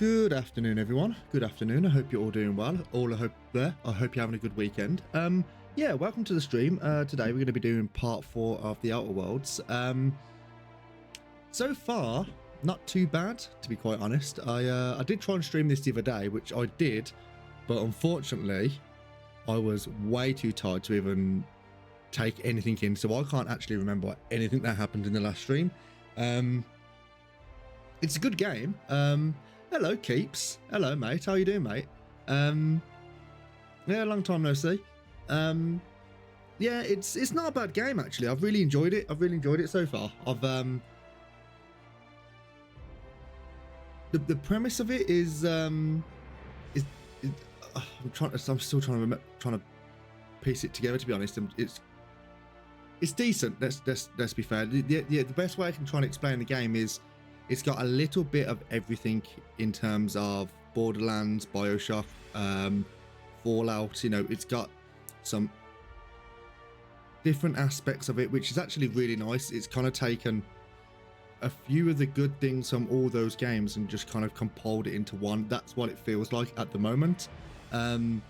Good afternoon, everyone. Good afternoon. I hope you're all doing well. I hope you're having a good weekend. Yeah, welcome to the stream. Today we're going to be doing part 4 of the Outer Worlds. So far, not too bad, to be quite honest. I did try and stream this the other day, which I did, but unfortunately, I was way too tired to even take anything in, so I can't actually remember anything that happened in the last stream. It's a good game. Hello, Keeps. Hello, mate. How you doing, mate? Yeah, long time no see. Yeah, it's not a bad game actually. I've really enjoyed it. I've really enjoyed it so far. The premise of it is I'm still trying to piece it together. To be honest, it's decent. Let's be fair. The best way I can try and explain the game is it's got a little bit of everything in terms of Borderlands, BioShock, Fallout. You know, it's got some different aspects of it, which is actually really nice. It's kind of taken a few of the good things from all those games and just kind of compiled it into one. That's what it feels like at the moment. So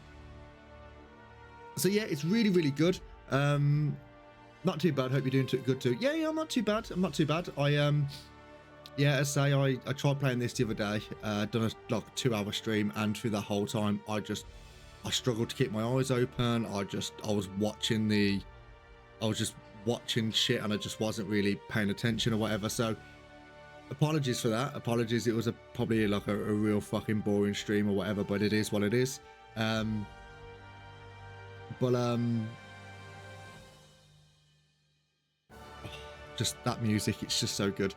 yeah, it's really, really good. Not too bad. Hope you're doing good too. Yeah, I'm not too bad. Yeah, as I say, I tried playing this the other day, done a 2-hour stream, and through the whole time I struggled to keep my eyes open. I was just watching shit and I just wasn't really paying attention or whatever. So apologies for that. Apologies. It was probably like a real fucking boring stream or whatever, but it is what it is. Just that music, it's just so good.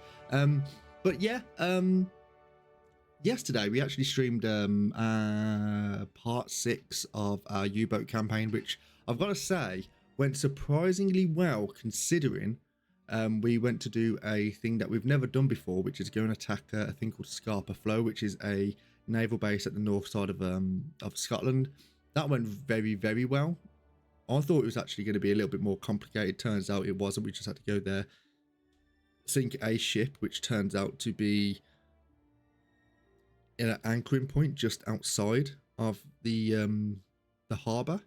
But yeah, yesterday we actually streamed part 6 of our U-boat campaign, which I've got to say went surprisingly well, considering we went to do a thing that we've never done before, which is go and attack a thing called Scarpa Flow, which is a naval base at the north side of Scotland. That went very, very well. I thought it was actually going to be a little bit more complicated. Turns out it wasn't. We just had to go there, sink a ship, which turns out to be in an anchoring point just outside of the harbour.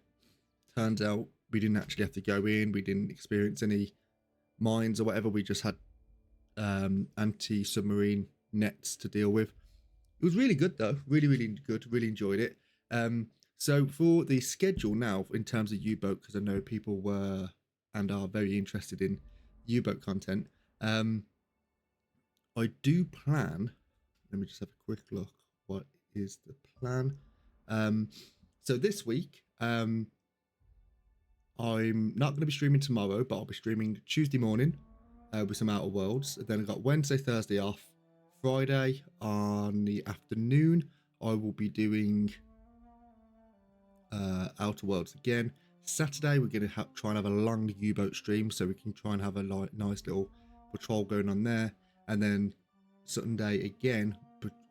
Turns out we didn't actually have to go in. We didn't experience any mines or whatever. We just had anti-submarine nets to deal with. It was really good though. Really, really good. Really enjoyed it. So for the schedule now, in terms of U-boat, because I know people were and are very interested in U-boat content, I do plan, let me just have a quick look. What is the plan? So this week, I'm not going to be streaming tomorrow, but I'll be streaming Tuesday morning with some Outer Worlds. Then I've got Wednesday, Thursday off. Friday on the afternoon, I will be doing Outer Worlds again. Saturday, we're going to try and have a long U-boat stream, so we can try and have a nice little patrol going on there. And then Sunday again,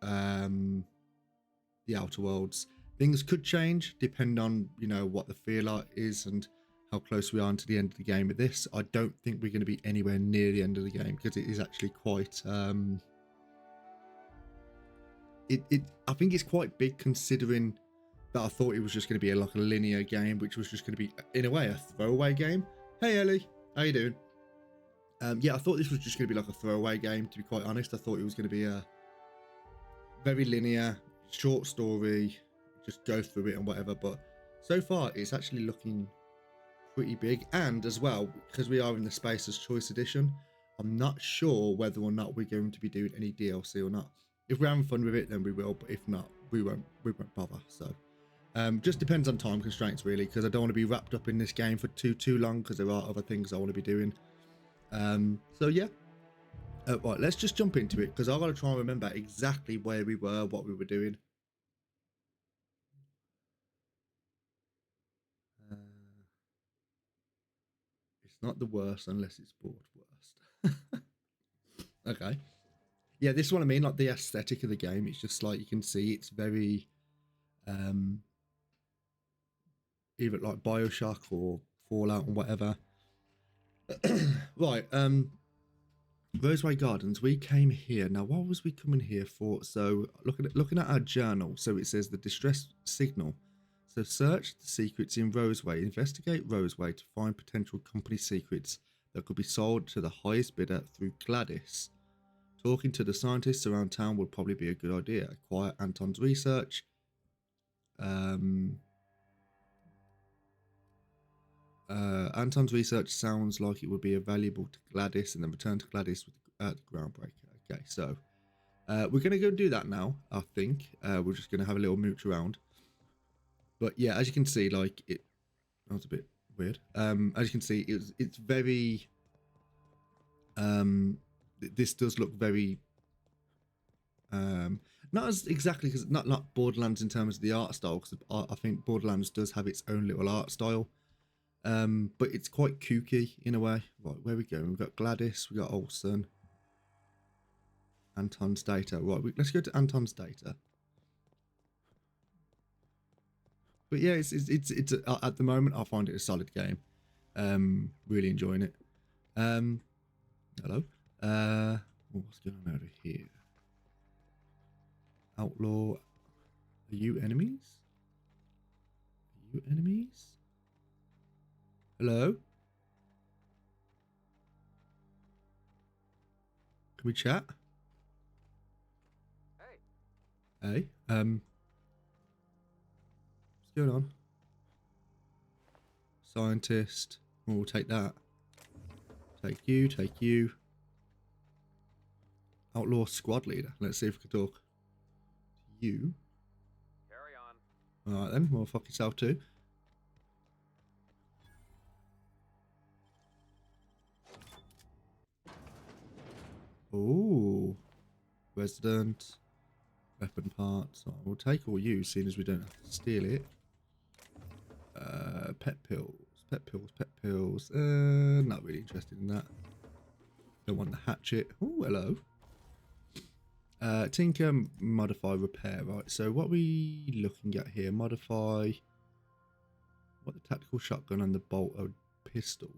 the Outer Worlds. Things could change, depend on, you know, what the feeler is and how close we are to the end of the game with this. I don't think we're going to be anywhere near the end of the game, because it is actually quite I think it's quite big, considering that I thought it was just going to be like a linear game, which was just going to be, in a way, a throwaway game. Hey Ellie, how you doing? Yeah, I thought this was just going to be like a throwaway game, to be quite honest. I thought it was going to be a very linear, short story, just go through it and whatever. But so far, it's actually looking pretty big. And as well, because we are in the Spacer's Choice Edition, I'm not sure whether or not we're going to be doing any DLC or not. If we're having fun with it, then we will. But if not, we won't bother. So just depends on time constraints, really, because I don't want to be wrapped up in this game for too long, because there are other things I want to be doing. So yeah, right, let's just jump into it, because I've got to try and remember exactly where we were, what we were doing. It's not the worst unless it's board worst. Okay, yeah, this is what I mean, like the aesthetic of the game. It's just like, you can see it's very either like BioShock or Fallout and whatever. Right, Roseway Gardens, we came here. Now, what was we coming here for? So, looking at our journal, so it says the distress signal. So, search the secrets in Roseway. Investigate Roseway to find potential company secrets that could be sold to the highest bidder through Gladys. Talking to the scientists around town would probably be a good idea. Acquire Anton's research. Anton's research sounds like it would be valuable to Gladys, and then return to Gladys with the groundbreaker. Okay, so we're going to go do that now, I think. We're just going to have a little mooch around. But yeah, as you can see, like, that was a bit weird. As you can see, it's very... this does look very... not as exactly, because not Borderlands in terms of the art style, because I think Borderlands does have its own little art style. But it's quite kooky in a way. Right, where we go? We've got Gladys, we got Olsen, Anton's data. Right, let's go to Anton's data. But yeah, it's at the moment I find it a solid game. Really enjoying it. Hello. What's going on over here? Outlaw. Are you enemies? Are you enemies? Hello? Can we chat? Hey. Hey. What's going on? Scientist. We'll take that. Take you, take you. Outlaw squad leader. Let's see if we can talk to you. Carry on. Alright then, well, fuck yourself too. Oh, resident, weapon parts. Oh, we'll take all you, seeing as we don't have to steal it. Pet pills, pet pills, pet pills. Not really interested in that. Don't want the hatchet. Oh, hello. Tinker, modify, repair. Right. So what are we looking at here? Modify. What, the tactical shotgun and the bolt of pistol.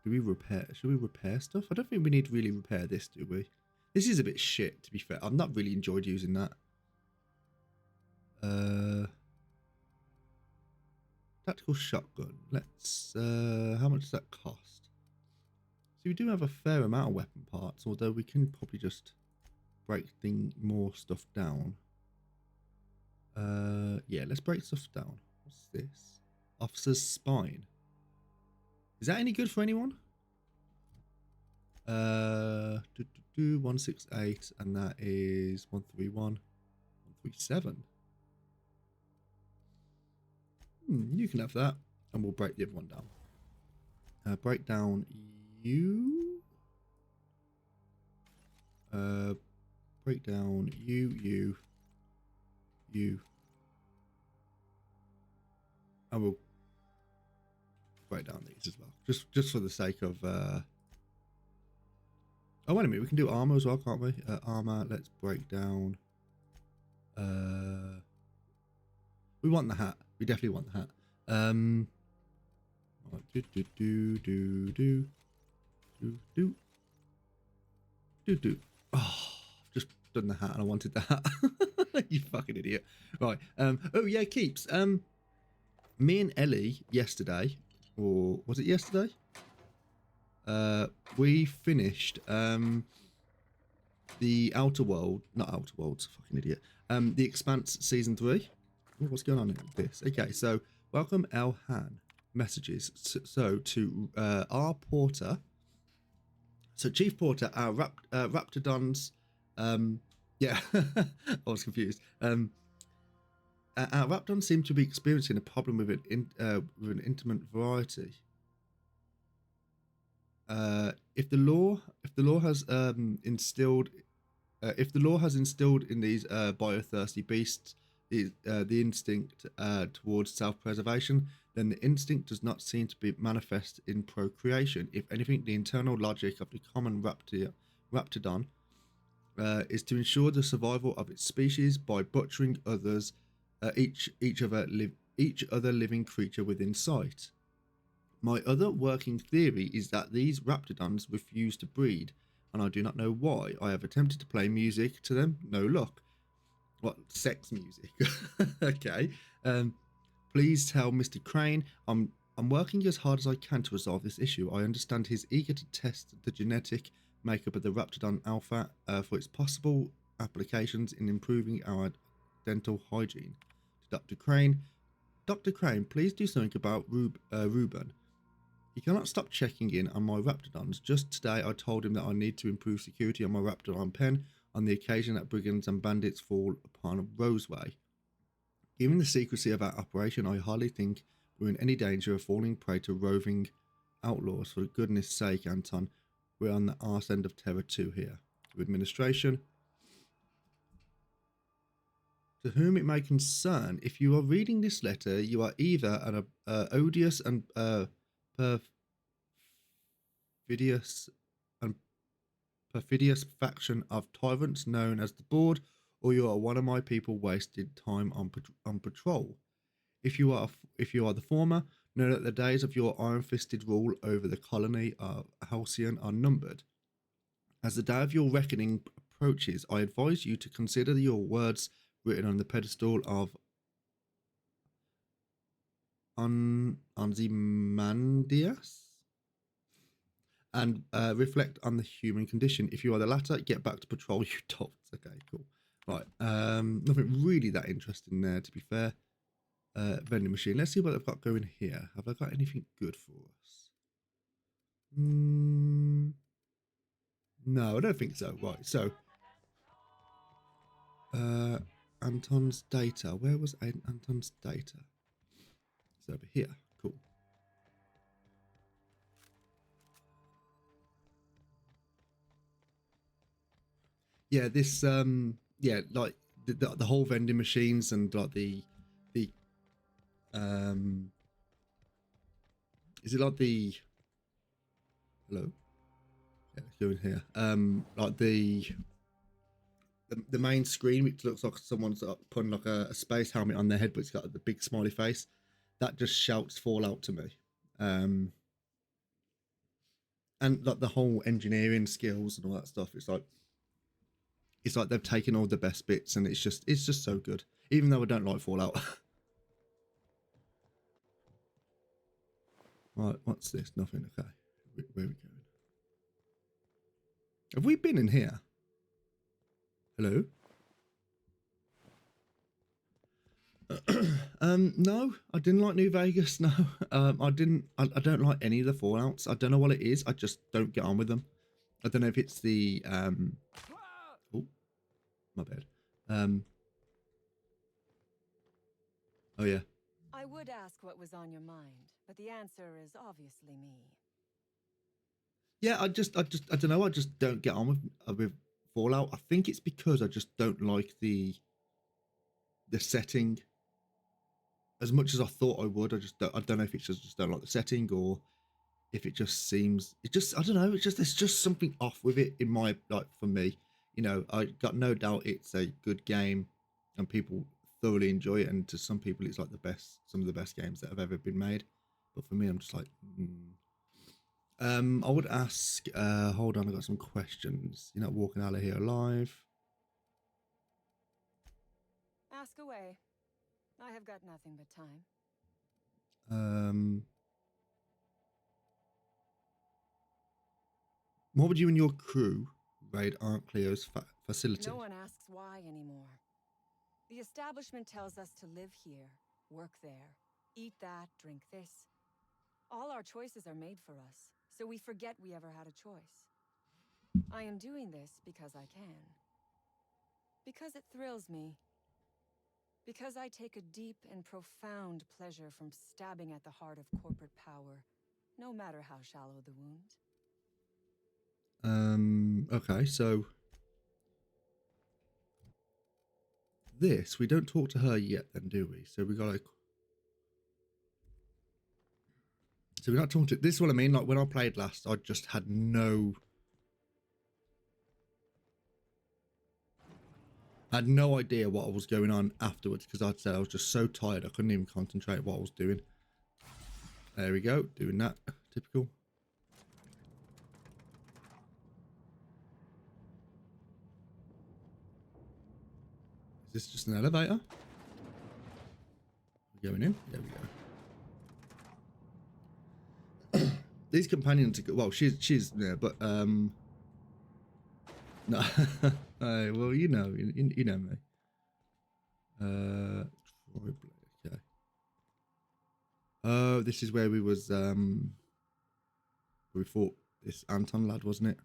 Do we repair? Should we repair stuff? I don't think we need to really repair this, do we? This is a bit shit, to be fair. I've not really enjoyed using that. Tactical shotgun. Let's... how much does that cost? So we do have a fair amount of weapon parts, although we can probably just break more stuff down. Yeah, let's break stuff down. What's this? Officer's spine. Is that any good for anyone? 168, and that is 131, 137. You can have that, and we'll break the other one down. Break down you. Break down you. And we'll break down these as well, just for the sake of oh, wait a minute, we can do armor as well, can't we? Armor, let's break down. We want the hat. We definitely want the hat. Oh, I've just done the hat and I wanted the hat. You fucking idiot. Right. Oh yeah, Keeps. Me and Ellie yesterday, or was it yesterday? We finished the Outer World, not Outer Worlds, fucking idiot. The Expanse Season 3. Ooh, what's going on with this? Okay, so welcome Elhan. Messages. So to our Porter. So Chief Porter, our Raptidons. Yeah, I was confused. Our Raptidons seem to be experiencing a problem with an intimate variety. If the law has instilled in these biothirsty beasts the instinct towards self-preservation, then the instinct does not seem to be manifest in procreation. If anything, the internal logic of the common Raptidon is to ensure the survival of its species by butchering others, each other living creature within sight. My other working theory is that these raptidons refuse to breed, and I do not know why. I have attempted to play music to them, no luck. What, sex music? Okay. Please tell Mr. Crane I'm working as hard as I can to resolve this issue. I understand he's eager to test the genetic makeup of the Raptidon Alpha for its possible applications in improving our dental hygiene. To Dr. Crane, Dr. Crane, please do something about Ruben. He cannot stop checking in on my Raptidons. Just today I told him that I need to improve security on my Raptidon pen on the occasion that brigands and bandits fall upon Roseway. Given the secrecy of our operation, I hardly think we're in any danger of falling prey to roving outlaws. For goodness sake, Anton, we're on the arse end of terror too here. To administration. To whom it may concern, if you are reading this letter, you are either an odious and perfidious faction of tyrants known as the Board, or you are one of my people wasted time on patrol. If you are the former, know that the days of your iron-fisted rule over the colony of Halcyon are numbered. As the day of your reckoning approaches, I advise you to consider your words written on the pedestal of Ozymandias and reflect on the human condition. If you are the latter, get back to patrol, you dolts. Okay, cool. Right, nothing really that interesting there, to be fair. Vending machine. Let's see what they've got going here. Have I got anything good for us? No, I don't think so. Right, so Anton's data. Where was Anton's data? It's over here. Cool. Yeah, this yeah, like the whole vending machines and like the is it like the hello? Yeah, go in here. Like the main screen, which looks like someone's putting like a space helmet on their head, but it's got the big smiley face. That just shouts Fallout to me. And like the whole engineering skills and all that stuff. It's like they've taken all the best bits, and it's just so good. Even though I don't like Fallout. Right, what's this? Nothing. Okay, where are we going? Have we been in here? Hello? No, I didn't like New Vegas. No, I didn't. I don't like any of the Fallouts. I don't know what it is. I just don't get on with them. I don't know if it's the oh, my bad. Oh yeah. I would ask what was on your mind, but the answer is obviously me. Yeah, I don't know. I just don't get on with Fallout. I think it's because I just don't like the setting as much as I thought I would. I don't know if it's just don't like the setting, or if it just seems I don't know. There's just something off with it in my, like, for me. You know, I got no doubt it's a good game and people thoroughly enjoy it, and to some people it's like some of the best games that have ever been made. But for me, I'm just like, I would ask, hold on, I got some questions. You're not walking out of here alive. Ask away. I have got nothing but time. What would you and your crew raid Aunt Cleo's facility? No one asks why anymore. The establishment tells us to live here, work there, eat that, drink this. All our choices are made for us, so we forget we ever had a choice. I am doing this because I can. Because it thrills me. Because I take a deep and profound pleasure from stabbing at the heart of corporate power, no matter how shallow the wound. Okay, so this, we don't talk to her yet then, do we? So we got like, so we're not talking to, this is what I mean, like when I played last, I just had no idea what was going on afterwards, because I'd said I was just so tired I couldn't even concentrate what I was doing. There we go, doing that. Typical. Is this just an elevator? We're going in? There we go. These companions are good. Well, she's there, but no. Well, you know me. Okay. Oh, this is where we was we fought this Anton lad, wasn't it?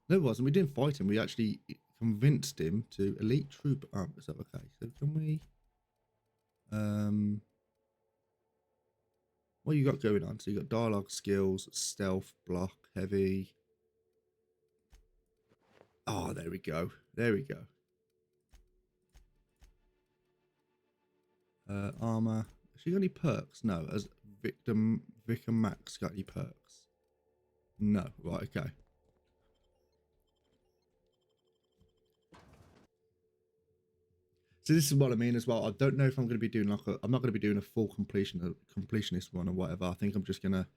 No, it wasn't. We didn't fight him. We actually convinced him to elite troop. Oh, so okay. So can we? What you got going on? So you got dialogue skills, stealth, block, heavy. Oh, there we go. There we go. Armor. Has she got any perks? No. Has Vicar Max got any perks? No. Right. Okay. So this is what I mean as well. I don't know if I'm going to be doing I'm not going to be doing a full completionist run or whatever. I think I'm just going to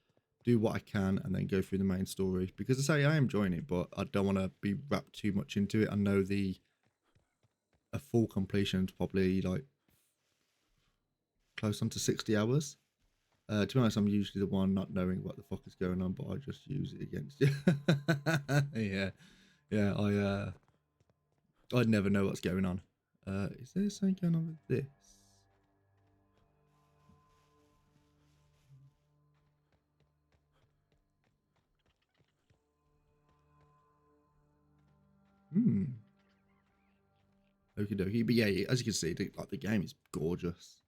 do what I can and then go through the main story, because I say I am enjoying it, but I don't want to be wrapped too much into it. I know a full completion is probably like close on to 60 hours. To be honest, I'm usually the one not knowing what the fuck is going on, but I just use it against you. yeah. I'd never know what's going on. Is there something going on with this? Okie dokie. But yeah, as you can see, the game is gorgeous.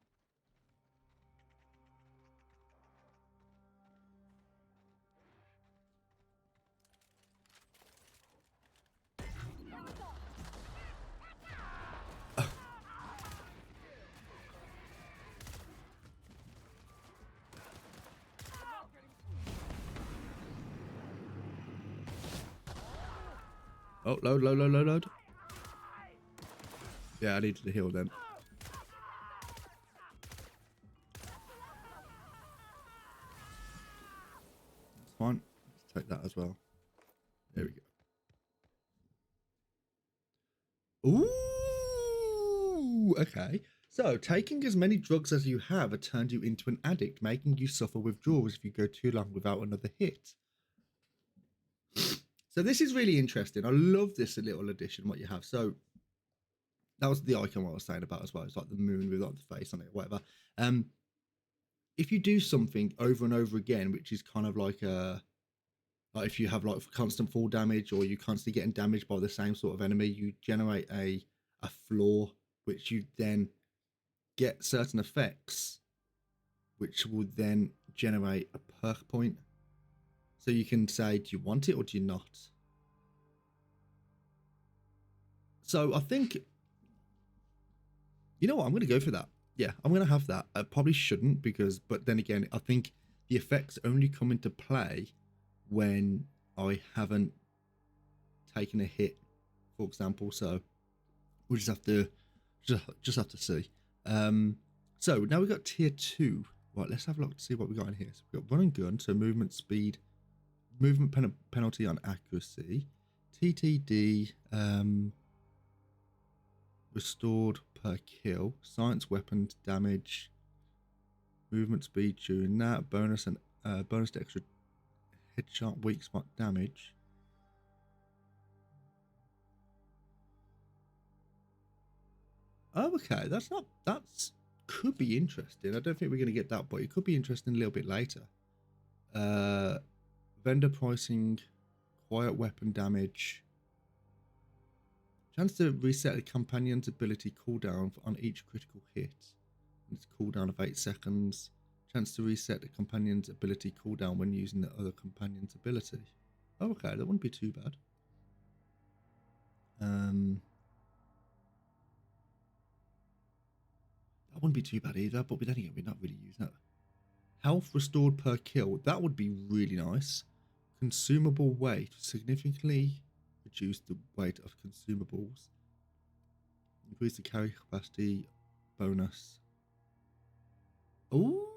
Oh, load. Yeah, I needed to heal then. That's fine. Let's take that as well. There we go. Ooh, okay. So, taking as many drugs as you have has turned you into an addict, making you suffer withdrawals if you go too long without another hit. So this is really interesting. I love this little addition, what you have. So that was the icon what I was saying about as well. It's like the moon with like the face on it, or whatever. If you do something over and over again, which is kind of like if you have like constant fall damage, or you constantly getting damaged by the same sort of enemy, you generate a floor, which you then get certain effects, which will then generate a perk point. So you can say, do you want it or do you not? So I think, you know what, I'm going to go for that. Yeah, I'm going to have that. I probably shouldn't, but then again, I think the effects only come into play when I haven't taken a hit, for example. So we'll just have to see. So now we've got tier 2. Right, let's have a look to see what we got in here. So we've got run and gun, so movement speed, movement penalty on accuracy, TTD, restored per kill, science weapons damage, movement speed during that, bonus and bonus to extra headshot weak spot damage. Oh, okay, that's could be interesting. I don't think we're going to get that, but it could be interesting a little bit later. Vendor pricing, quiet weapon damage, chance to reset a companion's ability cooldown on each critical hit. It's cooldown of 8 seconds. Chance to reset the companion's ability cooldown when using the other companion's ability. Oh, okay, that wouldn't be too bad. That wouldn't be too bad either, but then again, we're not really using that. Health restored per kill. That would be really nice. Consumable weight. Significantly reduce the weight of consumables. Increase the carry capacity bonus. Oh,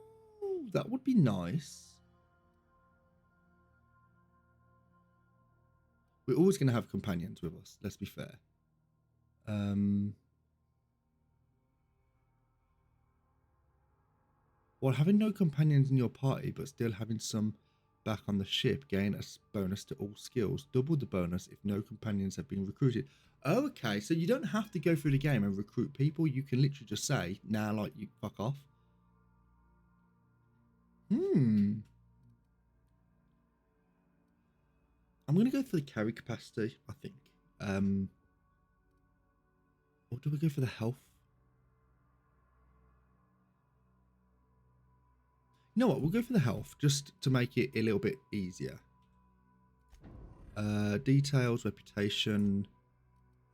that would be nice. We're always going to have companions with us, let's be fair. While having no companions in your party, but still having some back on the ship, gain a bonus to all skills. Double the bonus if no companions have been recruited. Oh, okay, so you don't have to go through the game and recruit people. You can literally just say, nah, like, you fuck off. I'm going to go for the carry capacity, I think. Or do we go for the health? You know what? We'll go for the health just to make it a little bit easier. Details, reputation.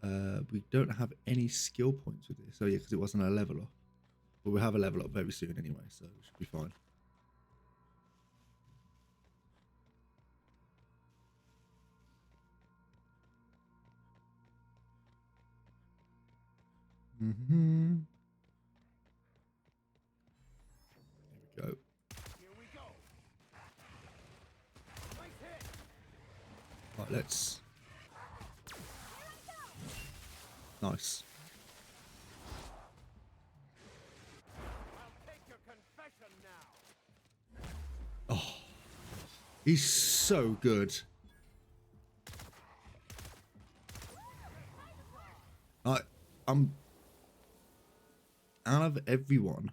We don't have any skill points with this. So yeah, because it wasn't a level up. But we'll have a level up very soon anyway, so we should be fine. Here we go. Right, let's. Nice. Oh, he's so good. I'm out of everyone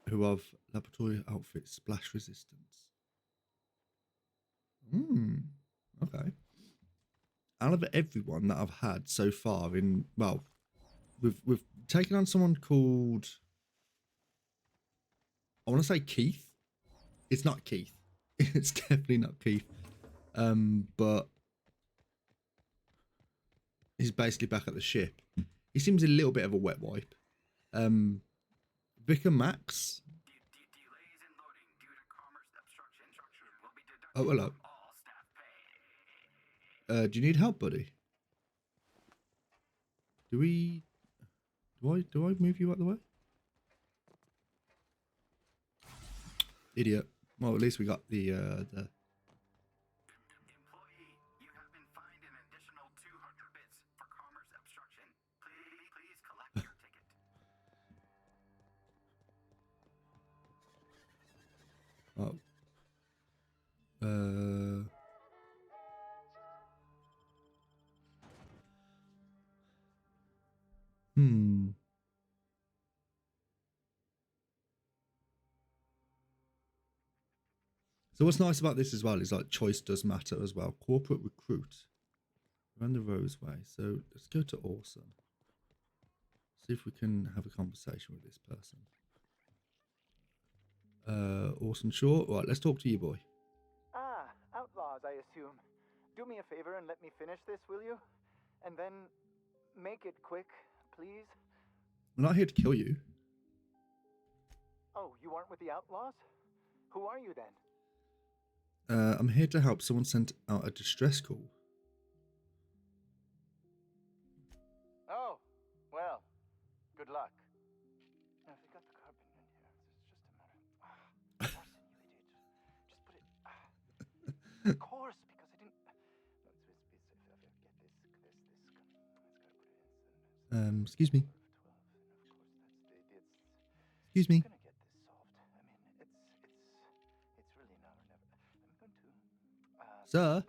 who have laboratory outfit splash resistance. Okay. Out of everyone that I've had so far in, well, we've taken on someone called, I want to say Keith. It's not Keith. It's definitely not Keith. But he's basically back at the ship. He seems a little bit of a wet wipe. Vicar Max. Oh, hello. Do you need help, buddy? Do I move you out the way? Idiot. Well, at least we got the Employee, you have been fined an additional 200 bits for commerce obstruction. Please collect your ticket. Oh. So what's nice about this as well is like choice does matter as well. Corporate recruit. Run the Rose way. So let's go to Orson. See if we can have a conversation with this person. Orson Shaw. Right, let's talk to you, boy. Ah, outlaws, I assume. Do me a favor and let me finish this, will you? And then make it quick, please. I'm not here to kill you. Oh, you aren't with the outlaws? Who are you then? I'm here to help. Someone sent out a distress call. Oh, well, good luck. Now, if they got the carbon in here, it's just a matter. Orson, you idiot. Just put it. Of course, because I didn't. Excuse me. Excuse me. Sir?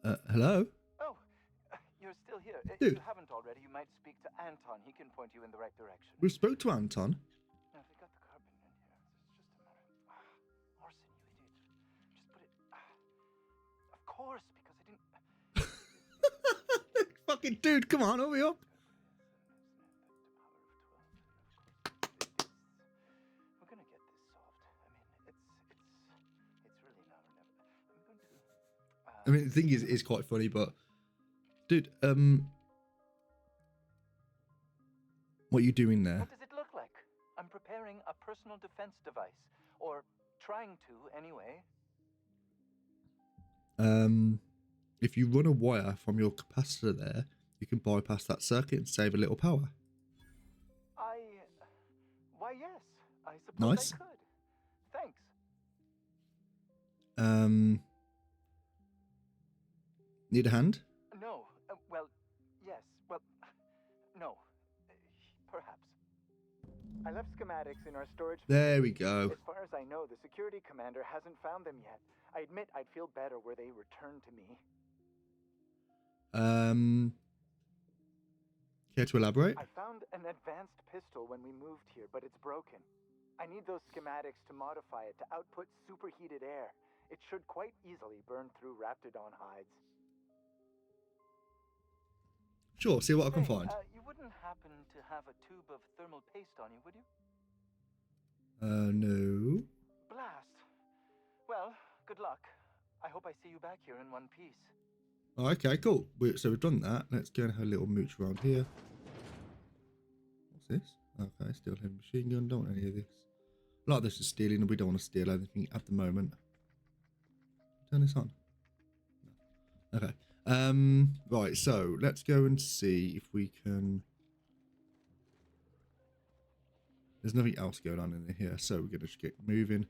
Hello? Oh, you're still here. Dude. If you haven't already, you might speak to Anton. He can point you in the right direction. We spoke to Anton. Now, if they got the carbon in here, it's just a matter. Orson, you idiot. Just put it. Of course, because I didn't. Fucking dude, come on, hurry up. We're gonna get this solved. I mean, it's really now or never. I'm going to. I mean, the thing is, it's quite funny, but dude, what are you doing there? What does it look like? I'm preparing a personal defense device, or trying to, anyway. If you run a wire from your capacitor there, you can bypass that circuit and save a little power. suppose Nice. I could. Thanks. Need a hand? No. Well, yes. Well, no. Perhaps. I left schematics in our storage There facility. we go. As far as I know, the security commander hasn't found them yet. I admit I'd feel better were they returned to me. Care to elaborate? I found an advanced pistol when we moved here, but it's broken. I need those schematics to modify it to output superheated air. It should quite easily burn through Raptidon hides. Sure, see what I can Hey, find. you wouldn't happen to have a tube of thermal paste on you, would you? No. Blast. Well, good luck. I hope I see you back here in one piece. Oh, okay, cool. So we've done that. Let's go and have a little mooch around here. What's this? Okay, still have a machine gun. Don't want any of this. A lot of this is stealing, and we don't want to steal anything at the moment. Turn this on. No. Okay. Right, so let's go and see if we can. There's nothing else going on in here, so we're gonna just get moving.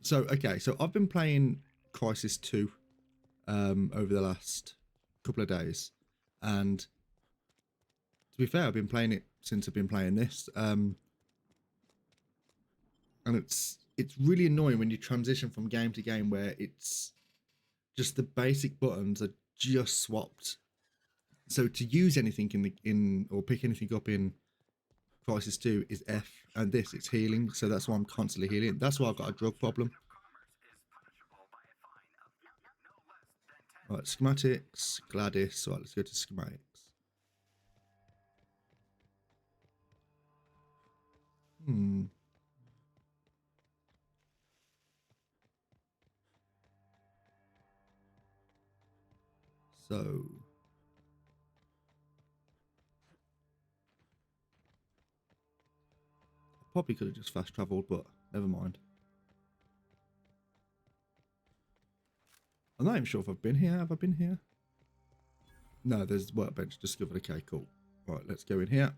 So okay, so I've been playing Crysis 2 over the last couple of days, and to be fair, I've been playing it since I've been playing this, and it's really annoying when you transition from game to game where it's just the basic buttons are just swapped. So to use anything in or pick anything up in Crysis 2 is F, and this it's healing, so that's why I'm constantly healing. That's why I've got a drug problem. Right, schematics, Gladys. Right, let's go to schematics. So I probably could have just fast traveled, but never mind. I'm not even sure if I've been here. Have I been here? No, there's workbench discovered. Okay, cool. Right, let's go in here.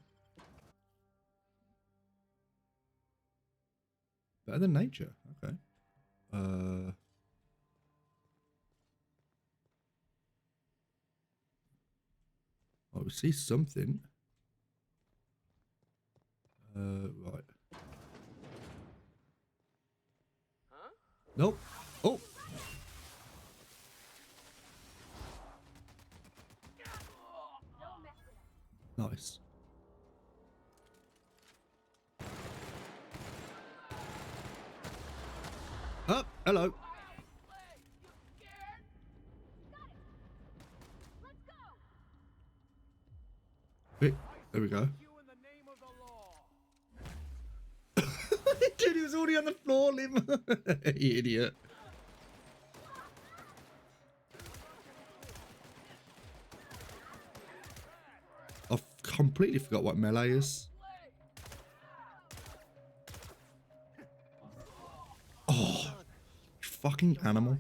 Better than nature. Okay. I will see something. Right. Huh? Nope. Oh. Nice. Oh, hello. Wait, there we go. Dude, he was already on the floor, Lim. You idiot. I've completely forgot what melee is. Oh, fucking animal.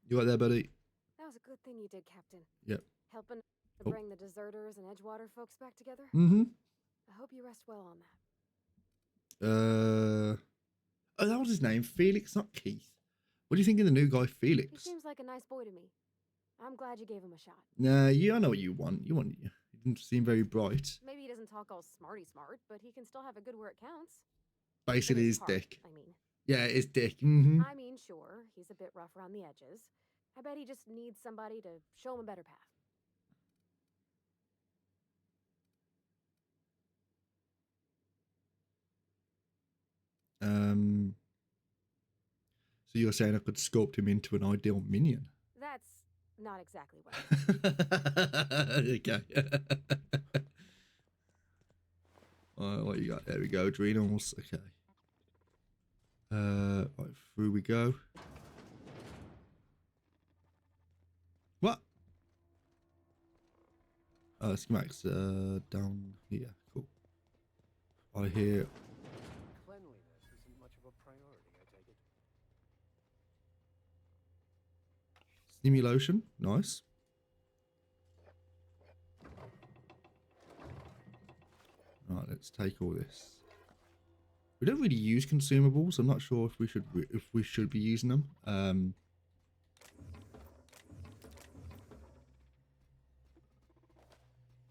You right there, buddy? That was a good thing you did, Captain. Yep. Helping to Oh. bring the deserters and Edgewater folks back together. Mm-hmm. I hope you rest well on that. Oh, that was his name. Felix, not Keith. What do you think of the new guy, He Felix? seems like a nice boy to me. I'm glad you gave him a shot. Nah, I know what you want. You didn't seem very bright. Maybe he doesn't talk all smarty smart, but he can still have a good where it counts. Basically, In his heart, dick. I mean. Yeah, his dick. Mm-hmm. I mean, sure, he's a bit rough around the edges. I bet he just needs somebody to show him a better path. So you're saying I could sculpt him into an ideal minion? That's not exactly what I Okay. What you got? There we go. Adrenals. Okay. Right, through we go. What? Schematics down here. Cool. I hear. Cleanliness isn't much of a priority, I take it. Emulation, nice. Right, let's take all this. We don't really use consumables. I'm not sure if we should be using them.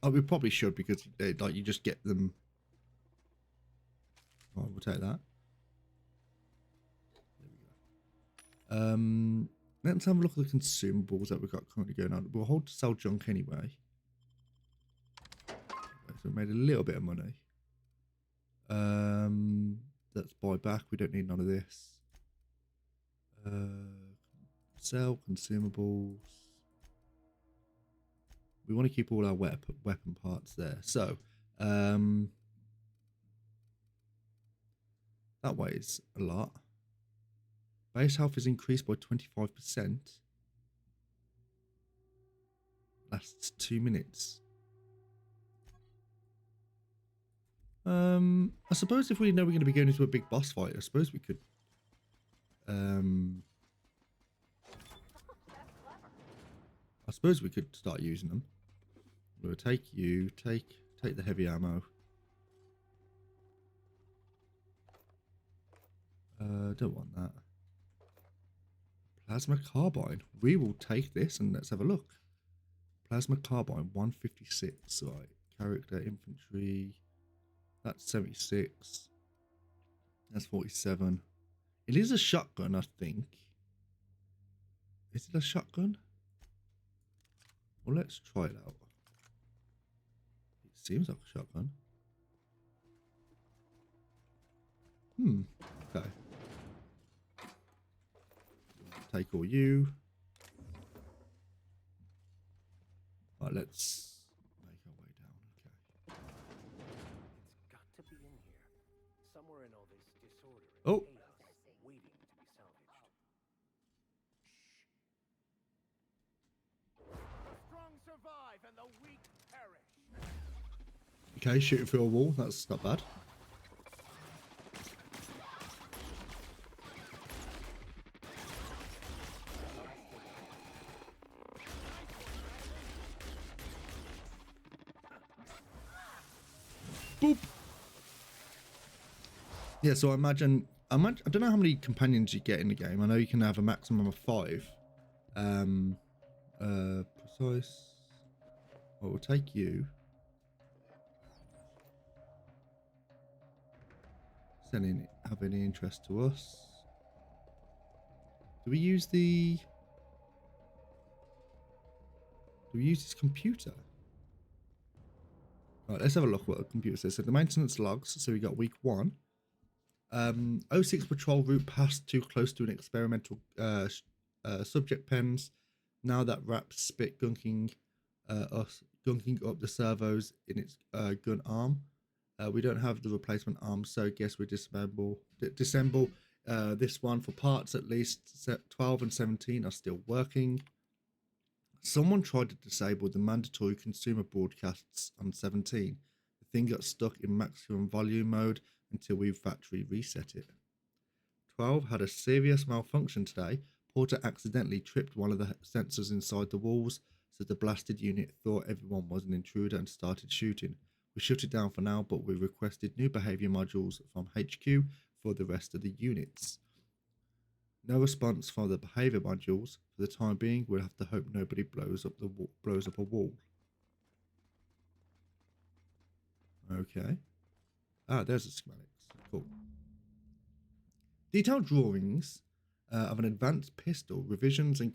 Oh, we probably should because like you just get them. Oh, we'll take that. There we go. Let's have a look at the consumables that we've got currently going on. We'll hold to sell junk anyway. So we made a little bit of money. Let's buy back. We don't need none of this. Sell consumables. We want to keep all our weapon parts there. So, that weighs a lot. Base health is increased by 25%. Lasts 2 minutes. I suppose if we know we're going to be going into a big boss fight, I suppose we could. I suppose we could start using them. We'll take you. Take the heavy ammo. Don't want that. Plasma carbine. We will take this and let's have a look. Plasma carbine 156. Right. Character infantry. That's 76. That's 47. It is a shotgun, I think. Is it a shotgun? Well, let's try it out. It seems like a shotgun. Okay. Take all you. Right, let's make our way down. Okay. It's got to be in here. Somewhere in all this disorder and Oh. chaos, waiting to be salvaged. The strong survive and the weak perish. Okay, shooting through a wall. That's not bad. Boop. Yeah, so I don't know how many companions you get in the game. I know you can have a maximum of 5. Precise. Well, we'll take you. Does have any interest to us? Do we use this computer? Right, let's have a look what the computer says. So the maintenance logs. So we got week 1. 06 patrol route passed too close to an experimental subject pens. Now that Raps spit gunking up the servos in its gun arm. We don't have the replacement arm, so guess we disassemble this one for parts. At least 12 and 17 are still working. Someone tried to disable the mandatory consumer broadcasts on 17. The thing got stuck in maximum volume mode until we factory reset it. 12 had a serious malfunction today. Porter accidentally tripped one of the sensors inside the walls, so the blasted unit thought everyone was an intruder and started shooting. We shut it down for now, but we requested new behavior modules from HQ for the rest of the units. No response from the behavior modules. For the time being, we'll have to hope nobody blows up a wall. Okay. Ah, there's the schematics. Cool. Detailed drawings of an advanced pistol. Revisions and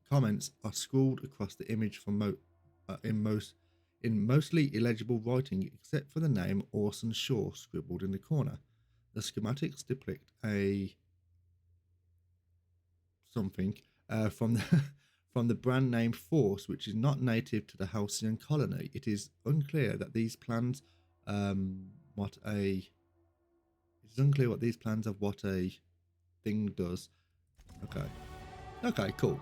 comments are scrawled across the image from in mostly illegible writing, except for the name Orson Shaw scribbled in the corner. The schematics depict a something from the brand name Force, which is not native to the Halcyon colony. It is unclear that these plans what a thing does. Okay, cool.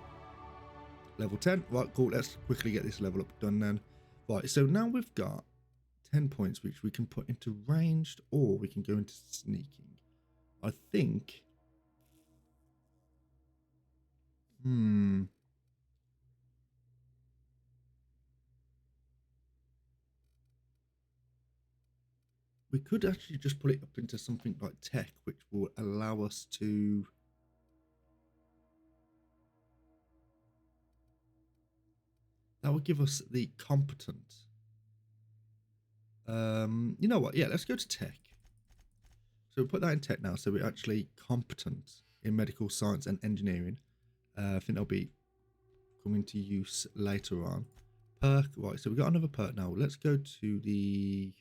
Level 10. Right, cool. Let's quickly get this level up done then. Right, so now we've got 10 points which we can put into ranged, or we can go into sneaking. I think we could actually just put it up into something like tech, which will allow us to. That would give us the competent. You know what? Yeah, let's go to tech. So we'll put that in tech now. So we're actually competent in medical science and engineering. I think they'll be coming to use later on. Perk, right? So we've got another perk now. Let's go to the.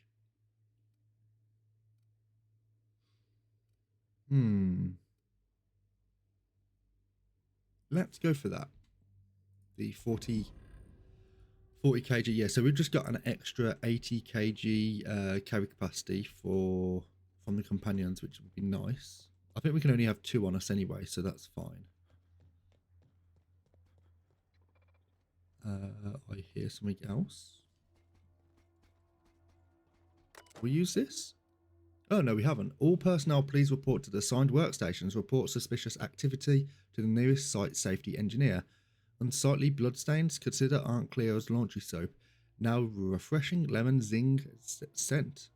Let's go for that. The 40 kg. Yeah, so we've just got an extra 80 kg carry capacity from the companions, which would be nice. I think we can only have 2 on us anyway, so that's fine. I hear something else. We use this? Oh, no, we haven't. All personnel, please report to the assigned workstations. Report suspicious activity to the nearest site safety engineer. Unsightly bloodstains. Consider Aunt Cleo's laundry soap. Now refreshing lemon zing scent.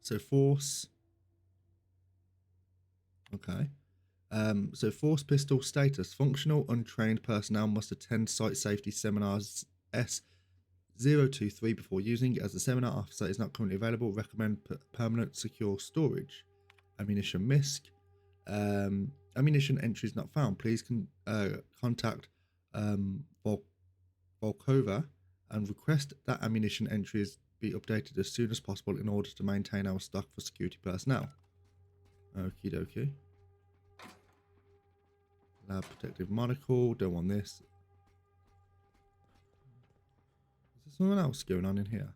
So force. Okay. So force pistol status. Functional untrained personnel must attend site safety seminars S023 before using. As the seminar officer is not currently available, recommend permanent secure storage. Ammunition misc. Ammunition entries not found. Please contact Volkova and request that ammunition entries be updated as soon as possible in order to maintain our stock for security personnel. Okie dokie. Lab protective monocle. Don't want this. Is there something else going on in here?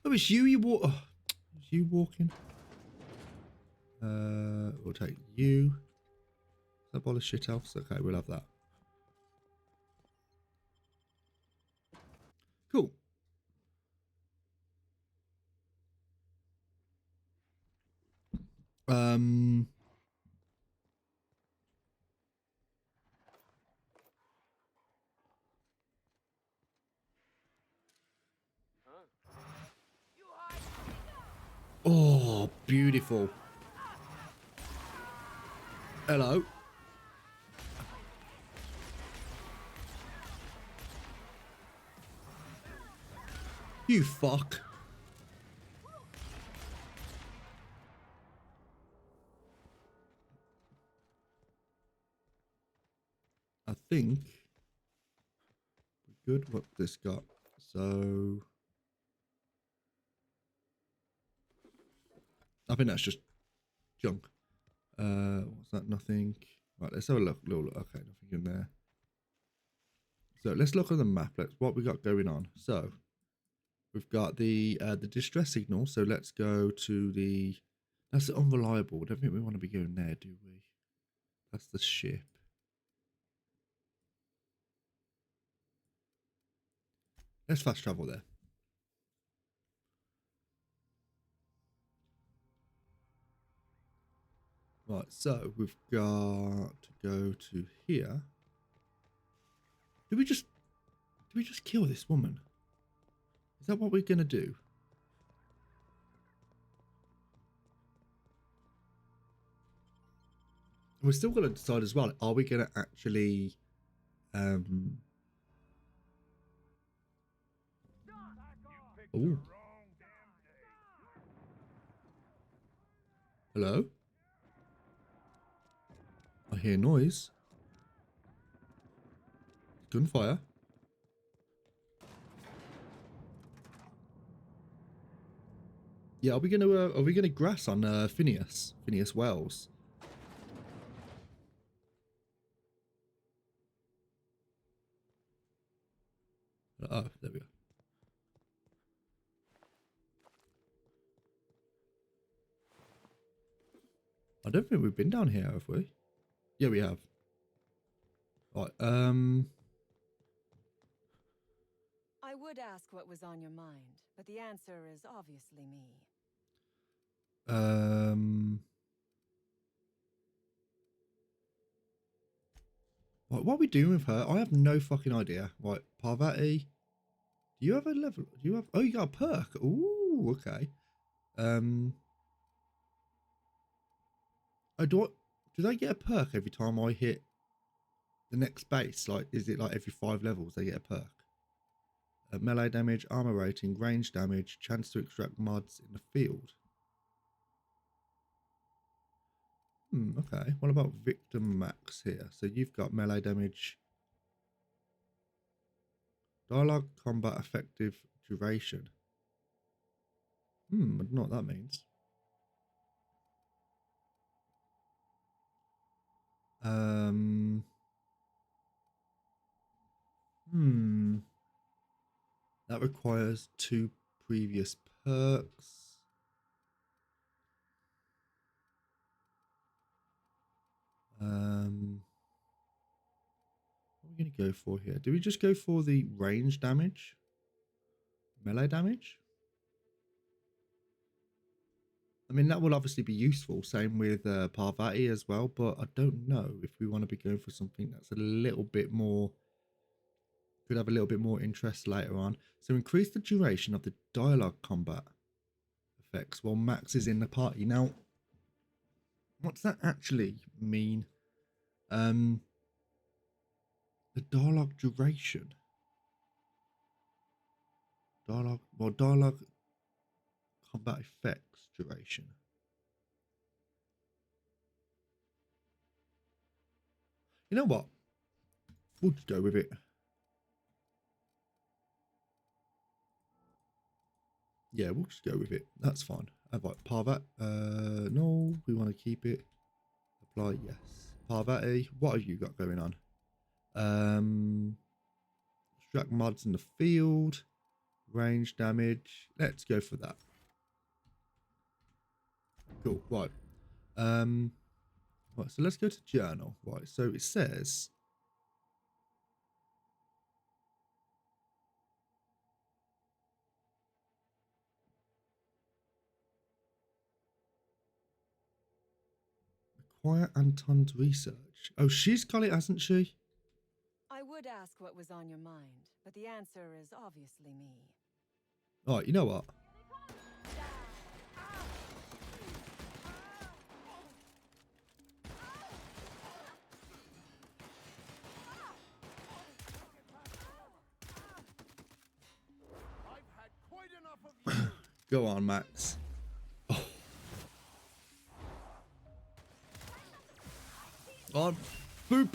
Oh, it's you. It's you walking. We'll take you. Is that ball of shit else? Okay, we'll have that. Cool. Oh, beautiful. Hello. You fuck. I think we're good. What this got? So I think that's just junk. What's that? Nothing. Right, let's have a look. Okay, nothing in there. So let's look at the map. What we got going on. So we've got the distress signal. So let's go to the. That's unreliable. I don't think we want to be going there, do we? That's the ship. Let's fast travel there. Right, so we've got to go to here. Did we just kill this woman? Is that what we're gonna do? We're still gonna decide as well. Are we gonna actually Ooh. Hello? I hear noise. Gunfire. Yeah, are we gonna grass on Phineas Wells? Oh, there we go. I don't think we've been down here, have we? Yeah, we have. Right, I would ask what was on your mind, but the answer is obviously me. What are we doing with her? I have no fucking idea. Right, Parvati. Do you have a level? Do you have? Oh, you got a perk. Ooh, okay. Oh, do they get a perk every time I hit the next base? Like, is it like every 5 levels they get a perk? Melee damage, armor rating, range damage, chance to extract mods in the field. Okay. What about Victim Max here? So you've got melee damage, dialogue, combat, effective duration. I don't know what that means. That requires 2 previous perks. What are we going to go for here? Do we just go for the range damage? Melee damage? I mean, that will obviously be useful. Same with Parvati as well, but I don't know if we want to be going for something that's a little bit more, could have a little bit more interest later on. So increase the duration of the dialogue combat effects while Max is in the party. Now, what's that actually mean? The dialogue duration. Dialogue combat effects duration. You know what? We'll just go with it. Yeah, we'll just go with it. That's fine. Right, Parvat. No, we want to keep it. Apply, yes. Parvati, what have you got going on? Extract mods in the field. Range damage. Let's go for that. Cool. Right. Right, so let's go to journal. Right, so it says acquire Anton's research. Oh, she's got it, hasn't she? I would ask what was on your mind, but the answer is obviously me. All right, you know what? Go on, Max. Oh. On. Boop.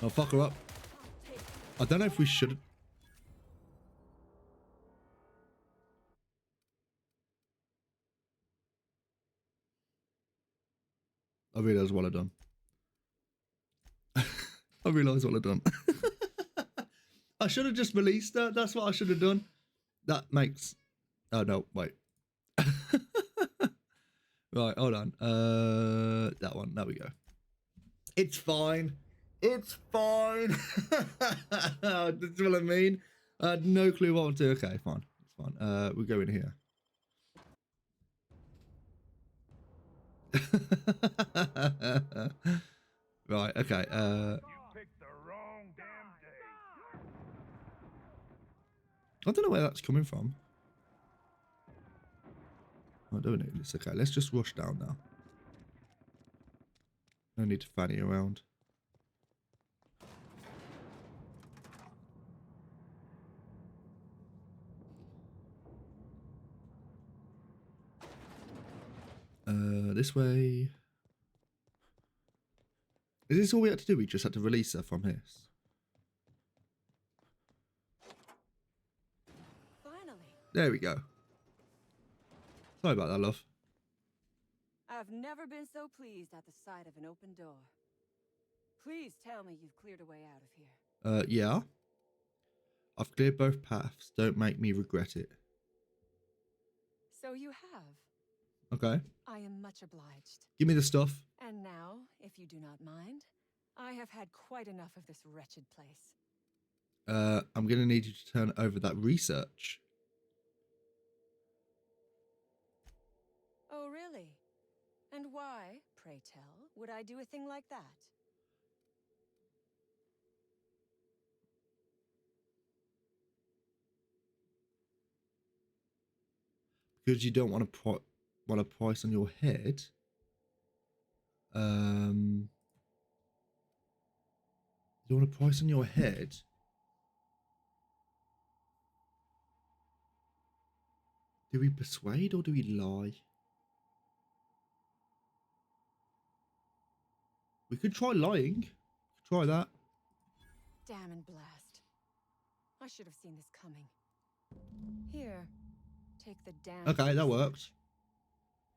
I'll fuck her up. I don't know if we should. I realise what I've done. I realise what I've done. I should have just released her. That's what I should have done. That makes... Oh, no. Wait. Right, hold on. That one. There we go. It's fine. It's fine. That's what I mean. I had no clue what to do. Okay, fine. It's fine. We'll go in here. Right, okay. You picked the wrong damn day. I don't know where that's coming from. I don't know. It's okay. Let's just rush down now. No need to fanny around. This way. Is this all we had to do? We just had to release her from this. Finally. There we go. Sorry about that, love. I've never been so pleased at the sight of an open door. Please tell me you've cleared a way out of here. Yeah. I've cleared both paths. Don't make me regret it. So you have. Okay. I am much obliged. Give me the stuff. And now, if you do not mind, I have had quite enough of this wretched place. I'm going to need you to turn over that research. Oh, really? And why, pray tell, would I do a thing like that? Because you don't want a price on your head. You want a price on your head? Do we persuade or do we lie? We could try lying. Try that. Damn and blast. I should have seen this coming. Here, take the damn. Okay, that piece. worked.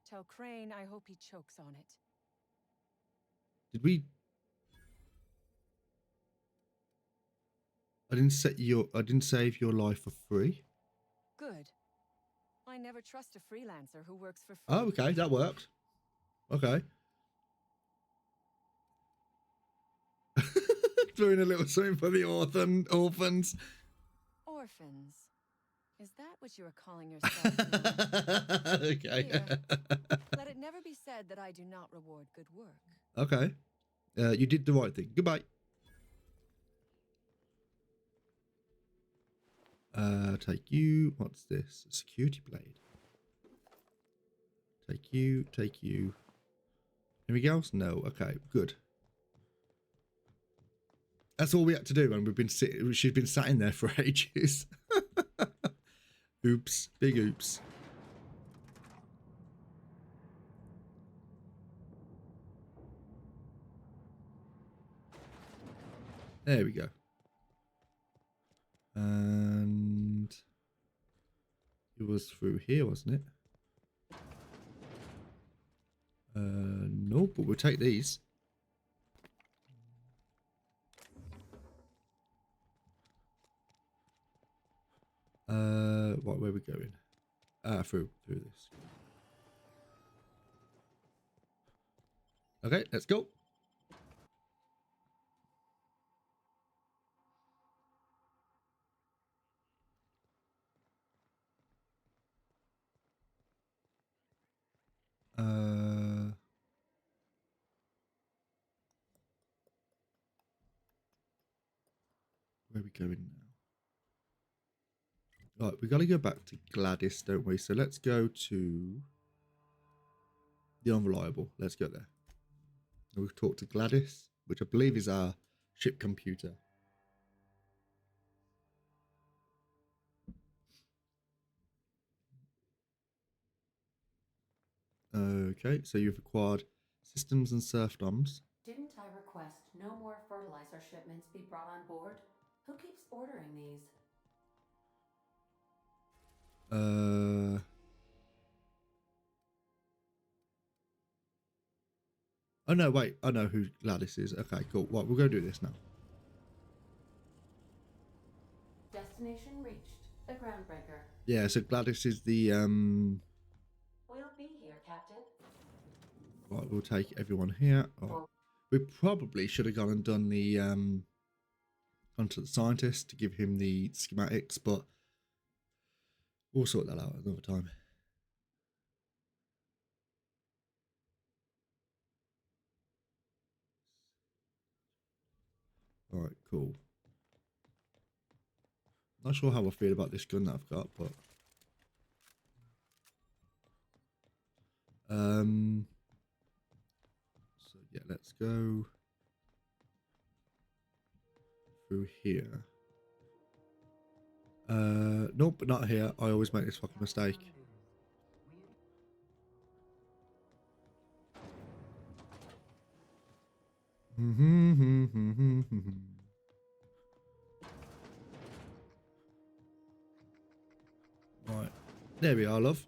Tell Crane I hope he chokes on it. Did we? I didn't save your life for free. Good. I never trust a freelancer who works for free. Oh, okay, that worked. Okay. Doing a little something for the orphans. Orphans. Is that what you are calling yourself? now? Okay. Here. Let it never be said that I do not reward good work. Okay. You did the right thing. Goodbye. Take you. What's this? A security blade. Take you. Take you. Anything else? No. Okay. Good. That's all we had to do, and we've been she's been sat in there for ages. Oops. Big oops. There we go. And it was through here, wasn't it? No, but we'll take these. What, where are we going? Through this. Okay, let's go. Where are we going now? Right, we got to go back to Gladys, don't we? So let's go to the Unreliable. Let's go there. We'll talk to Gladys, which I believe is our ship computer. Okay, so you've acquired systems and serfdoms. Didn't I request no more fertilizer shipments be brought on board? Who keeps ordering these? Oh no, wait. I know who Gladys is. Okay, cool. Right, we'll go do this now. Destination reached. The Groundbreaker. Yeah, so Gladys is the We'll be here, Captain. Right, we'll take everyone here. Oh, we probably should have gone and done the onto the scientist to give him the schematics, but we'll sort that out another time. All right, cool. Not sure how I feel about this gun that I've got, but so yeah, let's go through here. Nope, not here. I always make this fucking mistake. Right, there we are, love.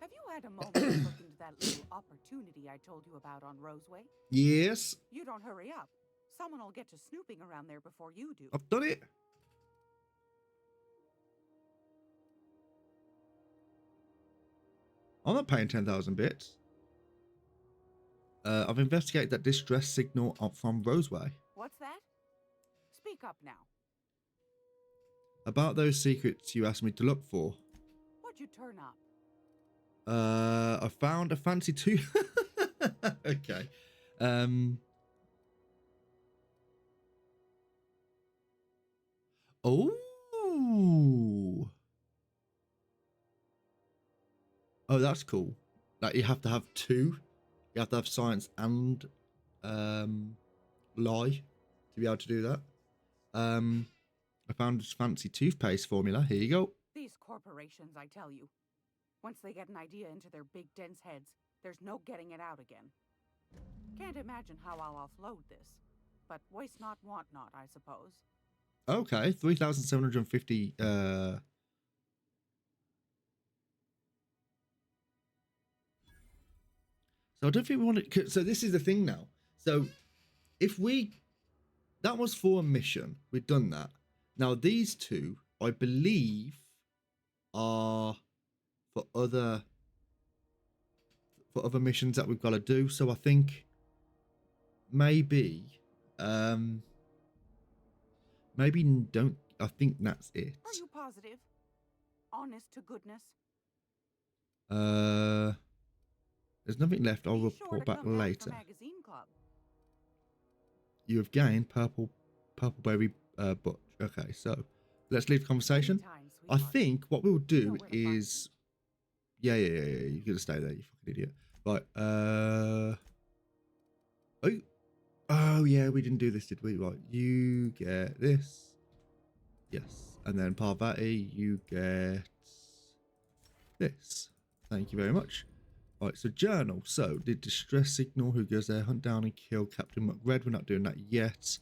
Have you had a moment to look into that little opportunity I told you about on Roseway? Yes, You don't hurry up. Someone will get to snooping around there before you do. I've done it. I'm not paying 10,000 bits. I've investigated that distress signal up from Roseway. What's that? Speak up now. About those secrets you asked me to look for. What'd you turn up? I found a fancy two. Okay. Oh. Oh, that's cool. Like you have to have two. You have to have science and lie to be able to do that. I found this fancy toothpaste formula. Here you go. These corporations, I tell you. Once they get an idea into their big dense heads, there's no getting it out again. Can't imagine how I'll offload this. But waste not, want not, I suppose. Okay, 3,750 so I don't think we want to. So this is the thing now. So if that was for a mission, we've done that. Now these two, I believe, are for other missions that we've got to do. So I think maybe don't. I think that's it. Are you positive? Honest to goodness? There's nothing left. I'll Be report sure to back come for later. Magazine Club. You have gained purple berry butch. Okay, so let's leave the conversation. Anytime, I sweetheart. think what we'll You know do where to find me. is, yeah. You're gonna stay there, you fucking idiot. Right. Oh yeah, we didn't do this, did we? Right. You get this. Yes, and then Parvati, you get this. Thank you very much. Right, so journal. So, did distress signal, who goes there, hunt down and kill Captain McRed. We're not doing that yet.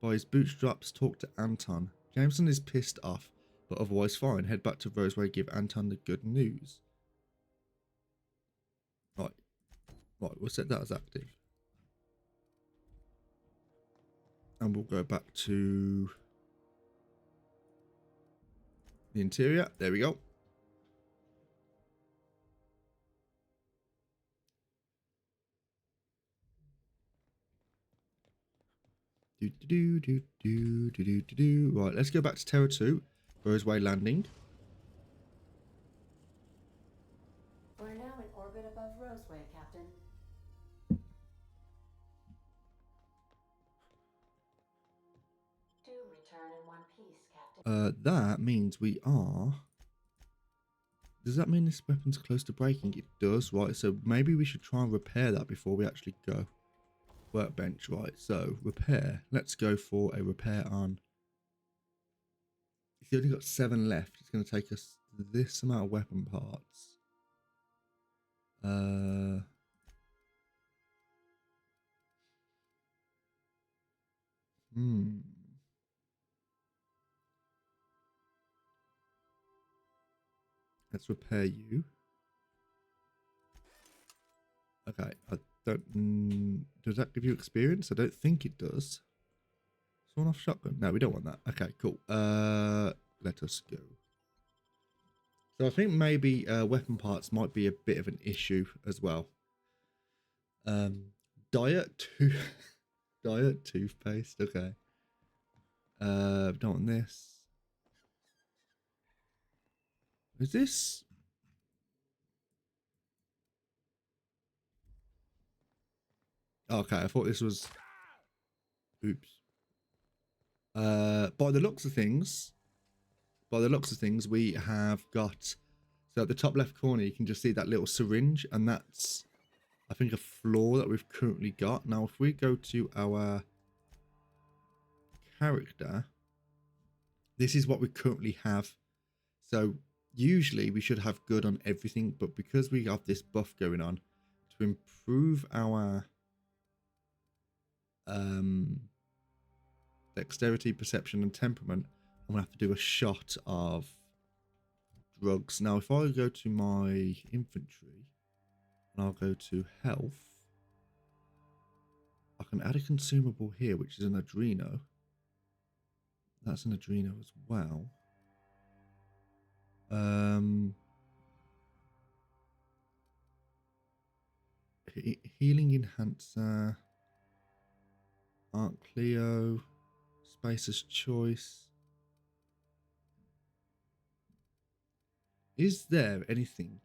By his bootstraps, talk to Anton. Jameson is pissed off, but otherwise fine. Head back to Roseway, give Anton the good news. Right, we'll set that as active. And we'll go back to the interior. There we go. Right, let's go back to Terra 2, Roseway Landing. We're now in orbit above Roseway, Captain. Do return in one piece, Captain. That means we are. Does that mean this weapon's close to breaking? It does, right? So maybe we should try and repair that before we actually go. Workbench, right? So repair. Let's go for a repair on. If you only got 7 left, it's going to take us this amount of weapon parts. Let's repair you. Okay, I don't. Does that give you experience? I don't think it does. Sawn off shotgun. No, we don't want that. Okay, cool. Let us go. So I think maybe weapon parts might be a bit of an issue as well. Diet toothpaste. Okay. Don't want this. Is this? Okay, I thought this was. Oops. By the looks of things, we have got. So at the top left corner, you can just see that little syringe, and that's, I think, a floor that we've currently got. Now, if we go to our character, this is what we currently have. So usually we should have good on everything, but because we have this buff going on, to improve our dexterity, perception, and temperament, I'm gonna have to do a shot of drugs. Now, if I go to my inventory and I'll go to health, I can add a consumable here, which is an Adreno. That's an Adreno as well. Healing enhancer, Aunt Cleo, Spacer's Choice. Is there anything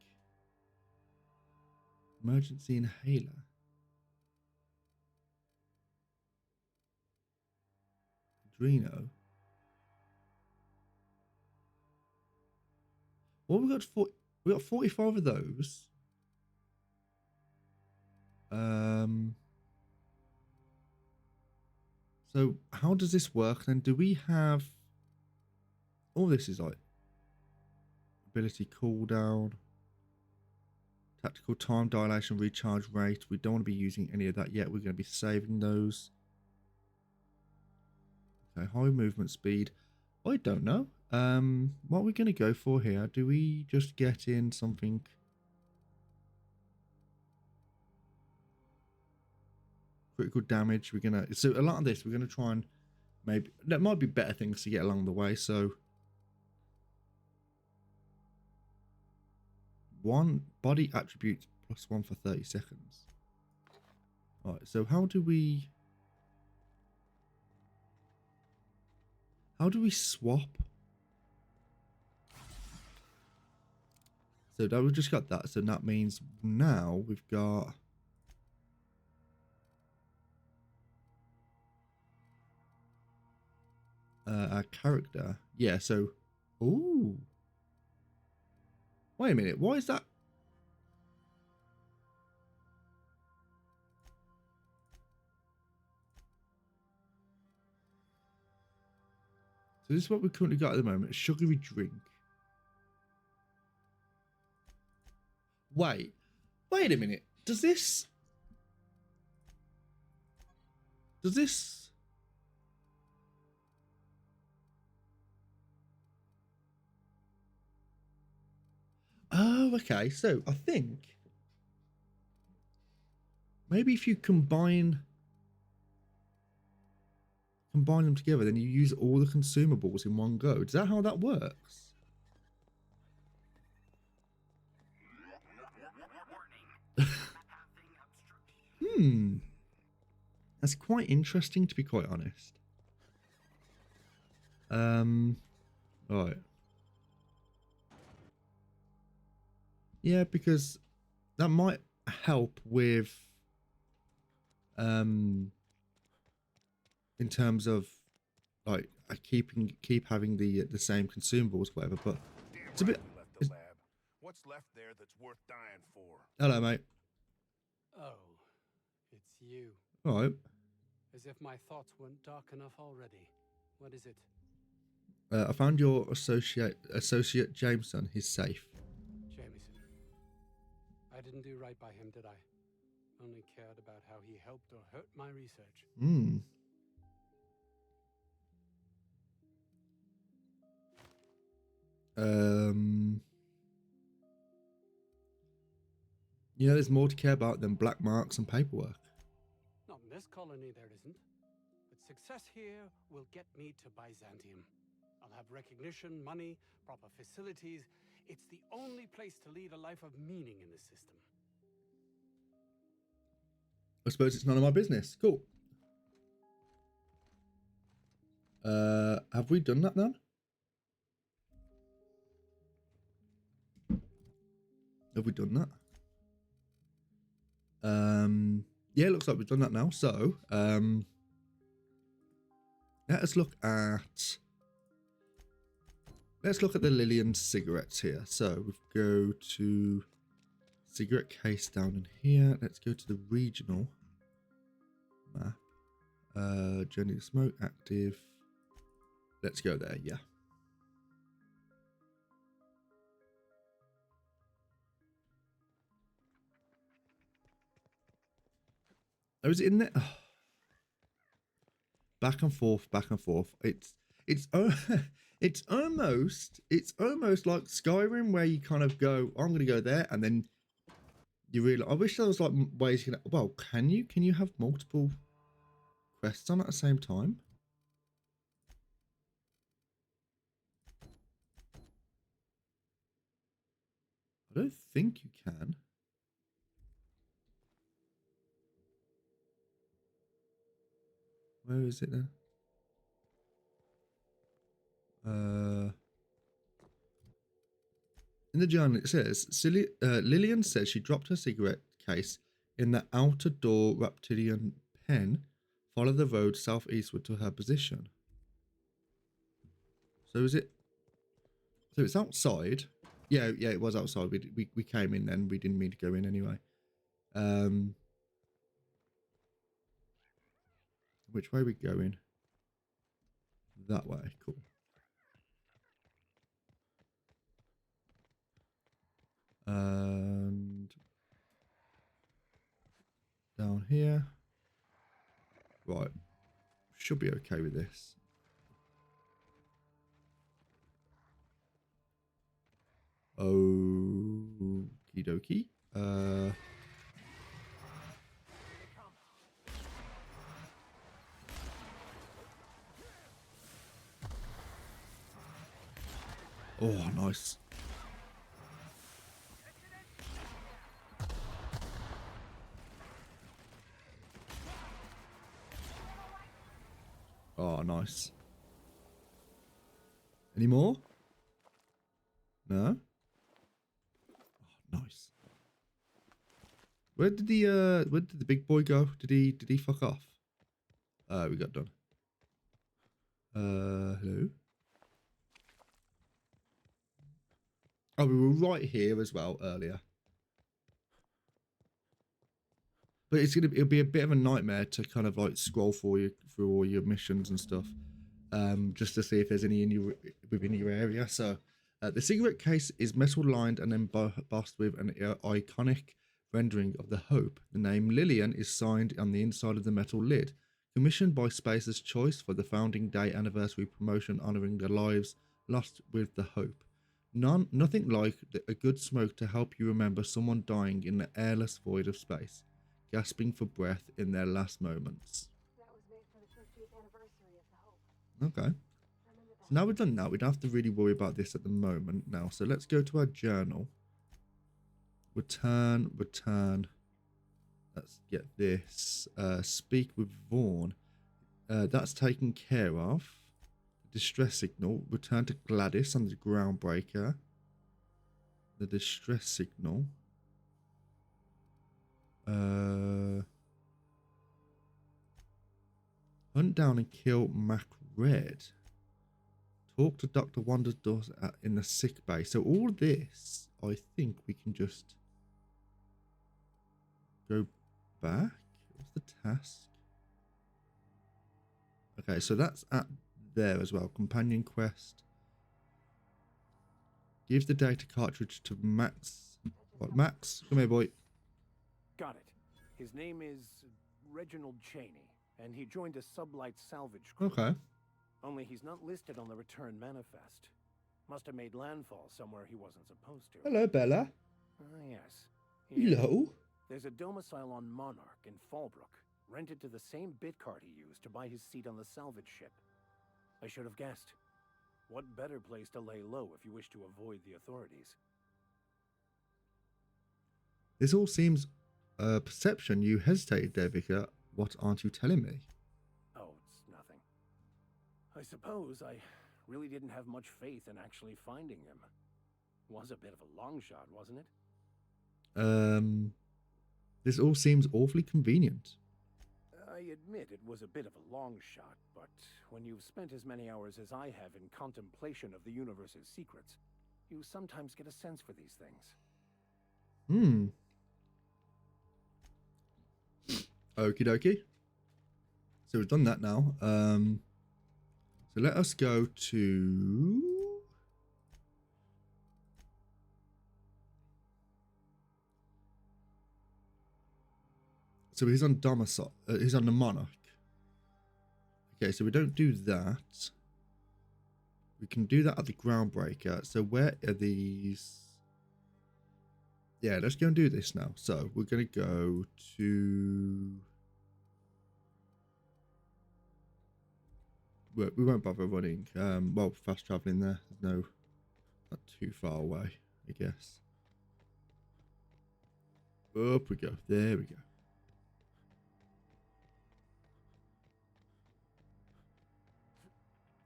Emergency inhaler. Adreno. Well, we got 45 of those. So how does this work then? Do we have all this is like ability cooldown, tactical time dilation, recharge rate. We don't want to be using any of that yet. We're going to be saving those. Okay, high movement speed. I don't know. What are we going to go for here? Do we just get in something? Critical damage. We're gonna, so a lot of this we're gonna try and maybe there might be better things to get along the way. So one body attribute +1 for 30 seconds. All right, so how do we swap? So that we just got that, so that means now we've got our character. Yeah, so ooh. Wait a minute, why is that? So this is what we've currently got at the moment, a sugary drink. Wait a minute. Does this Oh, okay. So I think maybe if you combine them together, then you use all the consumables in one go. Is that how that works? That's quite interesting, to be quite honest. Right. Yeah, because that might help with in terms of like keep having the same consumables, whatever. But it's a bit. What's left there that's worth dying for? Hello, mate. Oh, it's you. All right. As if my thoughts weren't dark enough already. What is it? I found your associate Jameson. His safe. Jameson. I didn't do right by him, did I? Only cared about how he helped or hurt my research. You know, there's more to care about than black marks and paperwork. Not in this colony, there isn't. But success here will get me to Byzantium. I'll have recognition, money, proper facilities. It's the only place to lead a life of meaning in the system. I suppose it's none of my business. Cool. Have we done that then? Have we done that? Yeah, it looks like we've done that now. So, let us look at the Lillian cigarettes here. So we go to cigarette case down in here. Let's go to the regional map. Journey to smoke, active. Let's go there, yeah. Oh, is it in there? Oh. Back and forth, back and forth. It's it's almost like Skyrim, where you kind of go, oh, I'm going to go there, and then you realize. I wish there was like ways you can. Well, can you have multiple quests on at the same time? I don't think you can. Where is it now? In the journal it says, Lillian says she dropped her cigarette case in the outer door reptilian pen. Follow the road southeastward to her position. So is it? So it's outside. Yeah, it was outside. We came in then. We didn't mean to go in anyway. Which way are we going? That way. Cool. And down here. Right. Should be okay with this. Okie dokie. Oh, nice. Oh, nice. Any more? No? Oh, nice. Where did the big boy go? Did he fuck off? We got done. Hello? Oh, we were right here as well earlier. But it'll be a bit of a nightmare to kind of like scroll through all your missions and stuff, just to see if there's any within your area. So, the cigarette case is metal lined and embossed with an iconic rendering of the Hope. The name Lillian is signed on the inside of the metal lid. Commissioned by Spacer's Choice for the Founding Day anniversary promotion honouring the lives lost with the Hope. Nothing like a good smoke to help you remember someone dying in the airless void of space, gasping for breath in their last moments. That was made for the 50th anniversary of the Hope. Okay. So now we've done that, we don't have to really worry about this at the moment now. So let's go to our journal. Return. Let's get this. Speak with Vaughn. That's taken care of. Distress signal. Return to Gladys on the Groundbreaker. The distress signal. Hunt down and kill Mac Red. Talk to Dr. Wanda's daughter in the sick bay. So all this, I think we can just go back. What's the task? Okay, so that's at there as well. Companion quest. Give the data cartridge to Max. What, Max? Come here, boy. Got it. His name is Reginald Cheney, and he joined a sublight salvage crew. Okay. Only he's not listed on the return manifest. Must have made landfall somewhere he wasn't supposed to. Hello, Bella. Ah, yes. Here. Hello. There's a domicile on Monarch in Fallbrook, rented to the same bit card he used to buy his seat on the salvage ship. I should have guessed. What better place to lay low if you wish to avoid the authorities? This all seems perception. You hesitated there, Vicar. What aren't you telling me? Oh, it's nothing. I suppose I really didn't have much faith in actually finding him. Was a bit of a long shot, wasn't it? This all seems awfully convenient. I admit it was a bit of a long shot, but when you've spent as many hours as I have in contemplation of the universe's secrets, you sometimes get a sense for these things. Okie dokie. So we've done that now. So let us go to... So he's on Domicile. He's on the Monarch. Okay, so we don't do that. We can do that at the Groundbreaker. So where are these? Yeah, let's go and do this now. So we're going to go to... We won't bother running. Well, fast traveling there. There's no... Not too far away, I guess. Up we go. There we go.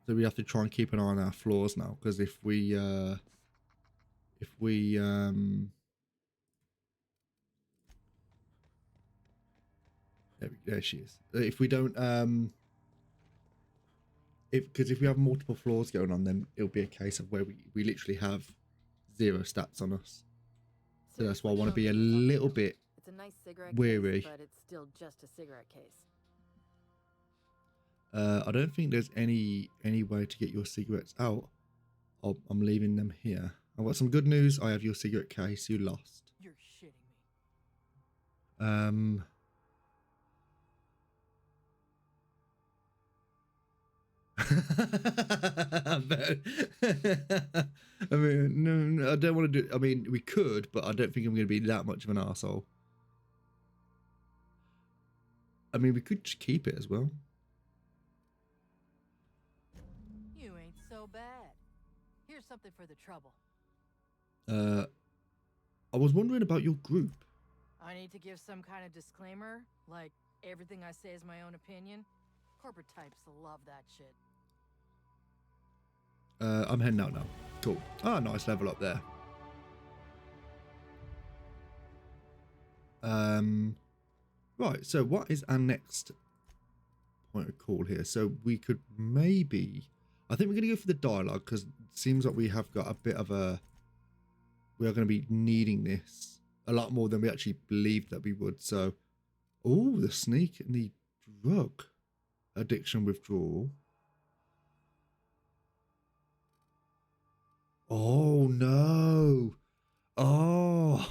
So we have to try and keep an eye on our floors now, because if we there she is. If we don't, if we have multiple floors going on, then it'll be a case of where we literally have 0 stats on us. So that's why I want to be a little bit It's a nice cigarette wary. case, but it's still just a cigarette case. I don't think there's any way to get your cigarettes out. I'm leaving them here. I've got some good news. I have your cigarette case. You lost. You're shitting me. I mean, no, I don't want to do. I mean, we could, but I don't think I'm going to be that much of an arsehole. I mean, we could just keep it as well. You ain't so bad. Here's something for the trouble. I was wondering about your group. I need to give some kind of disclaimer, like everything I say is my own opinion. Corporate types love that shit. I'm heading out now. Cool. Ah, nice level up there. Right, so what is our next point of call here? So we could maybe... I think we're going to go for the dialogue, because it seems like we have got a bit of a... We are going to be needing this a lot more than we actually believed that we would. So, oh, the sneak and the drug addiction withdrawal. Oh, no. Oh,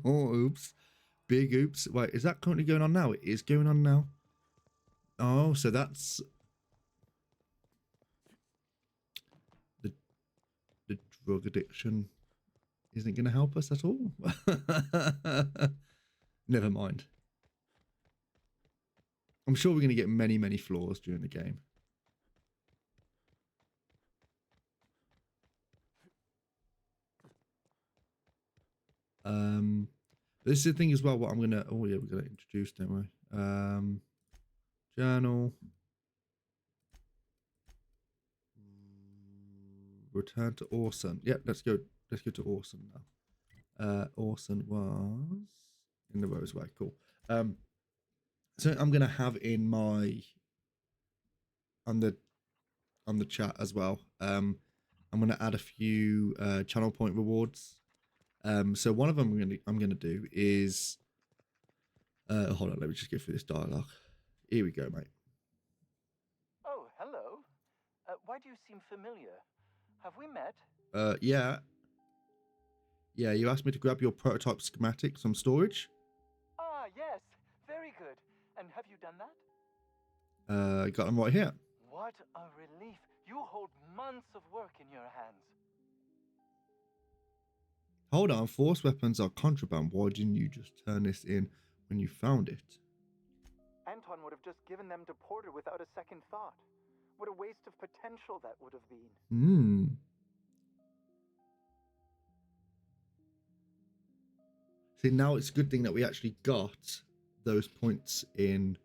oops. Big oops. Wait, is that currently going on now? It is going on now. Oh, so that's... The drug addiction isn't going to help us at all. Never mind. I'm sure we're going to get many, many flaws during the game. This is the thing as well. What I'm gonna, oh yeah, we're gonna introduce, don't we? Journal. Return to Orson. Yep, let's go. Let's go to Orson now. Orson was in the Roseway. Cool. So I'm gonna have in my on the chat as well. I'm gonna add a few channel point rewards. So one of them I'm gonna do is hold on, let me just go through this dialogue. Here we go, mate. Oh, hello. Why do you seem familiar? Have we met? Yeah. Yeah, you asked me to grab your prototype schematic from storage. Ah, yes. Very good. And have you done that? Got them right here. What a relief. You hold months of work in your hands. Hold on, force weapons are contraband. Why didn't you just turn this in when you found it? Anton would have just given them to Porter without a second thought. What a waste of potential that would have been. See, now it's a good thing that we actually got those points in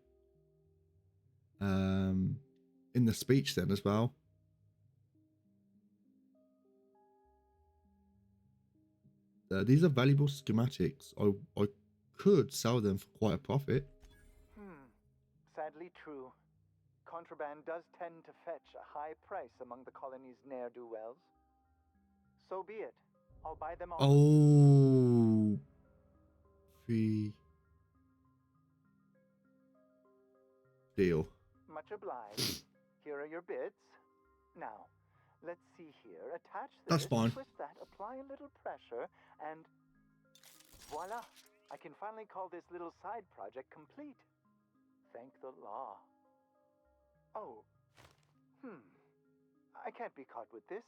the speech then as well. These are valuable schematics. I could sell them for quite a profit. Sadly true. Contraband does tend to fetch a high price among the colony's ne'er-do-wells. So be it. I'll buy them all. Oh. Free. Deal. Much obliged. Here are your bids. Now, let's see here. Attach this, That's fine. twist that, apply a little pressure, and voila! I can finally call this little side project complete. Thank the law. Oh. I can't be caught with this.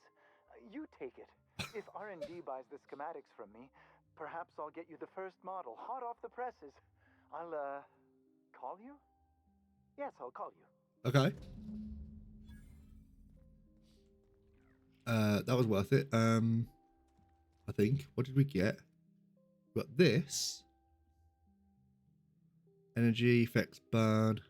You take it. If R&D buys the schematics from me, perhaps I'll get you the first model, hot off the presses. I'll, call you? Yes, I'll call you. Okay. That was worth it. I think. What did we get? We got this. Energy effects burn.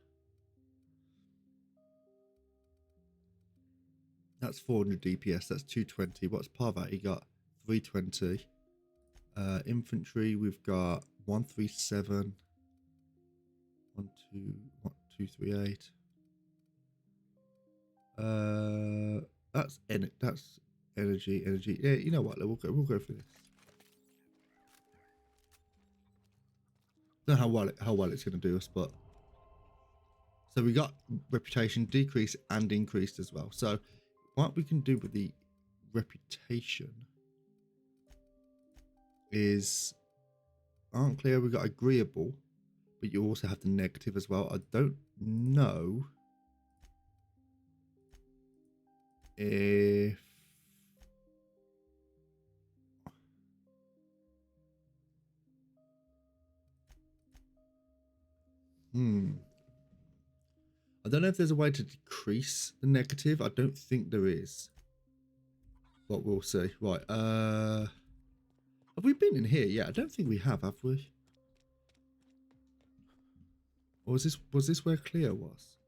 That's 400 DPS. That's 220. What's Parvati got? 320. Infantry, we've got 137. 12338. That's energy. Yeah, you know what? We'll go for this. Don't know how well it's going to do us, but so we got reputation decrease and increased as well. So what we can do with the reputation is aren't clear. We got agreeable, but you also have the negative as well. I don't know if I don't know if there's a way to decrease the negative. I don't think there is, but we'll see. Right, have we been in here? Yeah, I don't think we have we? Or was this where Cleo was?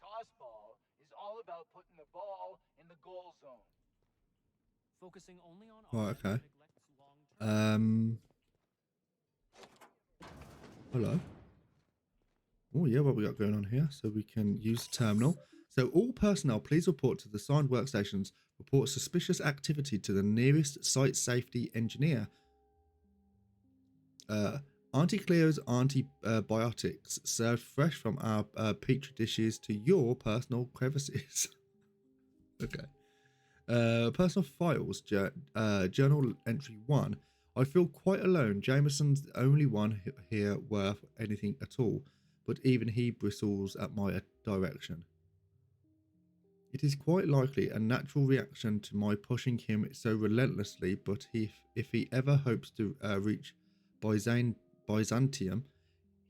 Tossball is all about putting the ball in the goal zone. Focusing only on Right, okay. Hello. Oh yeah, what we got going on here? So we can use the terminal. So all personnel, please report to the assigned workstations. Report suspicious activity to the nearest site safety engineer. Auntie Cleo's antibiotics served fresh from our petri dishes to your personal crevices. Okay. Personal files, journal entry 1. I feel quite alone. Jameson's the only one here worth anything at all, but even he bristles at my direction. It is quite likely a natural reaction to my pushing him so relentlessly, but if he ever hopes to reach Byzantium,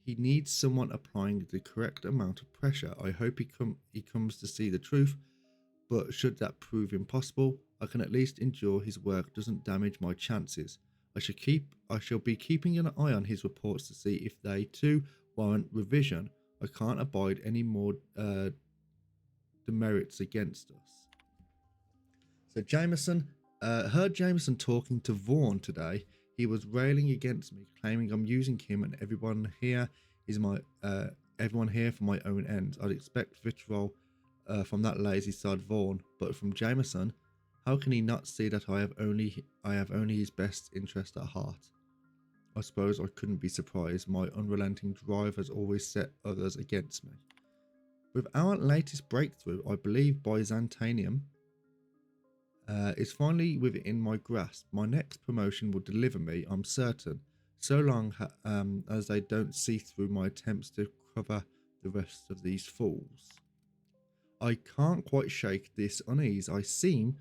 he needs someone applying the correct amount of pressure. I hope he comes to see the truth, but should that prove impossible, I can at least ensure his work doesn't damage my chances. I shall be keeping an eye on his reports to see if they too warrant revision. I can't abide any more demerits against us. So Jameson, heard Jameson talking to Vaughn today. He was railing against me, claiming I'm using him and everyone here for my own ends. I'd expect vitriol from that lazy sod Vaughn, but from Jameson, how can he not see that I have only his best interest at heart? I suppose I couldn't be surprised. My unrelenting drive has always set others against me. With our latest breakthrough, I believe Byzantium is finally within my grasp. My next promotion will deliver me, I'm certain, so long as they don't see through my attempts to cover the rest of these fools. I can't quite shake this unease I seem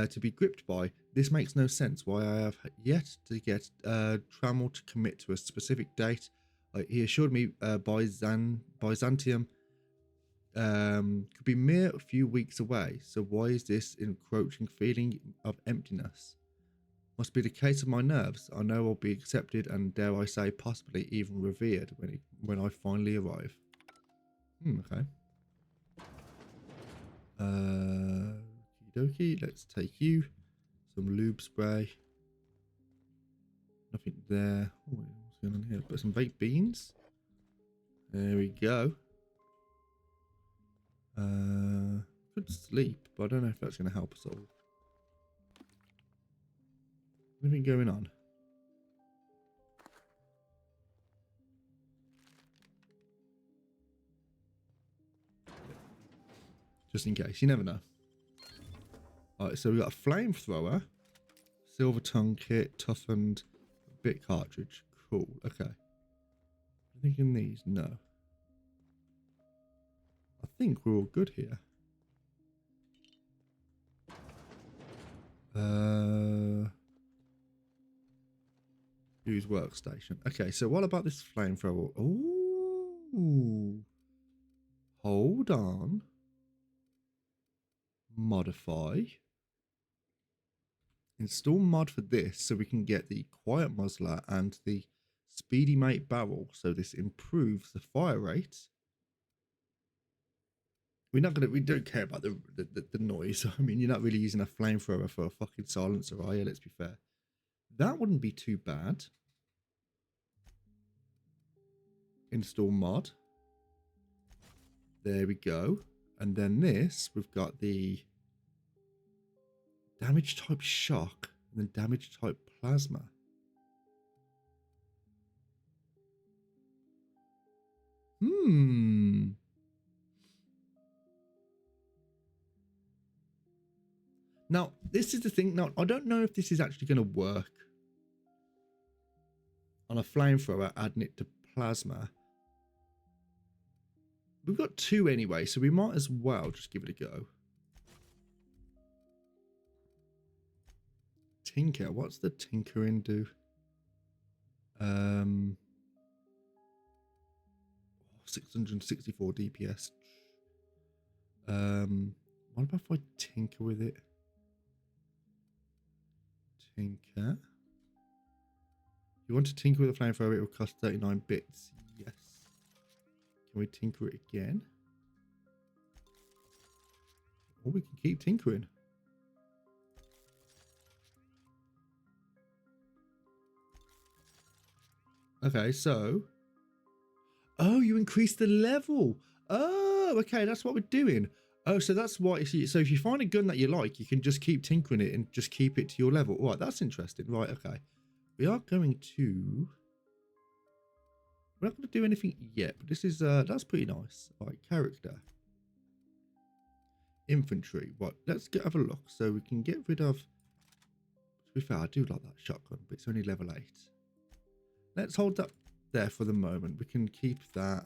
to be gripped by. This makes no sense. Why I have yet to get Trammell to commit to a specific date. He assured me Byzantium could be mere a few weeks away. So why is this encroaching feeling of emptiness? Must be the case of my nerves. I know I'll be accepted and, dare I say, possibly even revered when I finally arrive. Okay. Okie dokie, let's take you. Some lube spray. Nothing there. Oh, what's going on here? Put some baked beans. There we go. Could sleep, but I don't know if that's going to help us all. Anything going on? Just in case, you never know. Alright, so we got a flamethrower, silver tongue kit, toughened bit cartridge. Cool, okay. Anything in these? No. I think we're all good here. Use workstation. Okay, so what about this flamethrower? Ooh. Hold on. Modify. Install mod for this so we can get the quiet muzzler and the speedy mate barrel. So this improves the fire rate. We don't care about the noise. I mean, you're not really using a flamethrower for a fucking silencer, are you? Let's be fair. That wouldn't be too bad. Install mod. There we go. And then this, we've got the damage type shock and then damage type plasma. Now, this is the thing. Now, I don't know if this is actually going to work on a flamethrower, adding it to plasma. We've got 2 anyway, so we might as well just give it a go. Tinker. What's the tinkering do? 664 DPS. What about if I tinker with it? Tinker. If you want to tinker with a flamethrower, it will cost 39 bits. Yes. Can we tinker it again? Or we can keep tinkering. Okay, so... Oh, you increase the level. Oh, okay, that's what we're doing. Oh, so that's why. So if you find a gun that you like, you can just keep tinkering it and just keep it to your level. Right, that's interesting. Right, okay. We are going to... We're not going to do anything yet, but this is... that's pretty nice. Right, character. Infantry. Right, let's have a look. So we can get rid of... To be fair, I do like that shotgun, but it's only level 8. Let's hold that there for the moment. We can keep that.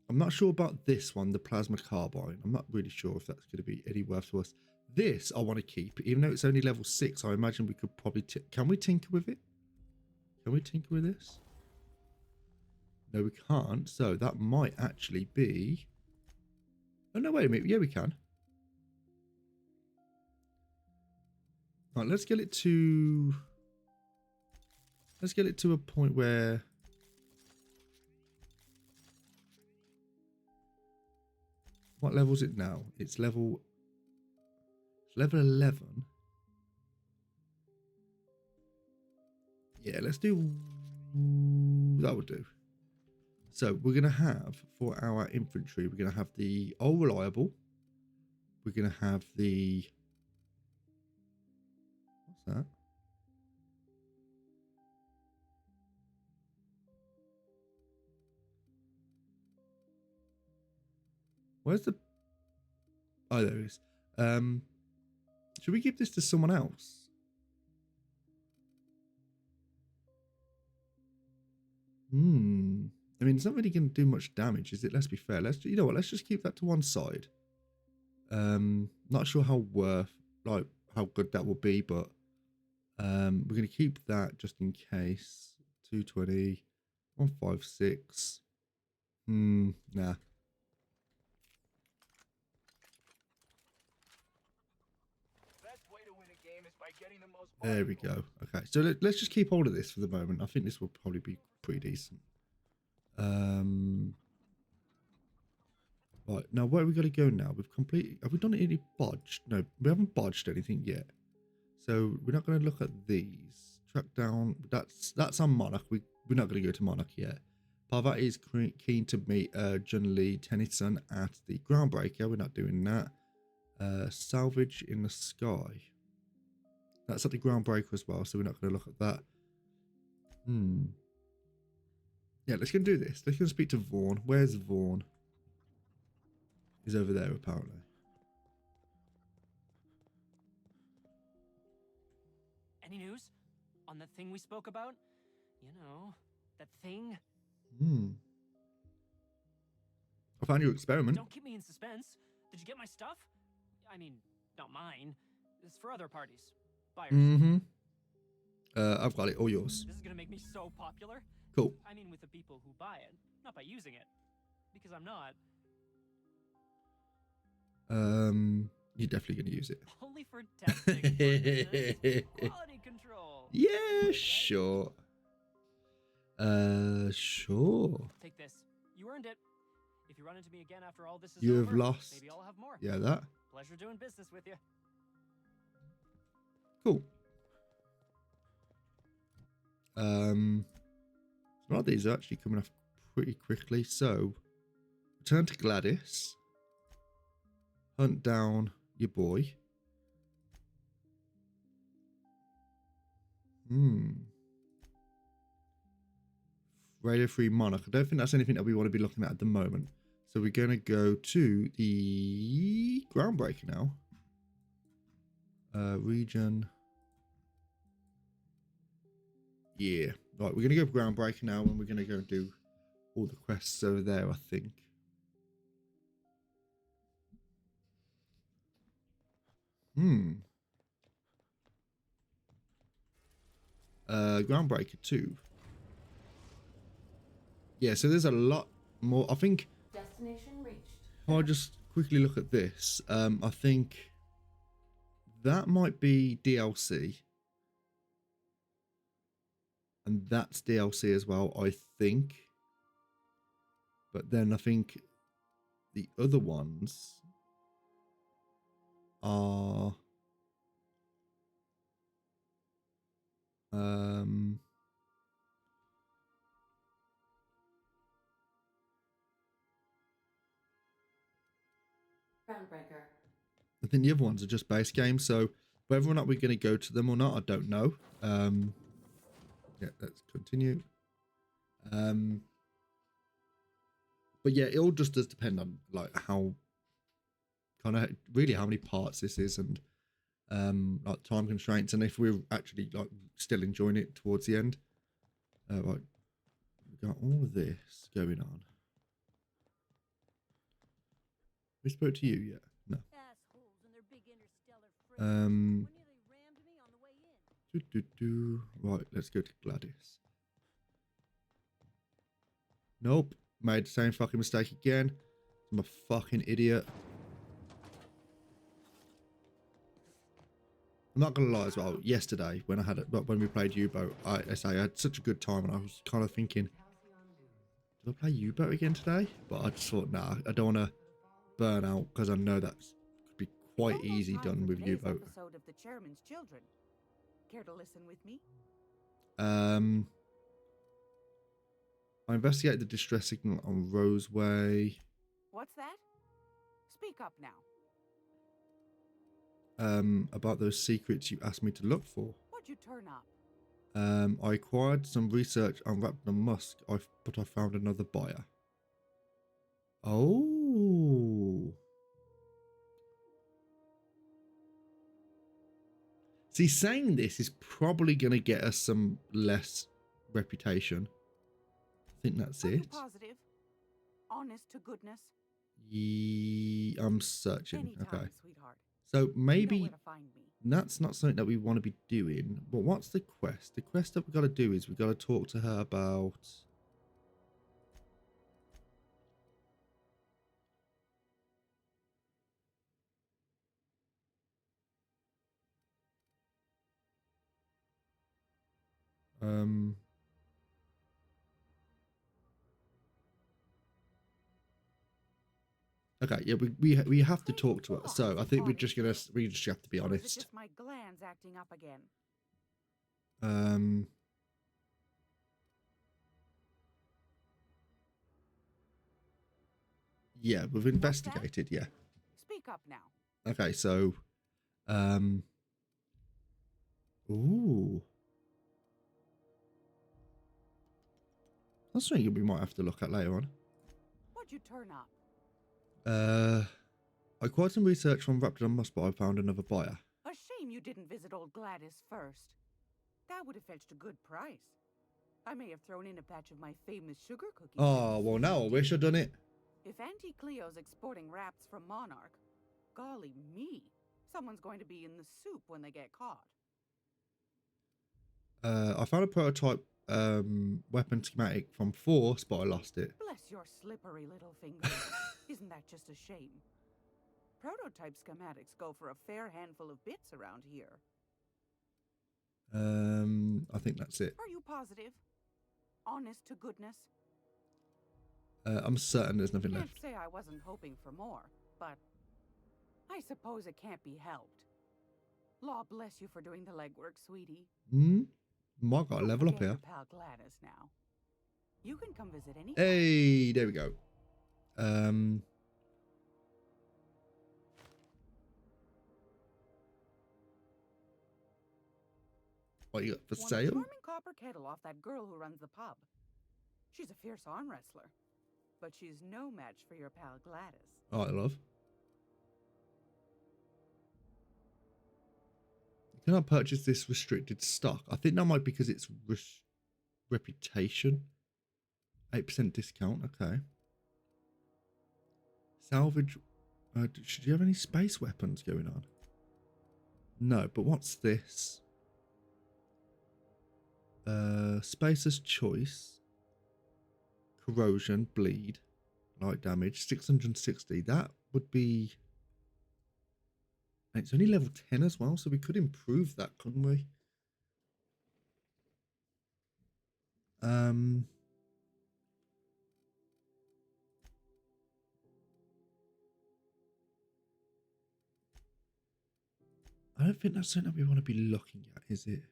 I'm not sure about this one, the plasma carbine. I'm not really sure if that's going to be any worth to us. This I want to keep, even though it's only level 6. I imagine we could probably... Can we tinker with it? Can we tinker with this? No, we can't. So that might actually be... Oh, no, wait a minute. Yeah, we can. Right, let's get it to... Let's get it to a point where... What level is it now? It's level 11. Yeah, let's do... That would do. So we're going to have, for our infantry, we're going to have the All Reliable. We're going to have the... What's that? Where's the... Oh, there it is. Should we give this to someone else? I mean, it's not really going to do much damage, is it? Let's be fair. You know what? Let's just keep that to one side. Not sure how good that will be, but we're going to keep that just in case. 220, 156. Nah. There we go. Okay, so let's just keep hold of this for the moment. I think this will probably be pretty decent. Right, now where are we going to go now? We've completely... Have we done any bodged? No, we haven't bodged anything yet. So we're not going to look at these. Track down... That's on Monarch. We're not going to go to Monarch yet. Parvat is keen to meet Jun Lee Tennyson at the Groundbreaker. We're not doing that. Salvage in the Sky. That's at the Groundbreaker as well, so we're not going to look at that. Yeah, let's go and do this. Let's go and speak to Vaughn. Where's Vaughn? He's over there, apparently. Any news on that thing we spoke about? You know, that thing. I found your experiment. Don't keep me in suspense. Did you get my stuff? I mean, not mine. It's for other parties. Buyers. I've got it. All yours. This is gonna make me so popular. Cool. I mean, with the people who buy it, not by using it, because I'm not. You're definitely gonna use it. Only for testing purposes. Quality control. Yeah, sure. Sure. Take this. You earned it. If you run into me again after all this is You have over, lost. maybe I'll have more. Yeah, that. Pleasure doing business with you. Cool. A lot of these are actually coming off pretty quickly. So, return to Gladys. Hunt down your boy. Radio Free Monarch. I don't think that's anything that we want to be looking at the moment. So we're going to go to the Groundbreaker now. Region. Yeah. Right, we're going to go Groundbreaker now, and we're going to go and do all the quests over there, I think. Groundbreaker 2. Yeah, so there's a lot more. I think Destination reached. if I just quickly look at this, I think that might be DLC. And that's DLC as well, I think. But then I think the other ones are Groundbreaker. I think the other ones are just base games, so whether or not we're going to go to them or not, I don't know. Yeah, let's continue. But yeah, it all just does depend on like how kind of really how many parts this is and like time constraints, and if we're actually like still enjoying it towards the end. Right, we've got all of this going on. We spoke to you yet? No. Right, let's go to Gladys. Nope, made the same fucking mistake again. I'm a fucking idiot. I'm not gonna lie as well. Yesterday, when when we played U-Boat, I had such a good time, and I was kind of thinking, do I play U-Boat again today? But I just thought, nah, I don't want to burn out because I know that could be quite easy done with U-Boat. Episode of The Chairman's Children. Care to listen with me? I investigated the distress signal on Roseway. What's that? Speak up now. About those secrets you asked me to look for. What'd you turn up? I acquired some research on Raptor Musk, but I found another buyer. Oh. See, saying this is probably going to get us some less reputation. I think that's Are it. you positive? Honest to goodness? I'm searching. Anytime, Okay. sweetheart. So maybe You know where to find me. that's not something that we want to be doing. But what's the quest? The quest that we've got to do is we've got to talk to her about... Okay, yeah, we have to talk to her. So I think we just have to be Or is it honest. just my glands acting up again? Yeah, we've investigated, yeah. Speak up now. Okay, so ooh. That's something we might have to look at later on. What'd you turn up? I acquired some research from Raptor Musk, but I found another buyer. A shame you didn't visit old Gladys first. That would have fetched a good price. I may have thrown in a batch of my famous sugar cookies. Oh, well, now I wish I'd done it. If Auntie Cleo's exporting wraps from Monarch, golly me, someone's going to be in the soup when they get caught. I found a prototype weapon schematic from Force, but I lost it. Bless your slippery little fingers. Isn't that just a shame? Prototype schematics go for a fair handful of bits around here. I think that's it. Are you positive? Honest to goodness? I'm certain there's nothing Can't left. say I wasn't hoping for more, but I suppose it can't be helped. Law bless you for doing the legwork, sweetie. Hmm? Might got a Don't level up forget here. your pal Gladys now. You can come visit any. Hey, there we go. What you got for Want a sale? charming copper kettle off that girl who runs the pub. She's a fierce arm wrestler, but she's no match for your pal Gladys. All right, love. Can I purchase this restricted stock? I think that might be because it's reputation. 8% discount. Okay. Salvage. Should you have any space weapons going on? No, but what's this? Spacer's Choice. Corrosion, bleed, light damage, 660. That would be. And it's only level 10 as well, so we could improve that, couldn't we? I don't think that's something that we want to be looking at, is it?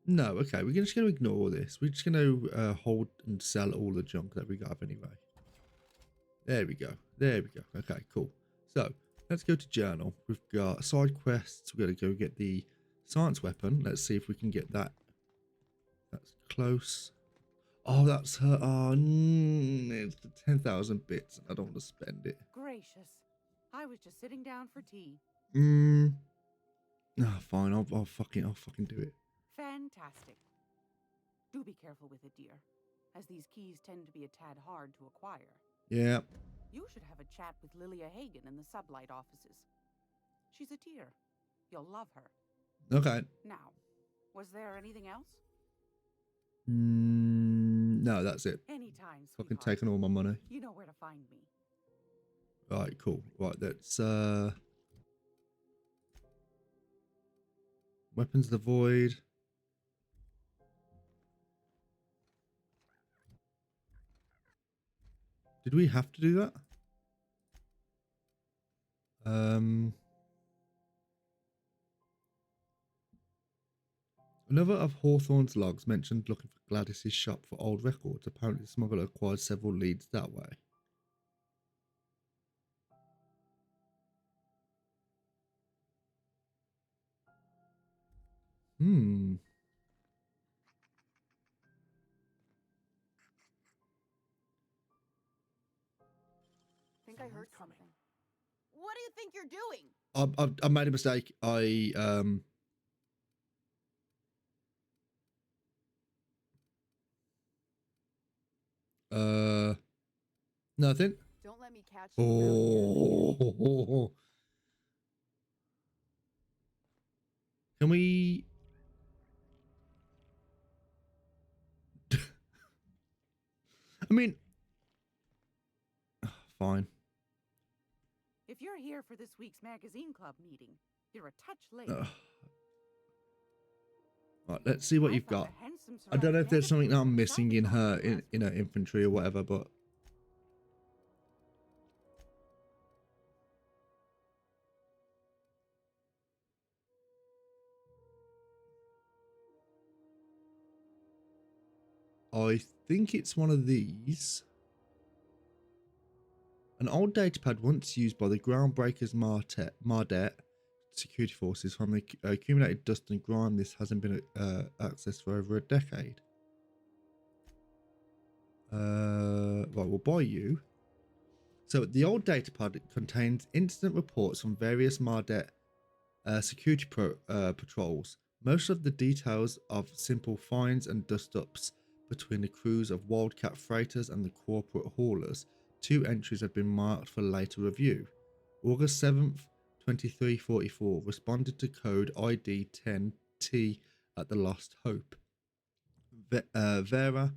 No, okay, we're just going to ignore this. We're just going to hold and sell all the junk that we got anyway. There we go. There we go. Okay, cool. So, let's go to journal. We've got side quests. We've got to go get the science weapon. Let's see if we can get that. That's close. Oh, that's her. Oh, it's the 10,000 bits. I don't want to spend it. Gracious. I was just sitting down for tea. No, fine. I'll fucking do it. Fantastic. Do be careful with it, dear, as these keys tend to be a tad hard to acquire. Yeah. You should have a chat with Lilia Hagen in the sublight offices. She's a dear. You'll love her. Okay. Now, was there anything else? No, that's it. Anytime, Fucking sweetheart. taking all my money. You know where to find me. Right, cool. Right, that's Weapons of the Void. Did we have to do that? Another of Hawthorne's logs mentioned looking for Gladys's shop for old records. Apparently the smuggler acquired several leads that way. Think I heard something. What do you think you're doing? I made a mistake. Nothing. Don't let me catch you. Oh. Can we? I mean, fine. If you're here for this week's magazine club meeting, you're a touch late. Right, let's see what you've got. I don't know if there's something that I'm missing in her in her infantry or whatever, but I think it's one of these. An old datapad once used by the Groundbreakers Mardet security forces. From the accumulated dust and grime, this hasn't been accessed for over a decade. Right, we'll buy you. So the old datapad contains incident reports from various Mardet security patrols. Most of the details of simple finds and dust-ups between the crews of Wildcat freighters and the corporate haulers. 2 entries have been marked for later review. August 7th, 2344 responded to code ID 10T at the Lost Hope. Vera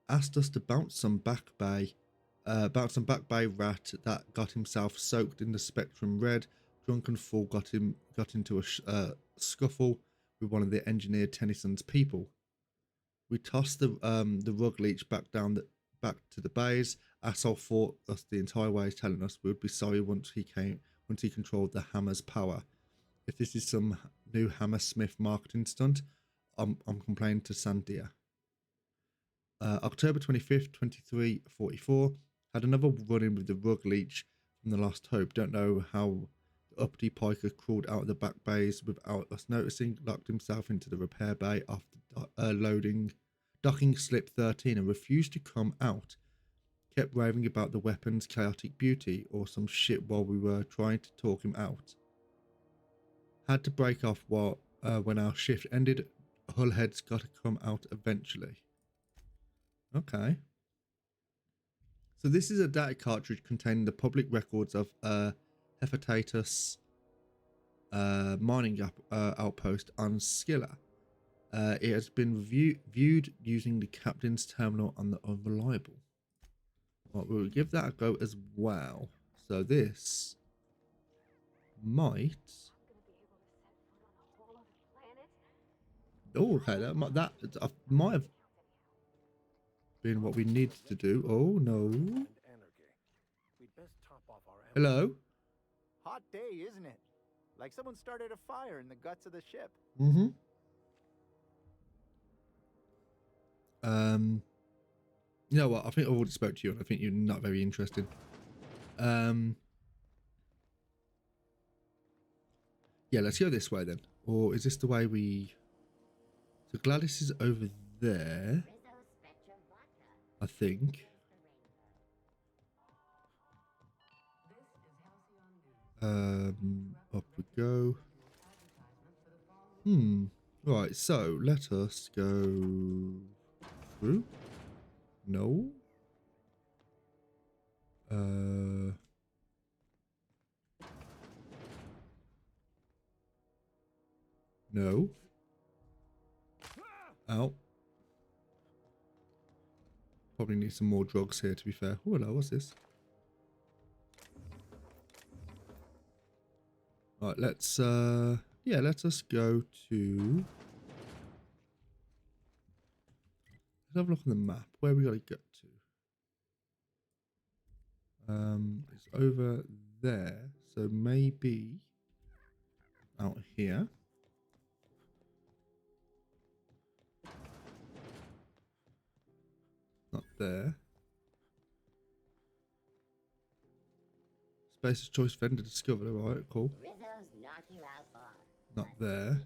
asked us to bounce some back bay rat that got himself soaked in the Spectrum Red. Drunken fool got into a scuffle with one of the engineer Tennyson's people. We tossed the rug leech back to the bays. Asshole fought us the entire way, telling us we would be sorry once he controlled the hammer's power. If this is some new Hammersmith marketing stunt, I'm complaining to Sandia. October 25th, 2344. Had another run-in with the rug leech from the Lost Hope. Don't know how the uppity piker crawled out of the back bays without us noticing. Locked himself into the repair bay after docking slip 13 and refused to come out. Kept raving about the weapon's chaotic beauty or some shit while we were trying to talk him out. Had to break off when our shift ended. Hullhead's got to come out eventually. Okay. So this is a data cartridge containing the public records of Hephaestus mining outpost on Scylla. It has been viewed using the captain's terminal on the Unreliable. Right, we'll give that a go as well. So this might... Oh, okay, that might have been what we needed to do. Oh, no. Hello? Hot day, isn't it? Like someone started a fire in the guts of the ship. Mm-hmm. You know what? I think I already spoke to you, and I think you're not very interested. Yeah, let's go this way then. Or is this the way we... So Gladys is over there, I think. Up we go. Right, so let us go through. No. No. Ow. Probably need some more drugs here, to be fair. Oh, hello, what's this? Right, let's, yeah, let us go to... Let's have a look on the map. Where we got to get to? It's over there. So maybe out here. Not there. Space's choice vendor discovered. Alright, cool. Not there.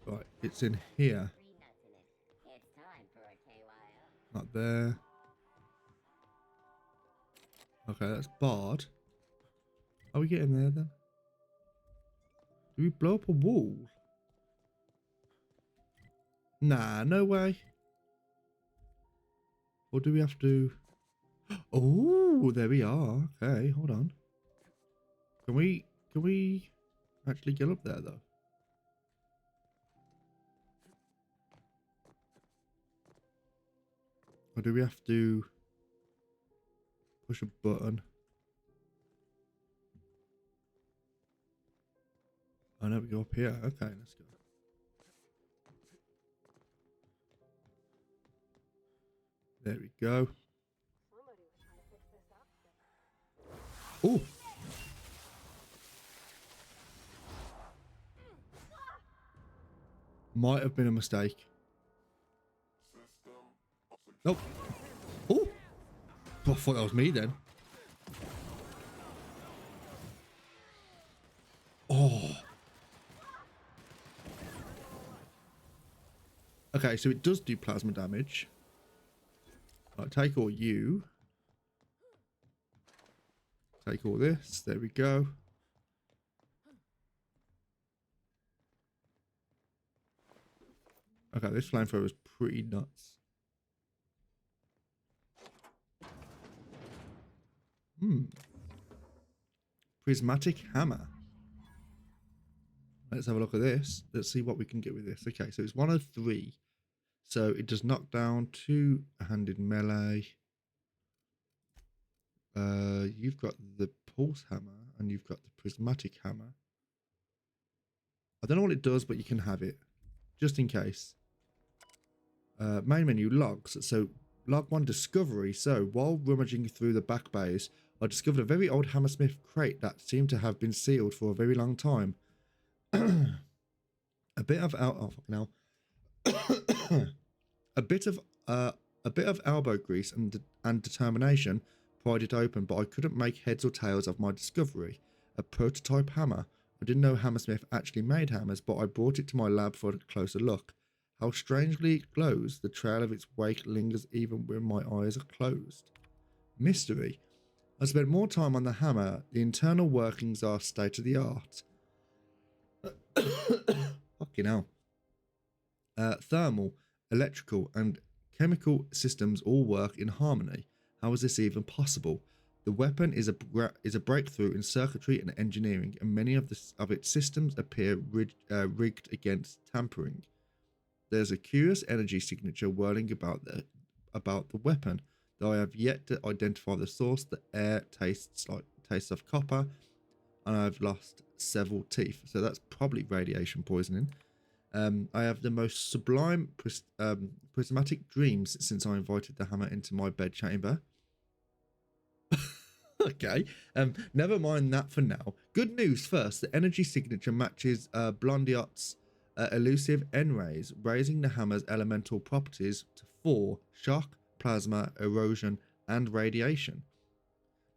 Right, it's in here. Not there. Okay, that's barred. Are we getting there then? Do we blow up a wall? Nah, no way. Or do we have to... Oh, there we are. Okay, hold on. Can we actually get up there though? Or do we have to push a button? Oh no, we go up here. Okay, let's go. There we go. Oh! Might have been a mistake. Nope. Oh! I thought that was me then. Oh. Okay, so it does do plasma damage. Right, take all you. Take all this. There we go. Okay, this flamethrower is pretty nuts. Prismatic hammer. Let's have a look at this. Let's see what we can get with this. Okay, so it's 103. So it does knock down two-handed melee. You've got the pulse hammer and you've got the prismatic hammer. I don't know what it does, but you can have it just in case. Main menu logs. So log 1 discovery. So while rummaging through the back bays, I discovered a very old Hammersmith crate that seemed to have been sealed for a very long time. A bit of a bit of elbow grease and determination pried it open, but I couldn't make heads or tails of my discovery. A prototype hammer. I didn't know Hammersmith actually made hammers, but I brought it to my lab for a closer look. How strangely it glows. The trail of its wake lingers even when my eyes are closed. Mystery. I spent more time on the hammer. The internal workings are state of the art. Fucking hell. Thermal, electrical, and chemical systems all work in harmony. How is this even possible? The weapon is a breakthrough in circuitry and engineering, and many of its systems appear rigged against tampering. There's a curious energy signature whirling about the weapon, though I have yet to identify the source. The air tastes of copper, and I've lost several teeth, so that's probably radiation poisoning. I have the most sublime prismatic dreams since I invited the hammer into my bedchamber. Okay, never mind that for now. Good news first, the energy signature matches Blondiot's elusive N-rays, raising the hammer's elemental properties to 4: shock, plasma, erosion, and radiation.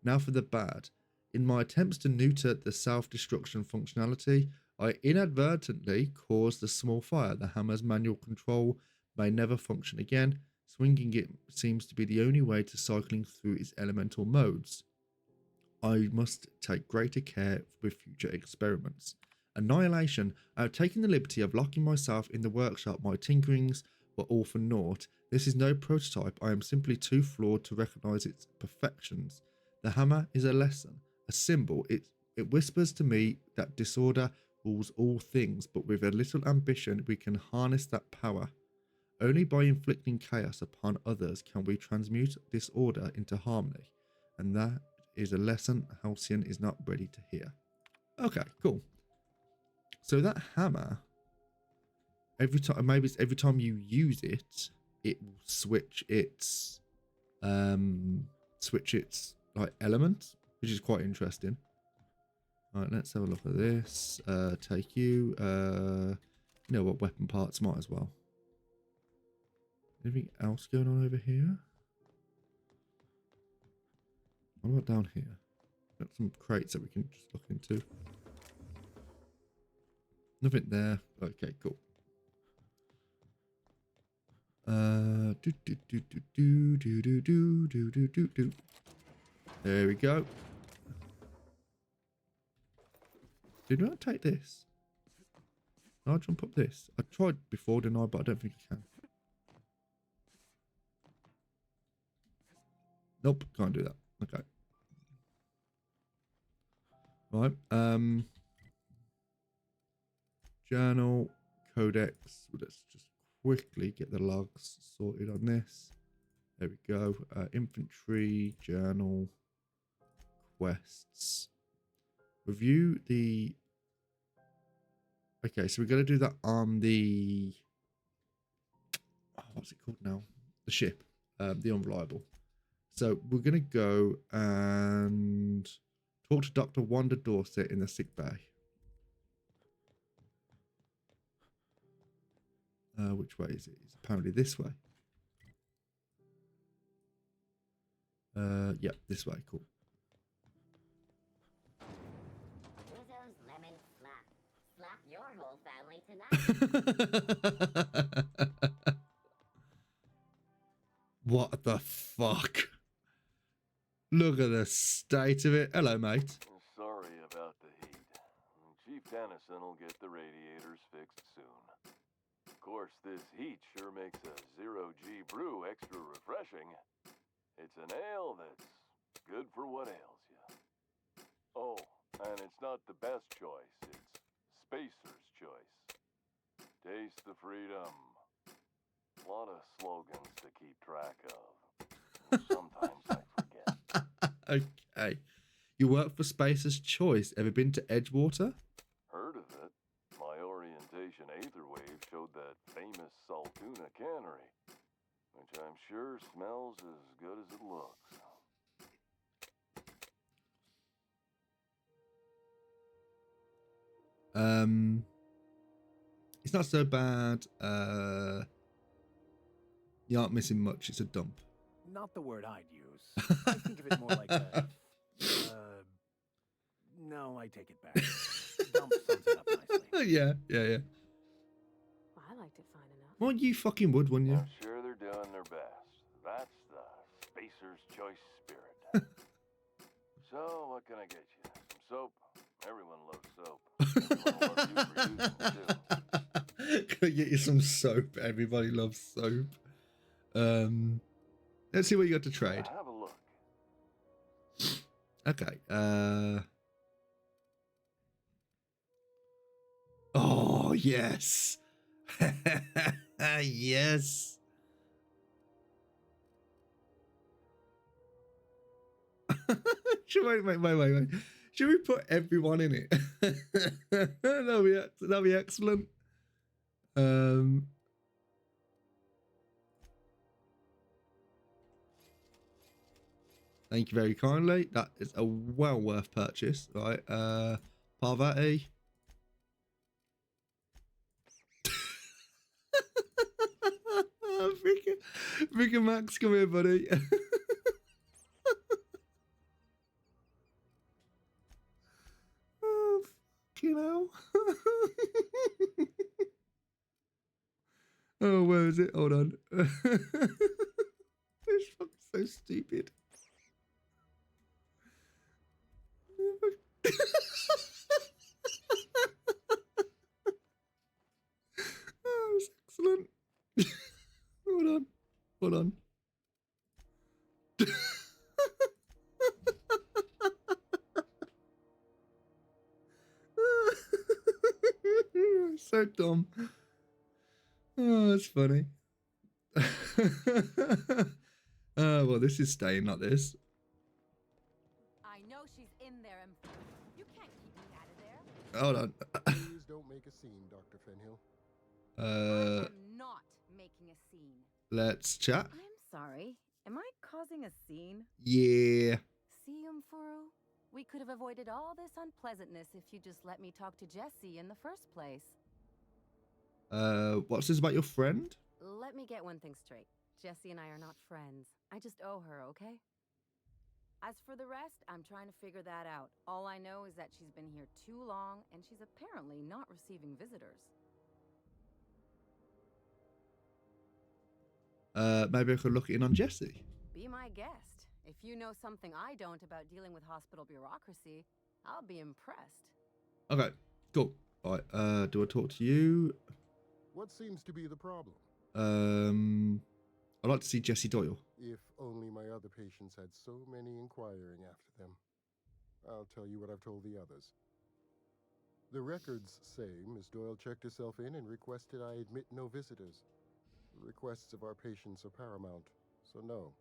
Now for the bad. In my attempts to neuter the self-destruction functionality, I inadvertently caused a small fire. The hammer's manual control may never function again. Swinging it seems to be the only way to cycling through its elemental modes. I must take greater care with future experiments. Annihilation. I have taken the liberty of locking myself in the workshop. My tinkerings were all for naught. This is no prototype. I am simply too flawed to recognize its perfections. The hammer is a lesson, a symbol. It whispers to me that disorder rules all things, but with a little ambition we can harness that power. Only by inflicting chaos upon others can we transmute disorder into harmony, and that is a lesson Halcyon is not ready to hear. Okay, cool. So that hammer, every time you use it, it will switch its like element, which is quite interesting. All right, let's have a look at this. Take you. You know what? Weapon parts might as well. Anything else going on over here? What about down here? Got some crates that we can just look into. Nothing there. Okay, cool. There we go. Did I take this? Can I jump up this? I tried before, didn't I? But I don't think I can. Nope, can't do that. Okay. Right. Journal, codex. Let's just quickly get the logs sorted on this. There we go. Infantry, journal, quests. Review the... Okay, so we're going to do that on the... what's it called now? The ship. The Unreliable. So we're going to go and talk to Dr. Wanda Dorset in the sick bay. Which way is it? It's apparently this way. Yeah, this way. Cool. Rizzo's lemon slap. Slap your whole family tonight. What the fuck? Look at the state of it. Hello, mate. Sorry about the heat. Chief Tennyson will get the radiators fixed soon. Of course, this heat sure makes a zero-G brew extra refreshing. It's an ale that's good for what ails you. Oh, and it's not the best choice. It's Spacer's choice. Taste the freedom. A lot of slogans to keep track of. Sometimes I forget. Okay. You work for Spacer's Choice. Ever been to Edgewater? Heard of it. My orientation Aetherwave showed that famous Saltuna cannery, which I'm sure smells as good as it looks. It's not so bad. You aren't missing much. It's a dump. Not the word I'd use. I think of it more like a... no, I take it back. Dump sums it up nicely. Yeah. Well, I liked it fine enough. Well, you fucking would, wouldn't you? I'm sure they're doing their best. That's the Spacer's Choice spirit. So, what can I get you? Some soap? Everyone loves soap. Everyone loves you for using it, too. Can I get you some soap? Everybody loves soap. Let's see what you got to trade. Have a look. Okay. Oh, yes. Yes. Wait. Should we put everyone in it? That'll be excellent. Thank you very kindly. That is a well worth purchase, right? Parvati. Freaking Max, come here, buddy. Oh, fucking hell. Oh, where is it? Hold on. It's fucking so stupid. Oh, it's excellent. Hold on. So dumb. Oh, that's funny. Well, this is staying like this. I know she's in there, and you can't keep me out of there. Hold on. Please don't make a scene, Dr. Fenhill. I am not making a scene. Let's chat. I'm sorry. Am I causing a scene? Yeah. See, Umfuru? We could have avoided all this unpleasantness if you just let me talk to Jessie in the first place. What's this about your friend? Let me get one thing straight. Jessie and I are not friends. I just owe her, okay? As for the rest, I'm trying to figure that out. All I know is that she's been here too long, and she's apparently not receiving visitors. Maybe I could look in on Jessie. Be my guest. If you know something I don't about dealing with hospital bureaucracy, I'll be impressed. Okay, cool. All right, do I talk to you? What seems to be the problem? I'd like to see Jessie Doyle. If only my other patients had so many inquiring after them. I'll tell you what I've told the others. The records say Miss Doyle checked herself in and requested I admit no visitors. The requests of our patients are paramount, so no,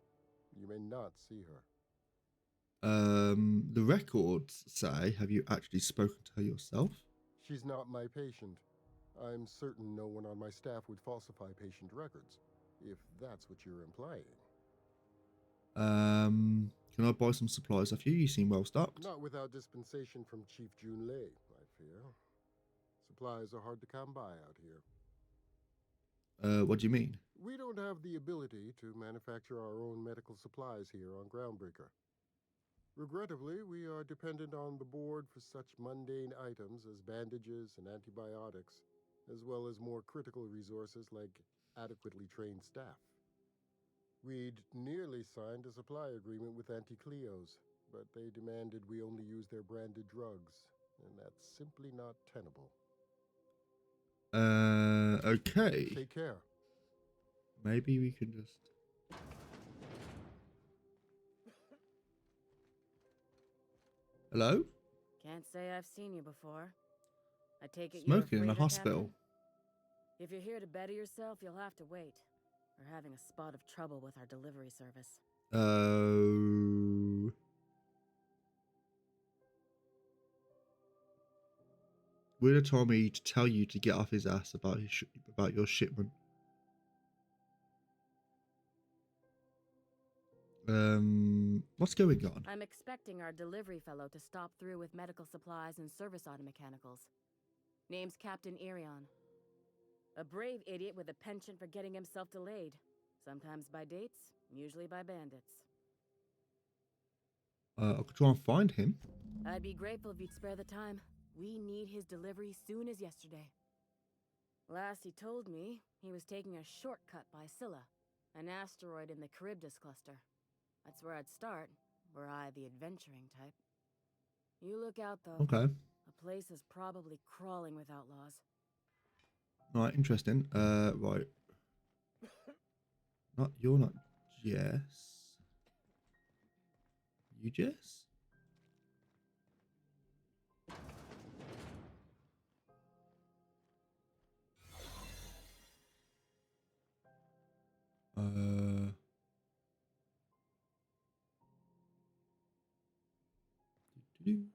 you may not see her. The records say, have you actually spoken to her yourself? She's not my patient. I'm certain no one on my staff would falsify patient records, if that's what you're implying. Can I buy some supplies off you? You seem well stocked. Not without dispensation from Chief Jun Lei, I fear. Supplies are hard to come by out here. What do you mean? We don't have the ability to manufacture our own medical supplies here on Groundbreaker. Regrettably, we are dependent on the board for such mundane items as bandages and antibiotics, as well as more critical resources like adequately trained staff. We'd nearly signed a supply agreement with Anti-Cleos, but they demanded we only use their branded drugs, and that's simply not tenable. Okay. Take care. Maybe we can just... Hello? Can't say I've seen you before. I take it Smoking you're in a freighter hospital. captain? If you're here to better yourself, you'll have to wait. We're having a spot of trouble with our delivery service. Wheeler told me to tell you to get off his ass about about your shipment. What's going on? I'm expecting our delivery fellow to stop through with medical supplies and service auto mechanicals. Name's Captain Irion. A brave idiot with a penchant for getting himself delayed. Sometimes by dates, usually by bandits. I could try and find him. I'd be grateful if you'd spare the time. We need his delivery soon as yesterday. Last he told me, he was taking a shortcut by Scylla, an asteroid in the Charybdis cluster. That's where I'd start, were I the adventuring type. You look out, though. Okay. The place is probably crawling with outlaws. Right, interesting. Right. You're not Jess. You Jess? Keep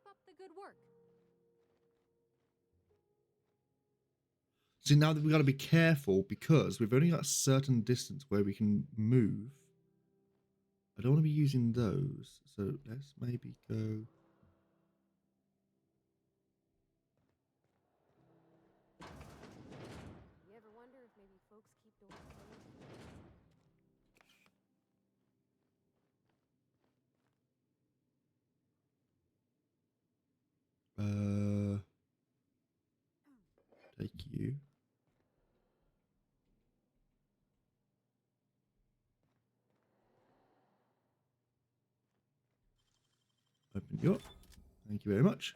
up the good work. See, now that we've got to be careful because we've only got a certain distance where we can move. I don't want to be using those, so let's maybe go. You ever wonder if maybe folks keep doors closed? Take you. Open you up. Thank you very much.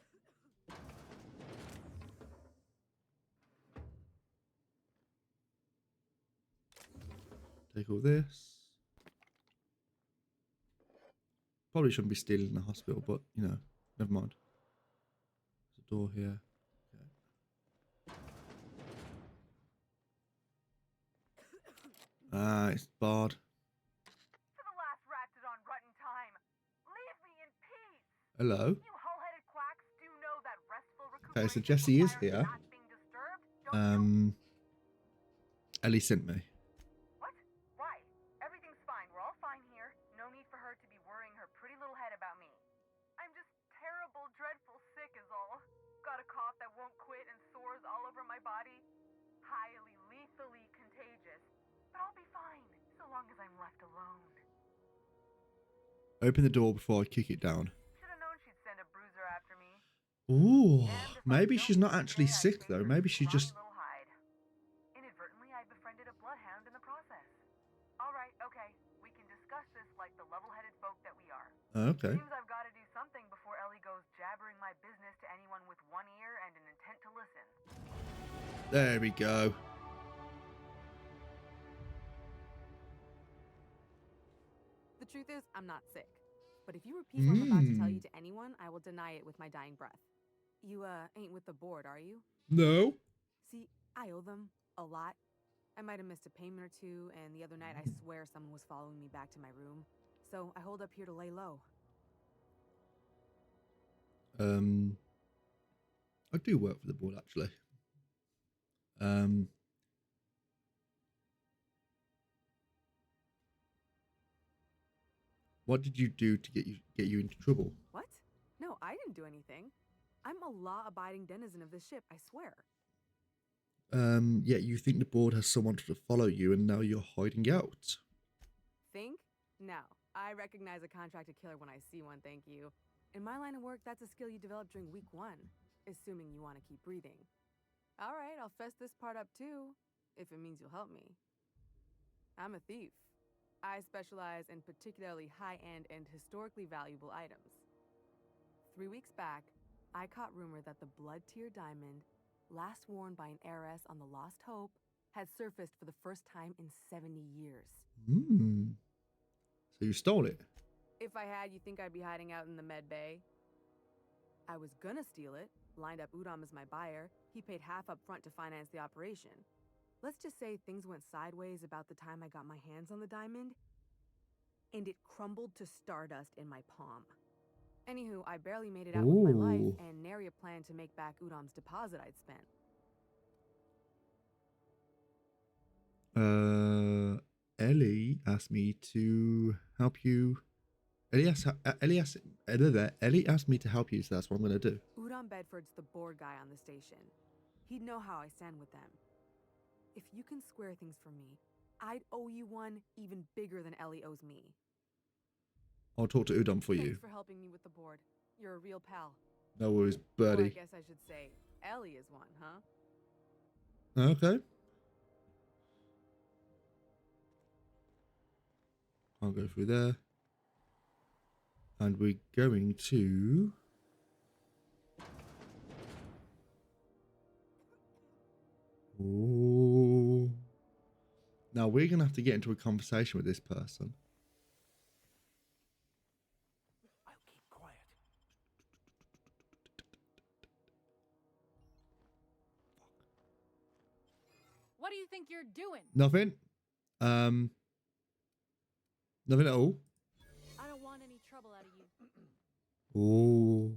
Take all this. Probably shouldn't be stealing the hospital, but you know, never mind. There's a door here. Ah, it's barred. For the last rat on rotten time. Leave me in peace. Hello. You hull-headed quacks do know that restful Okay, so Jesse is here. Ellie sent me. What? Why? Everything's fine. We're all fine here. No need for her to be worrying her pretty little head about me. I'm just terrible, dreadful sick is all. Got a cough that won't quit and sores all over my body. Highly lethally contagious. But I'll be fine, so long as I'm left alone. Open the door before I kick it down. Should've known she'd send a bruiser after me. Ooh, maybe she's not actually sick though. Maybe she's just. Inadvertently, I befriended a bloodhound in the process. All right, okay. We can discuss this like the level-headed folk that we are. Okay. Seems I've got to do something before Ellie goes jabbering my business to anyone with one ear and an intent to listen. There we go. The truth is, I'm not sick. But if you repeat what I'm about to tell you to anyone, I will deny it with my dying breath. You, ain't with the board, are you? No. See, I owe them a lot. I might have missed a payment or two, and the other night I swear someone was following me back to my room. So I hold up here to lay low. I do work for the board actually. What did you do to get you into trouble? What? No, I didn't do anything. I'm a law-abiding denizen of this ship, I swear. Yeah, you think the board has someone to follow you and now you're hiding out. Think? No. I recognize a contracted killer when I see one, thank you. In my line of work, that's a skill you develop during week 1, assuming you want to keep breathing. All right, I'll fess this part up too, if it means you'll help me. I'm a thief. I specialize in particularly high-end and historically valuable items. 3 weeks back, I caught rumor that the Blood-Tier diamond, last worn by an heiress on the Lost Hope, had surfaced for the first time in 70 years. So you stole it? If I had, you think I'd be hiding out in the med bay? I was gonna steal it, lined up Udom as my buyer. He paid half up front to finance the operation. Let's just say things went sideways about the time I got my hands on the diamond, and it crumbled to stardust in my palm. Anywho, I barely made it out with my life, and nary a plan to make back Udom's deposit I'd spent. Ellie asked me to help you. Ellie asked me to help you, so that's what I'm going to do. Udom Udon Bedford's the board guy on the station. He'd know how I stand with them. If you can square things for me, I'd owe you one even bigger than Ellie owes me. I'll talk to Udon for you. Thanks for helping me with the board. You're a real pal. No worries, Or I buddy. guess I should say, Ellie is one, huh? Okay. I'll go through there. And we're going to... Ooh. Now we're going to have to get into a conversation with this person. I'll keep quiet. What do you think you're doing? Nothing. Nothing at all. I don't want any trouble out of you. Oh.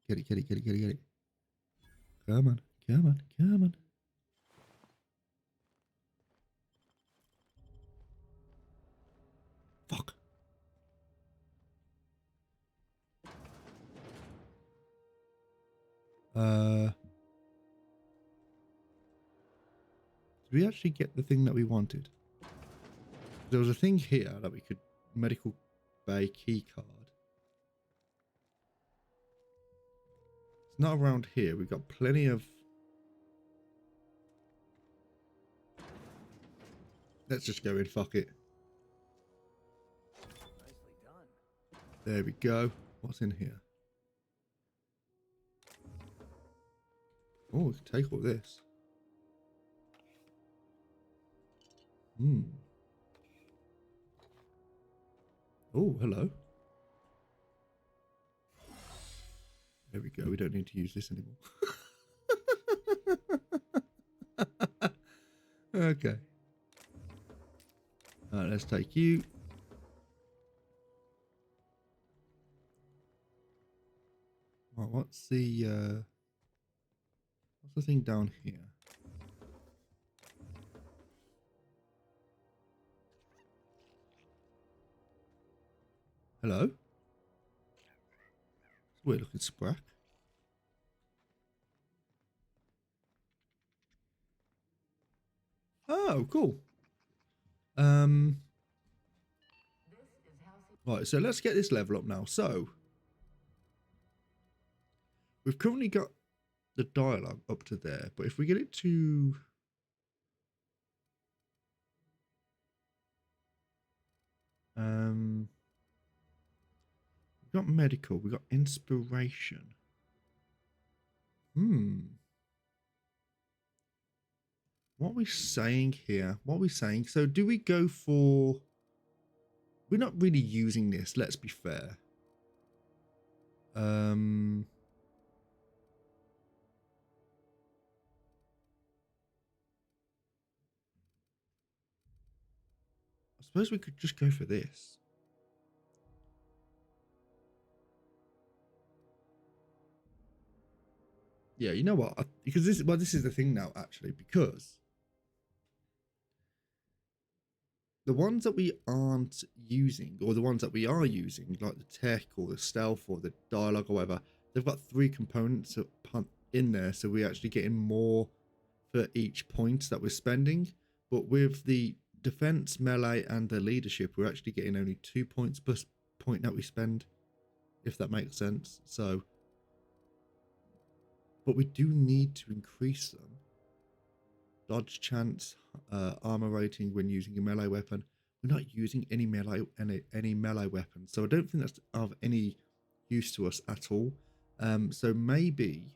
Get it, get it, get it, get it, get it. Come on, come on, come on. Fuck. Did we actually get the thing that we wanted? There was a thing here that we could medical bay key card. It's not around here. We've got plenty of. Let's just go in. Fuck it. Nicely done. There we go. What's in here? Oh, we can take all this. Hmm. Oh, hello. There we go. We don't need to use this anymore. Okay. All right, let's take you. Well, what's the thing down here? Hello? Weird looking sprack. Oh, cool. Right, so let's get this level up now. So we've currently got the dialogue up to there, but if we get it to we've got medical, we've got inspiration. What are we saying here? What are we saying? So do we go for... We're not really using this, let's be fair. I suppose we could just go for this. Yeah, you know what? Because this is the thing now, actually, because the ones that we aren't using, or the ones that we are using, like the tech or the stealth or the dialogue or whatever, they've got 3 components in there, so we're actually getting more for each point that we're spending. But with the defense, melee, and the leadership, we're actually getting only 2 points per point that we spend, if that makes sense. So, but we do need to increase them. Dodge chance, armor rating when using a melee weapon. We're not using any melee weapons, so I don't think that's of any use to us at all. So maybe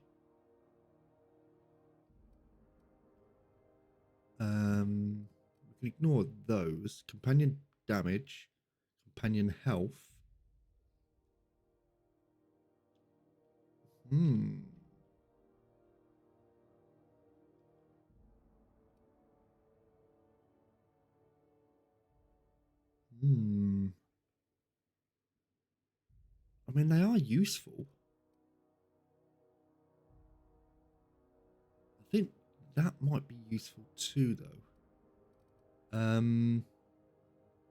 we can ignore those. Companion damage, companion health. I mean, they are useful. I think that might be useful too, though.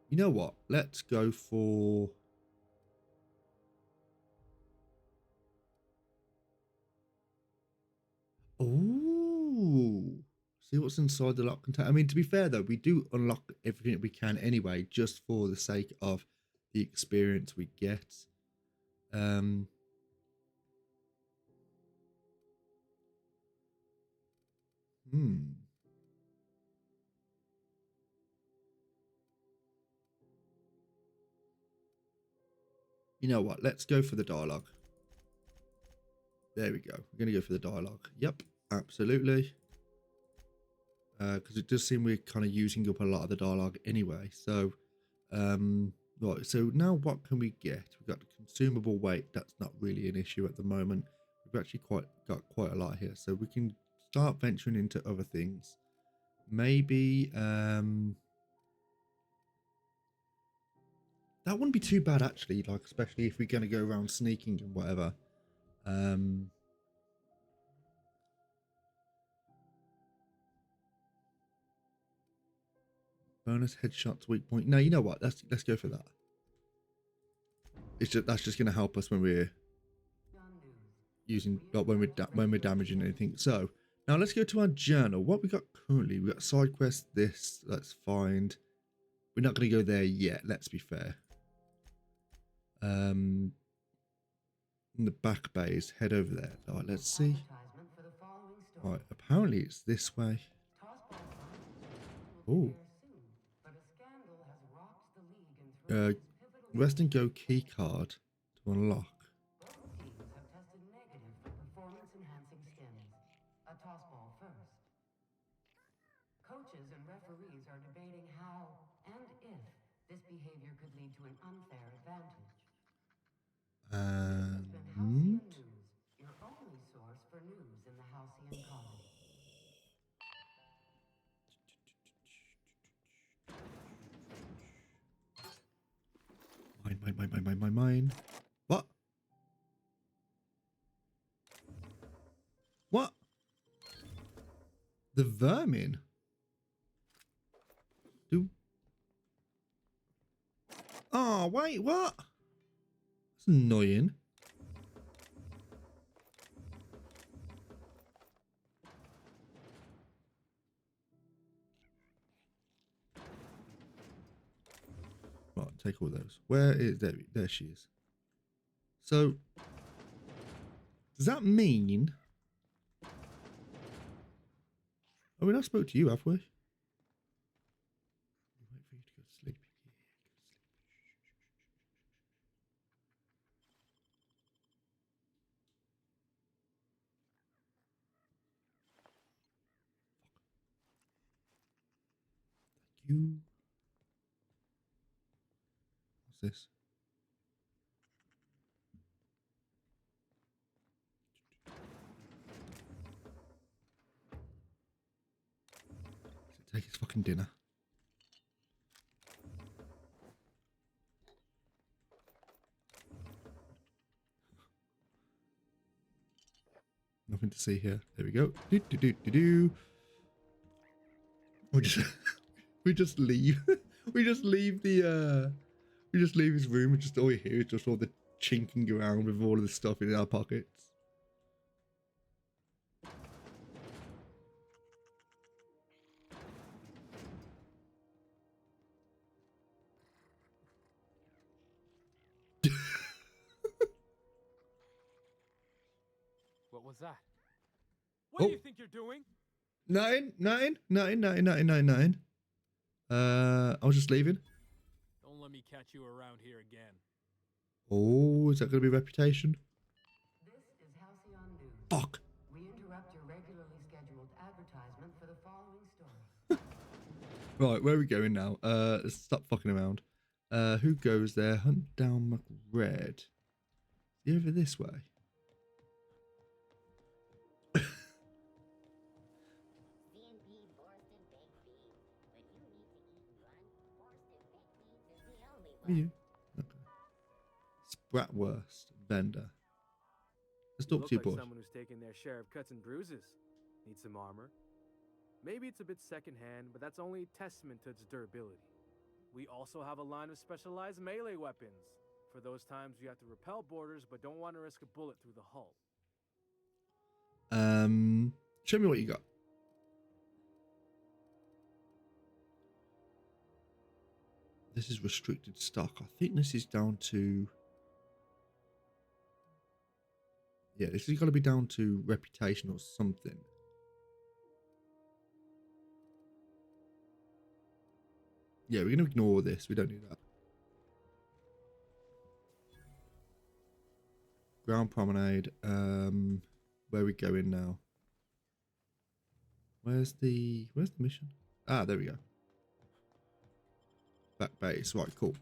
You know what? Let's go for... See what's inside the lock container. I mean, to be fair though, we do unlock everything that we can anyway, just for the sake of the experience we get. You know what? Let's go for the dialogue. There we go. We're going to go for the dialogue. Yep, absolutely. Because it does seem we're kind of using up a lot of the dialogue anyway. So, right. So now what can we get? We've got consumable weight. That's not really an issue at the moment. We've actually got quite a lot here. So we can start venturing into other things. Maybe that wouldn't be too bad actually, like especially if we're going to go around sneaking and whatever. Bonus headshots, weak point. No, you know what? Let's go for that. It's just that's just going to help us when we're using, like when we're damaging anything. So now let's go to our journal. What we got currently? We got side quest. This let's find. We're not going to go there yet. Let's be fair. In the back bays, head over there. All right, let's see. Right, apparently it's this way. Oh. Rest and go key card to unlock. Coaches and referees are debating how and if this behavior could lead to an unfair advantage. And Your only source for news in the Halcyon colony. Mine. What? What? The vermin? Oh, wait, what? That's annoying. Right, take all those. Where is there she is. So does that mean we not spoke to you, have we? Wait for you to go to sleep. Thank you. What's this? Take his fucking dinner. Nothing to see here. There we go. We just leave. we just leave his room and just all we hear is just all the chinking around with all of the stuff in our pockets. What was that? What do you think you're doing? Nothing. I was just leaving. Don't let me catch you around here again. Oh, is that going to be reputation? This is Halcyon News. Fuck. We interrupt your regularly scheduled advertisement for the following story. Right, where are we going now? Let's stop fucking around. Who goes there? Hunt down McRed. Is he over this way? Are you? Okay. Spratwurst vendor. Let's talk to you, Look boy. like someone who's taken their share of cuts and bruises. Need some armor. Maybe it's a bit secondhand, but that's only a testament to its durability. We also have a line of specialized melee weapons for those times you have to repel boarders but don't want to risk a bullet through the hull. Show me what you got. This is restricted stock. I think this is down to... Yeah, this has got to be down to reputation or something. Yeah, we're going to ignore this. We don't need that. Ground Promenade. Where are we going now? Where's the mission? Ah, there we go. Back base. Right, cool.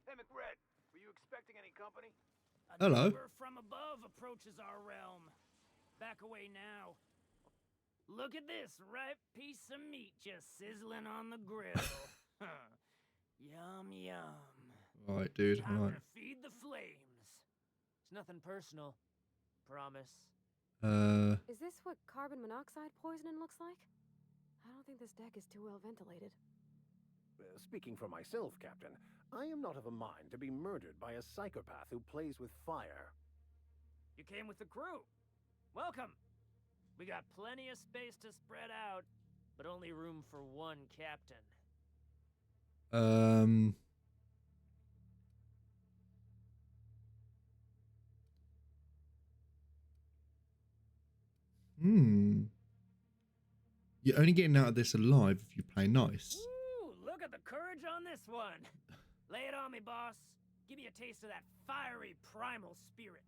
Hey, McRed, were you expecting any company? Hello. Number from above approaches our realm. Back away now. Look at this ripe piece of meat just sizzling on the grill. Yum, yum. Right, dude. Time Right. to feed the flames. It's nothing personal. Promise. Is this what carbon monoxide poisoning looks like? I don't think this deck is too well ventilated. Speaking for myself, Captain, I am not of a mind to be murdered by a psychopath who plays with fire. You came with the crew. Welcome. We got plenty of space to spread out, but only room for one captain. You're only getting out of this alive if you play nice. Ooh, look at the courage on this one. Lay it on me, boss. Give me a taste of that fiery primal spirit.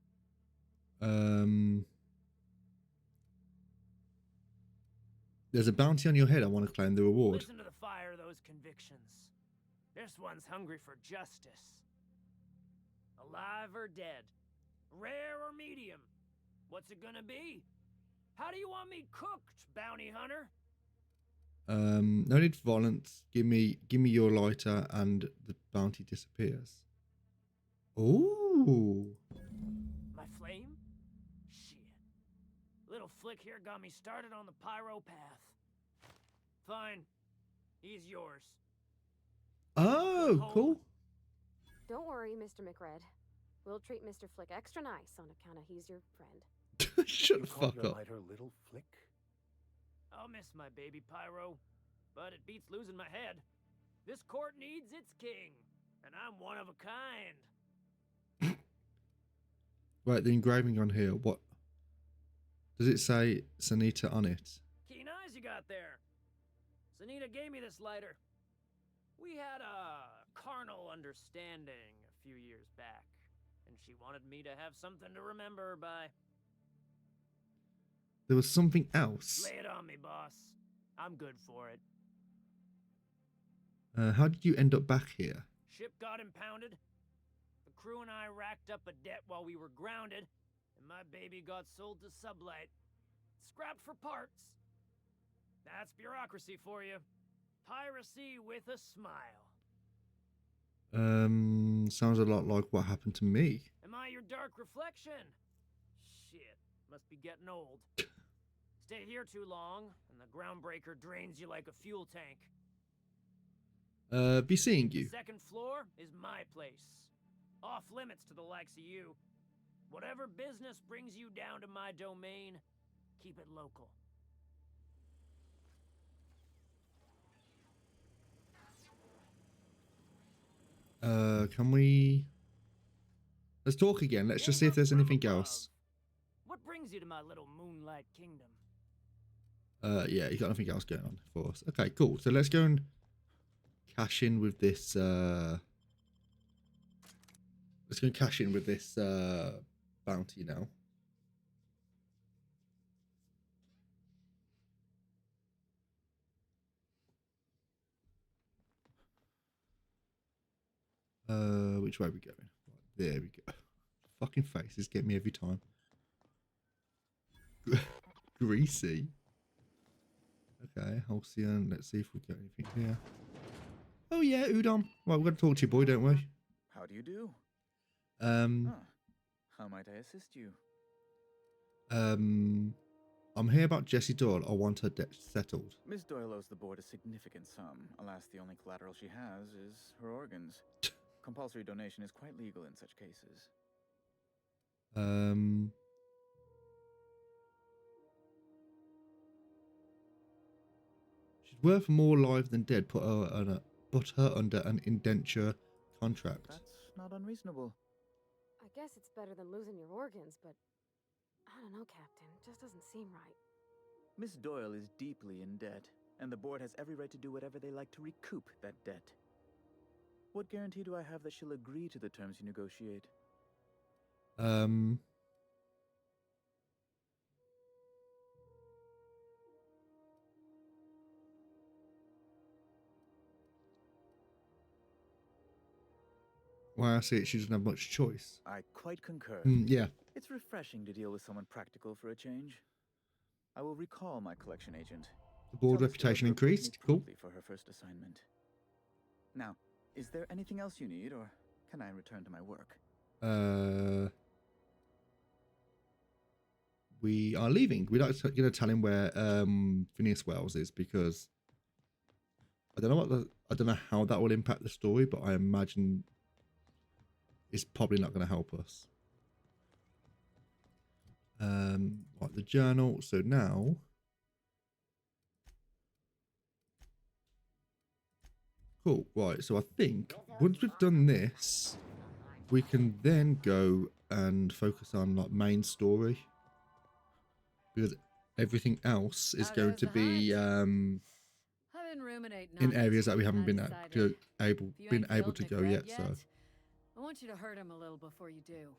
There's a bounty on your head. I want to claim the reward. Listen to the fire of those convictions. This one's hungry for justice. Alive or dead? Rare or medium? What's it gonna be? How do you want me cooked, bounty hunter? No need for violence. Give me your lighter and the bounty disappears. Ooh. My flame? Shit. Little flick here got me started on the pyro path. Fine. He's yours. Oh, cool. Don't worry, Mr. McRed. We'll treat Mr. Flick extra nice on account of he's your friend. Shut the fuck up. Lighter little flick? I'll miss my baby pyro, but it beats losing my head. This court needs its king, and I'm one of a kind. Right, the engraving on here. What does it say? Sanita on it. Keen eyes you got there. Sanita gave me this lighter. We had a carnal understanding a few years back, and she wanted me to have something to remember her by. There was something else. Lay it on me, boss. I'm good for it. How did you end up back here? Ship got impounded. The crew and I racked up a debt while we were grounded, and my baby got sold to Sublight. Scrapped for parts. That's bureaucracy for you. Piracy with a smile. Sounds a lot like what happened to me. Am I your dark reflection? Shit, must be getting old. Stay here too long, and the groundbreaker drains you like a fuel tank. Be seeing you. Second floor is my place. Off limits to the likes of you. Whatever business brings you down to my domain, keep it local. Can we... Let's talk again. Let's just see if there's anything else. What brings you to my little moonlight kingdom? Yeah, you got nothing else going on for us. Okay, cool. So let's go and cash in with this, let's go and cash in with this, bounty now. Which way are we going? Right, there we go. Fucking faces get me every time. Greasy. Okay, Halcyon. Let's see if we've got anything here. Oh yeah, Udon. Right, we've got to talk to you, boy, don't we? How do you do? How might I assist you? I'm here about Jessie Doyle. I want her debt settled. Miss Doyle owes the board a significant sum. Alas, the only collateral she has is her organs. Compulsory donation is quite legal in such cases. worth more alive than dead. Put her under an indenture contract. That's not unreasonable. I guess it's better than losing your organs, but I don't know, Captain. It just doesn't seem right. Miss Doyle is deeply in debt, and the board has every right to do whatever they like to recoup that debt. What guarantee do I have that she'll agree to the terms you negotiate? Well, I see it. She doesn't have much choice. I quite concur. Yeah. It's refreshing to deal with someone practical for a change. I will recall my collection agent. The board Tell us reputation to approach me increased. Cool. promptly for her first assignment. Now, is there anything else you need, or can I return to my work? We are leaving. We're not going to tell him where Phineas Wells is, because I don't know how that will impact the story, but I imagine it's probably not going to help us. Like the journal. So now, cool. Right. So I think once we've done this, we can then go and focus on like main story, because everything else is going to be I've been ruminating on in this, areas that we and haven't I been decided been if you ain't able killed to go McRed yet. So I want you to hurt him a little before you do.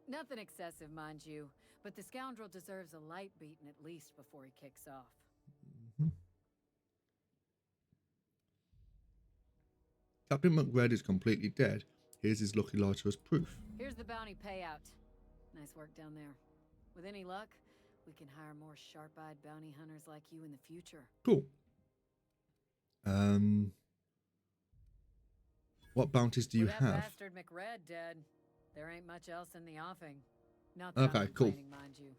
Nothing excessive, mind you, but the scoundrel deserves a light beating at least before he kicks off. Captain McRed is completely dead. Here's his lucky lighter as proof. Here's the bounty payout. Nice work down there. With any luck, we can hire more sharp-eyed bounty hunters like you in the future. Cool. What bounties do you With have? that bastard McRed dead, there ain't much else in the offing. Not that Okay, I'm cool. complaining, mind you.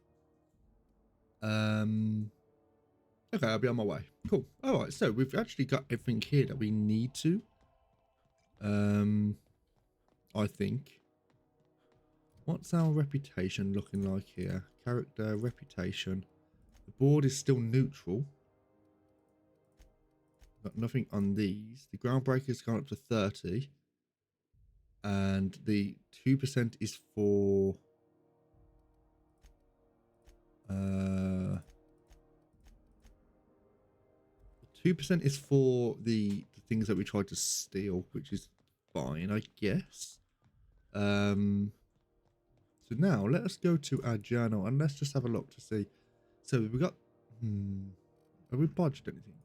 Okay, I'll be on my way. Cool. All right, so we've actually got everything here that we need to. I think. What's our reputation looking like here? Character, reputation. The board is still neutral. Got nothing on these. The groundbreaker's gone up to 30. And the 2% is for 2% is for the things that we tried to steal, which is fine, I guess. So now let us go to our journal and let's just have a look to see. So we got. Have we bodged anything?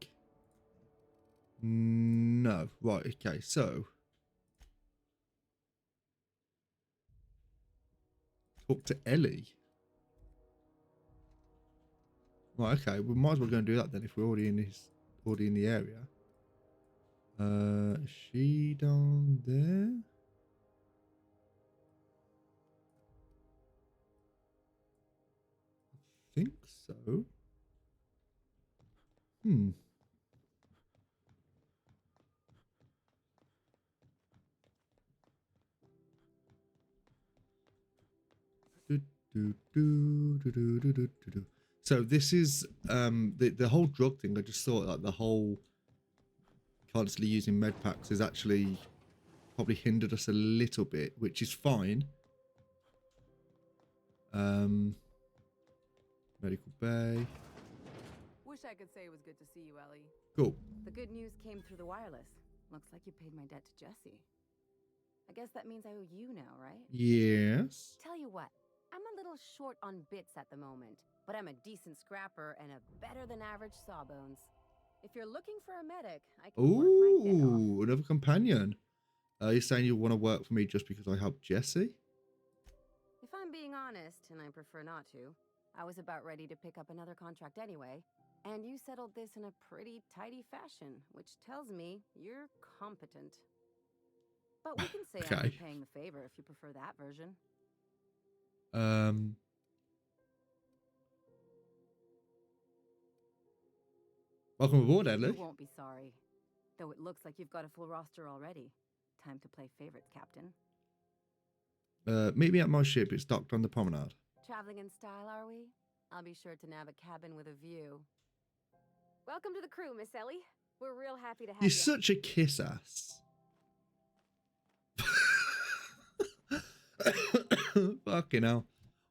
No. Right. Okay. So talk to Ellie. Right. Okay. We might as well go and do that then if we're already in the area. Is she down there? I think so. So this is the whole drug thing. I just thought that the whole constantly using med packs has actually probably hindered us a little bit, which is fine. Medical bay. Wish I could say it was good to see you, Ellie. Cool. The good news came through the wireless. Looks like you paid my debt to Jesse. I guess that means I owe you now, right? Yes. Tell you what, I'm a little short on bits at the moment, but I'm a decent scrapper and a better than average sawbones. If you're looking for a medic, I can work my head off. Ooh, another companion. You're saying you want to work for me just because I helped Jesse? If I'm being honest, and I prefer not to, I was about ready to pick up another contract anyway, and you settled this in a pretty tidy fashion, which tells me you're competent. But we can say I'm Okay. repaying the favor if you prefer that version. Welcome aboard, Ellie. You won't be sorry. Though it looks like you've got a full roster already. Time to play favorites, Captain. Meet me at my ship. It's docked on the promenade. Traveling in style, are we? I'll be sure to nab a cabin with a view. Welcome to the crew, Miss Ellie. We're real happy to have You're you. such a kiss ass. Fucking hell.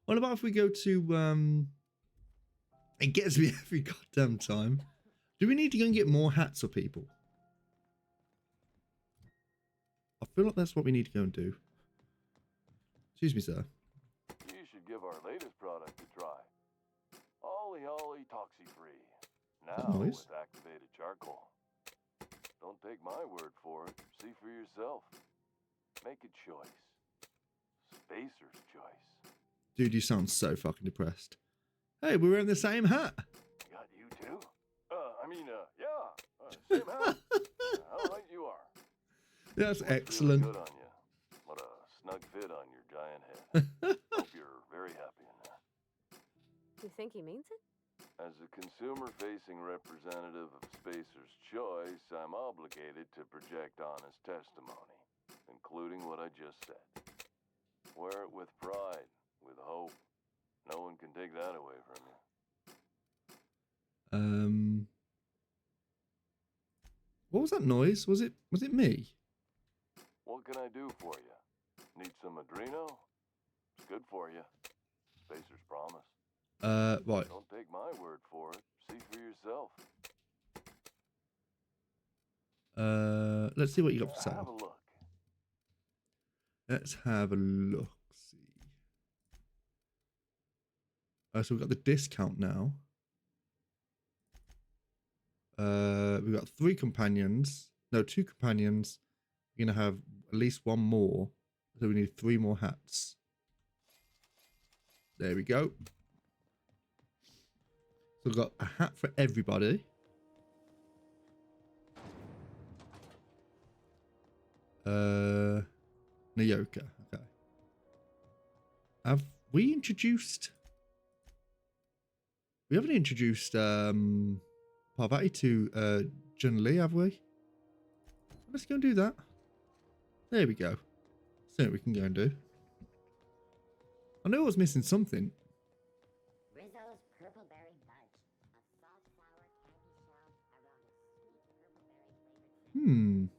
What about if we go to it gets me every goddamn time. Do we need to go and get more hats for people? I feel like that's what we need to go and do. Excuse me, sir. You should give our latest product a try. Ollie Ollie Toxi-Free. Now Nice. with activated charcoal. Don't take my word for it. See for yourself. Make a choice. Spacer's choice. Dude, you sound so fucking depressed. Hey, we're wearing the same hat. Got you too? Same hat. How right you are. That's Looks really excellent. good on you. What a snug fit on your giant head. Hope you're very happy in there. You think he means it? As a consumer-facing representative of Spacer's Choice, I'm obligated to project honest testimony, including what I just said. Wear it with pride, with hope. No one can take that away from you. What was that noise? Was it me? What can I do for you? Need some Adreno? It's good for you. Spacer's promise. Right. Don't take my word for it. See for yourself. Let's see what you got for Have a sale. look. Let's have a look. See. So we've got the discount now. We've got 3 companions. No, 2 companions. We're gonna have at least 1 more. So we need 3 more hats. There we go. So we've got a hat for everybody. Nayoka. Okay. Have we introduced? We haven't introduced Parvati to Jun Li, have we? Let's go and do that. There we go. See what we can go and do. I knew I was missing something. Rizzo's Purple Berry Budge. A salt sour candy shell around a sweet purple berry flavored.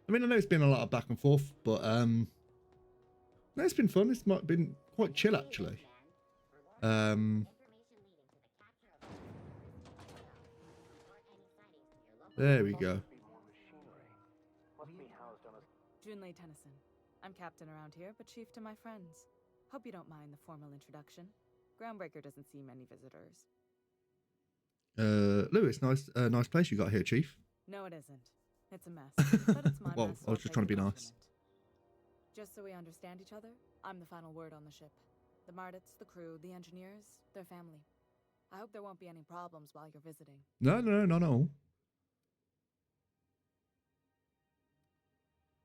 I mean, I know it's been a lot of back and forth, but no, it's been fun. It's might been quite chill actually. There we go. Junlei Tennyson. I'm captain around here, but chief to my friends. Hope you don't mind the formal introduction. Groundbreaker doesn't see many visitors. Lewis, nice place you got here, Chief. No, it isn't. It's a mess. But it's my Well, mess, so I was I'll just take trying to the be nice. compliment. Just so we understand each other, I'm the final word on the ship. The Mardits, the crew, the engineers, their family. I hope there won't be any problems while you're visiting. No, not at all.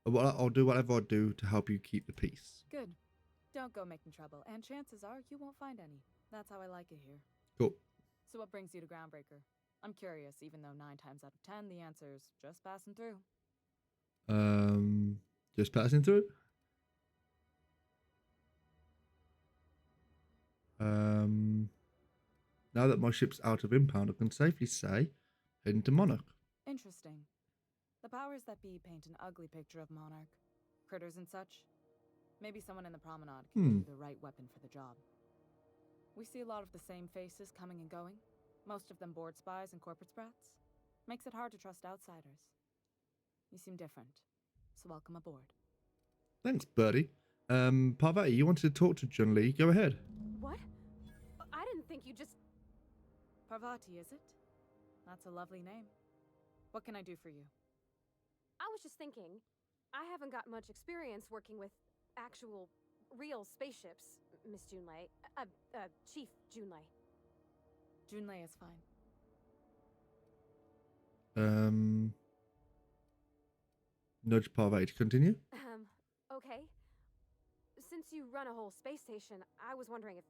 Well, I'll do whatever I do to help you keep the peace. Good. Don't go making trouble, and chances are you won't find any. That's how I like it here. Cool. So what brings you to Groundbreaker? I'm curious, even though 9 times out of 10 the answer's just passing through. Just passing through. Now that my ship's out of impound, I can safely say, heading to Monarch. Interesting. The powers that be paint an ugly picture of Monarch. Critters and such. Maybe someone in the promenade can give you the right weapon for the job. We see a lot of the same faces coming and going. Most of them board spies and corporate sprats. Makes it hard to trust outsiders. You seem different, so welcome aboard. Thanks, Birdie. Parvati, you wanted to talk to Jun Li. Go ahead. What? I didn't think you just... Parvati, is it? That's a lovely name. What can I do for you? I was just thinking, I haven't got much experience working with actual, real spaceships, Miss Junlei. Chief Junlei. Junlei is fine. Nudge Parvati to continue. Okay. Since you run a whole space station, I was wondering if,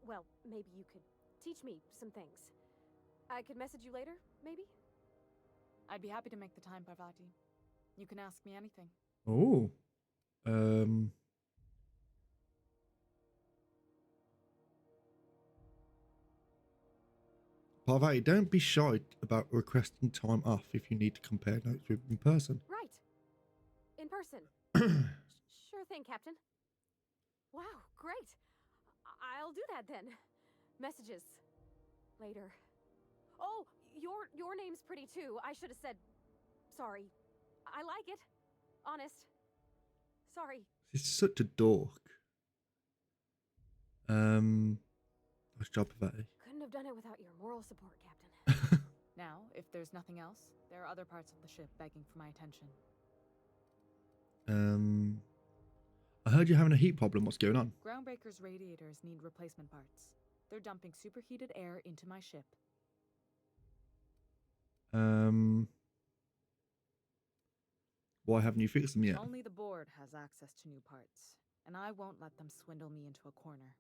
well, maybe you could teach me some things. I could message you later, maybe? I'd be happy to make the time, Parvati. You can ask me anything. Oh. Parvati, don't be shy about requesting time off if you need to compare notes with in person. Right. In person. Sure thing, Captain. Wow, great. I'll do that then. Messages. Later. Oh, your name's pretty too. I should have said sorry. I like it. Honest. Sorry. He's such a dork. Nice job, Parvati. Couldn't have done it without your moral support, Captain. Now, if there's nothing else, there are other parts of the ship begging for my attention. I heard you're having a heat problem. What's going on? Groundbreaker's radiators need replacement parts. They're dumping superheated air into my ship. Why haven't you fixed them yet? Only the board has access to new parts, and I won't let them swindle me into a corner.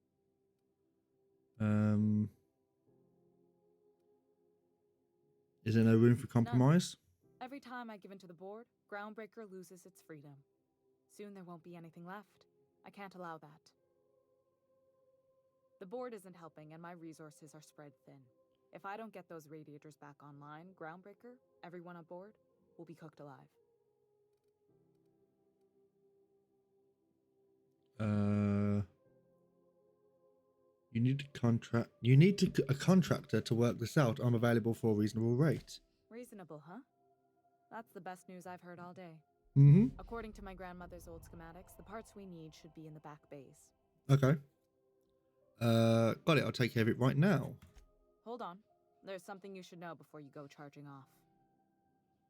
Is there no room for compromise? None. Every time I give in to the board, Groundbreaker loses its freedom. Soon there won't be anything left. I can't allow that. The board isn't helping, and my resources are spread thin. If I don't get those radiators back online, Groundbreaker, everyone on board, will be cooked alive. You need a contractor to work this out. I'm available for a reasonable rate. Reasonable, huh? That's the best news I've heard all day. Mm-hmm. According to my grandmother's old schematics, the parts we need should be in the back bays. Okay. Got it. I'll take care of it right now. Hold on. There's something you should know before you go charging off.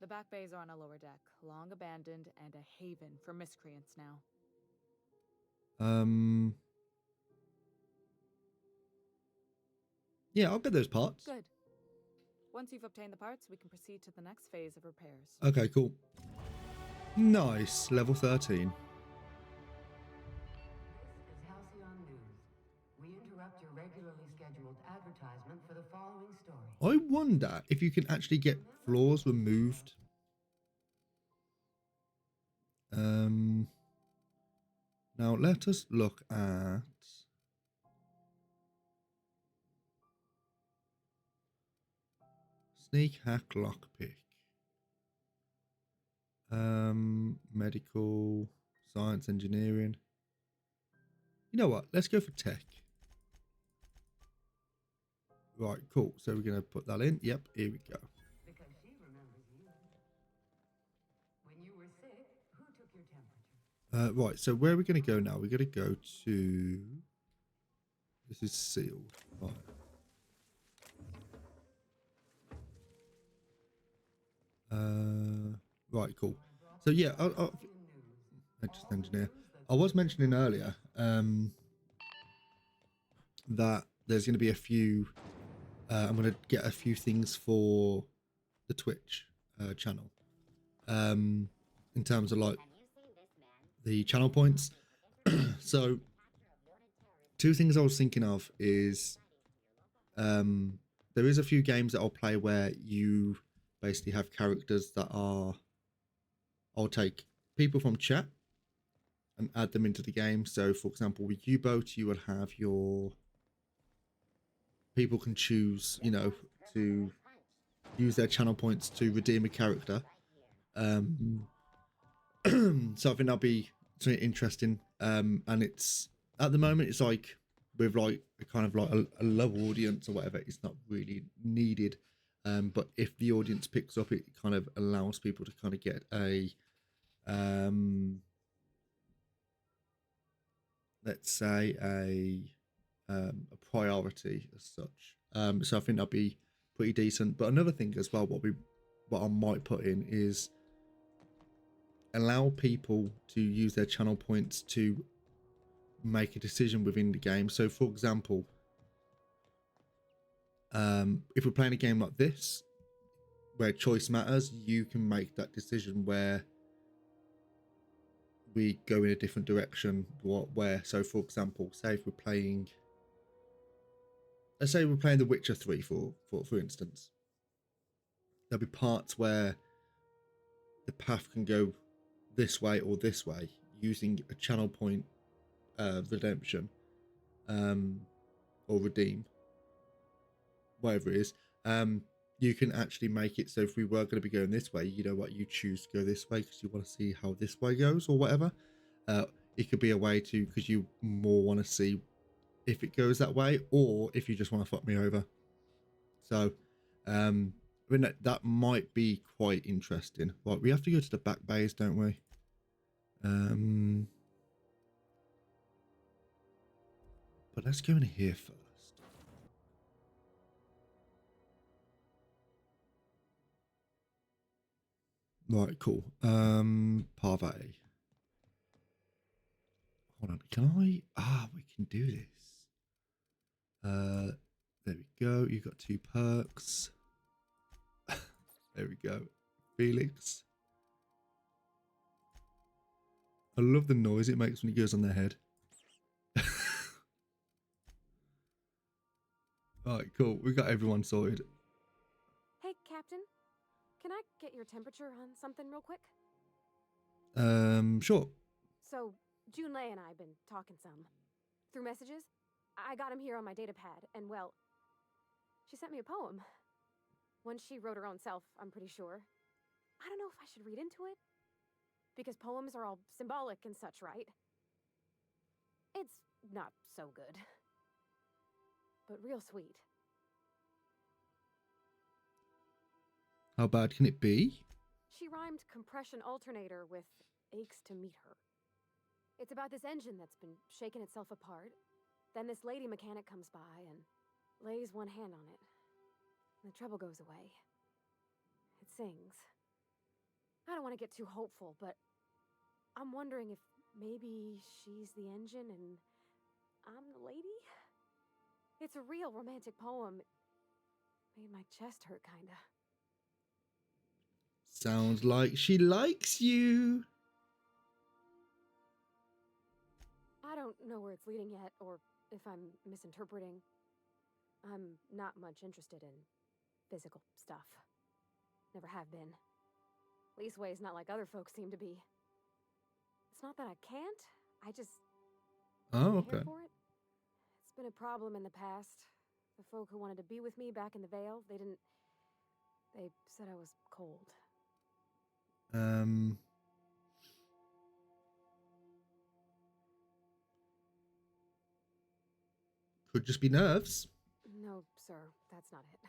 The back bays are on a lower deck, long abandoned and a haven for miscreants now. Yeah, I'll get those parts. Good. Once you've obtained the parts, we can proceed to the next phase of repairs. Okay, cool. Nice. Level 13. This is Halcyon News. We interrupt your regularly scheduled advertisement for the following story. I wonder if you can actually get floors removed. Now let us look at sneak hack lockpick. Medical, science, engineering. You know what? Let's go for tech. Right, cool. So we're going to put that in. Yep, here we go. Because she remembers you. When you were sick, who took your temperature? Right, so where are we going to go now? We're going to go to... This is sealed. Right. Right, cool. So yeah, just engineer. I was mentioning earlier that there's going to be a few. I'm going to get a few things for the Twitch channel. In terms of like the channel points. So two things I was thinking of is there is a few games that I'll play where you basically have characters that are, I'll take people from chat and add them into the game. So for example, with U-Boat, you will have your people can choose, you know, to use their channel points to redeem a character. So I think that'll be something interesting. And it's, at the moment, it's like with like a kind of like a low audience or whatever, it's not really needed. But if the audience picks up, it kind of allows people to kind of get a, let's say a priority as such. So I think that'll be pretty decent. But another thing as well, what I might put in is allow people to use their channel points to make a decision within the game. So for example, if we're playing a game like this where choice matters, you can make that decision where we go in a different direction. So for example, say if we're playing, let's say we're playing The Witcher 3 for instance, there'll be parts where the path can go this way or this way using a channel point redemption or redeem, whatever it is. you can actually make it so if we were going to be going this way, you know what, you choose to go this way because you want to see how this way goes or whatever. It could be a way to, because you more want to see if it goes that way, or if you just want to fuck me over. So I mean, that might be quite interesting. Right, we have to go to the back bays, don't we? But let's go in here first. Right, cool. Parvati. Hold on, can I? We can do this. There we go. You got 2 perks. There we go. Felix. I love the noise it makes when he goes on their head. Alright, cool. We got everyone sorted. Hey, Captain. Can I get your temperature on something real quick? Sure. So, Junlei and I have been talking some. Through messages. I got him here on my data pad, and well, she sent me a poem. One she wrote her own self, I'm pretty sure. I don't know if I should read into it. Because poems are all symbolic and such, right? It's not so good. But real sweet. How bad can it be? She rhymed compression alternator with aches to meet her. It's about this engine that's been shaking itself apart. Then this lady mechanic comes by and lays one hand on it. And the trouble goes away. It sings. I don't want to get too hopeful, but I'm wondering if maybe she's the engine and I'm the lady? It's a real romantic poem. Made my chest hurt, kinda. Sounds like she likes you. I don't know where it's leading yet, or if I'm misinterpreting. I'm not much interested in physical stuff. Never have been. Leastways not like other folks seem to be. It's not that I can't, I just... Oh, care okay. for it. It's been a problem in the past. The folk who wanted to be with me back in the Vale, they said I was cold. Could just be nerves. No, sir, that's not it.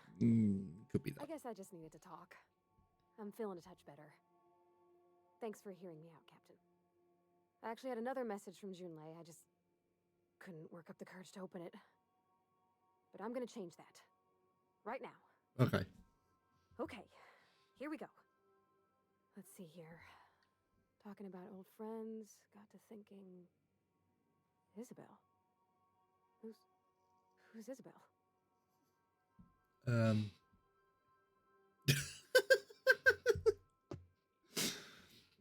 Could be that. I guess I just needed to talk. I'm feeling a touch better. Thanks for hearing me out, Captain. I actually had another message from Junlei. I just couldn't work up the courage to open it. But I'm gonna change that. Right now. Okay. Okay, here we go. Let's see here. Talking about old friends, got to thinking... Isabel? Who's Isabel?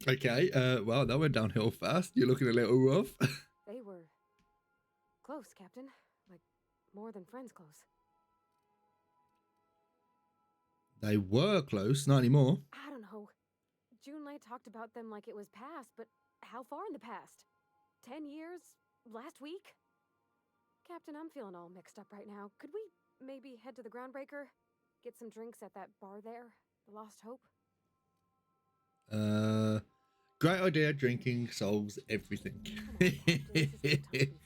Okay, well, that went downhill fast. You're looking a little rough. They were... close, Captain. Like, more than friends close. They were close, not anymore. I don't know. Junlei talked about them like it was past, but how far in the past? 10 years? Last week? Captain, I'm feeling all mixed up right now. Could we maybe head to the Groundbreaker? Get some drinks at that bar there? The Lost Hope? Great idea. Drinking solves everything.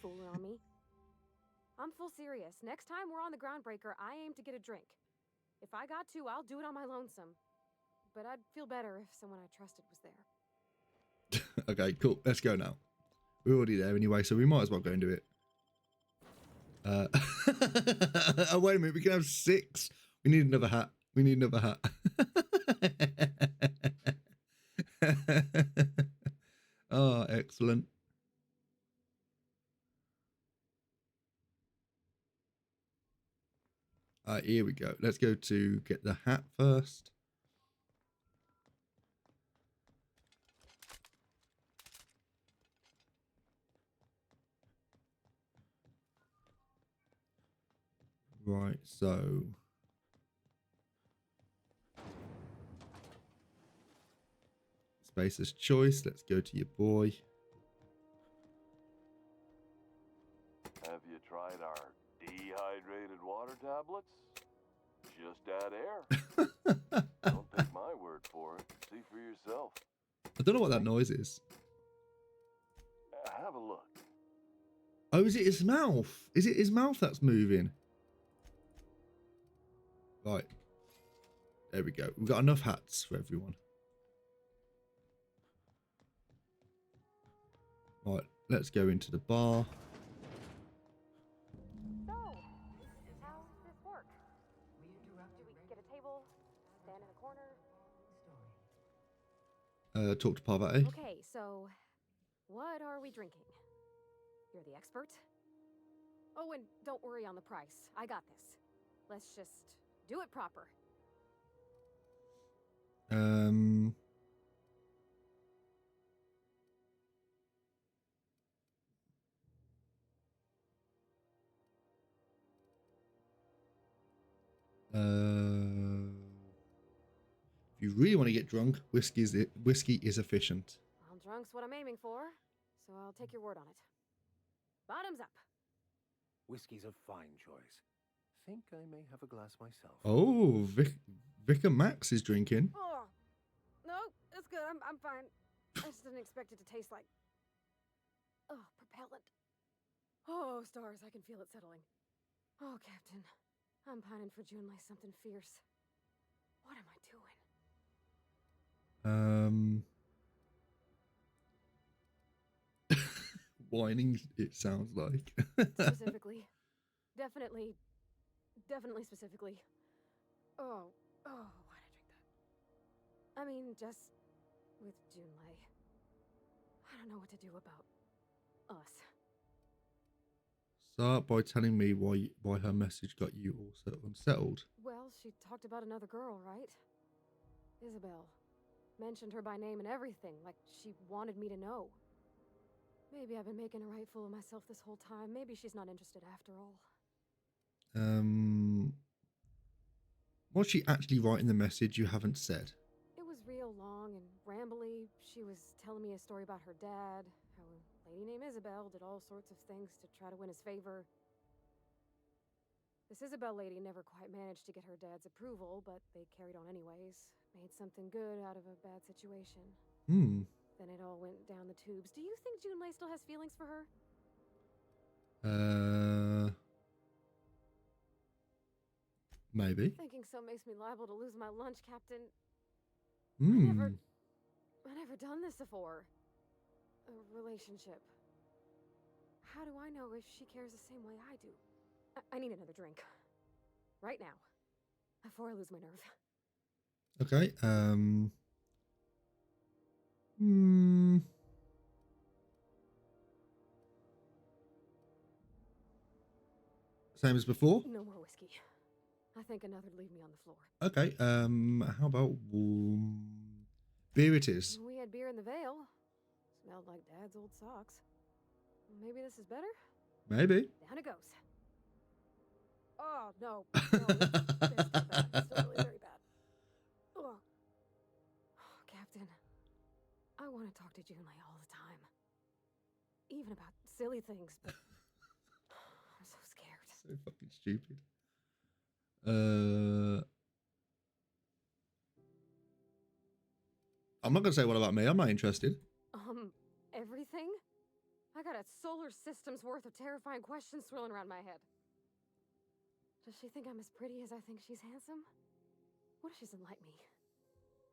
Fooling on me. I'm full serious. Next time we're on the Groundbreaker, I aim to get a drink. If I got to, I'll do it on my lonesome. But I'd feel better if someone I trusted was there. Okay, cool. Let's go now. We're already there anyway, so we might as well go and do it. Oh, wait a minute. We can have 6. We need another hat. We need another hat. Oh, excellent. Here we go. Let's go to get the hat first. Right, so Spacer's choice. Let's go to your boy. Have you tried our dehydrated water tablets? just add air. Don't take my word for it. See for yourself. I don't know what that noise is. Have a look. Oh, is it his mouth? Is it his mouth that's moving? Right. There we go. We've got enough hats for everyone. Right, let's go into the bar. So, how's this work? Do we get a table, stand in a corner? Talk to Parvati. Okay, so what are we drinking? You're the expert. Oh, and don't worry on the price. I got this. Let's just do it proper. If you really want to get drunk, whiskey is efficient. Well, drunk's what I'm aiming for, so I'll take your word on it. Bottoms up. Whiskey's a fine choice. Think I may have a glass myself. Oh, Vicar Max is drinking. Oh, no, it's good. I'm fine. I just didn't expect it to taste like... Oh, propellant. Oh, stars, I can feel it settling. Oh, Captain, I'm pining for June like something fierce. What am I doing? Whining, it sounds like. Specifically. Definitely specifically. Oh, why'd I drink that? I mean, just with Junlei. I don't know what to do about us. Start by telling me why her message got you also unsettled. Well, she talked about another girl, right? Isabel. Mentioned her by name and everything, like she wanted me to know. Maybe I've been making a right fool of myself this whole time. Maybe she's not interested after all. What's she actually writing the message you haven't said? It was real long and rambly. She was telling me a story about her dad, how a lady named Isabel did all sorts of things to try to win his favor. This Isabel lady never quite managed to get her dad's approval, but they carried on anyways. Made something good out of a bad situation. Then it all went down the tubes. Do you think Junlei still has feelings for her? Maybe. Thinking so makes me liable to lose my lunch, Captain. Hmm. I never done this before. A relationship. How do I know if she cares the same way I do? I need another drink. Right now. Before I lose my nerve. Okay, Same as before? No more whiskey. I think another'd leave me on the floor. Okay, how about beer it is? We had beer in the Vale. Smelled like Dad's old socks. Maybe this is better? Maybe. Down it goes. Oh, no. It's still bad. It's still really very bad. Oh, Captain, I want to talk to Junlei all the time. Even about silly things, but I'm so scared. So fucking stupid. I'm not gonna say what about me. I'm not interested. Everything? I got a solar system's worth of terrifying questions swirling around my head. Does she think I'm as pretty as I think she's handsome? What if she doesn't like me?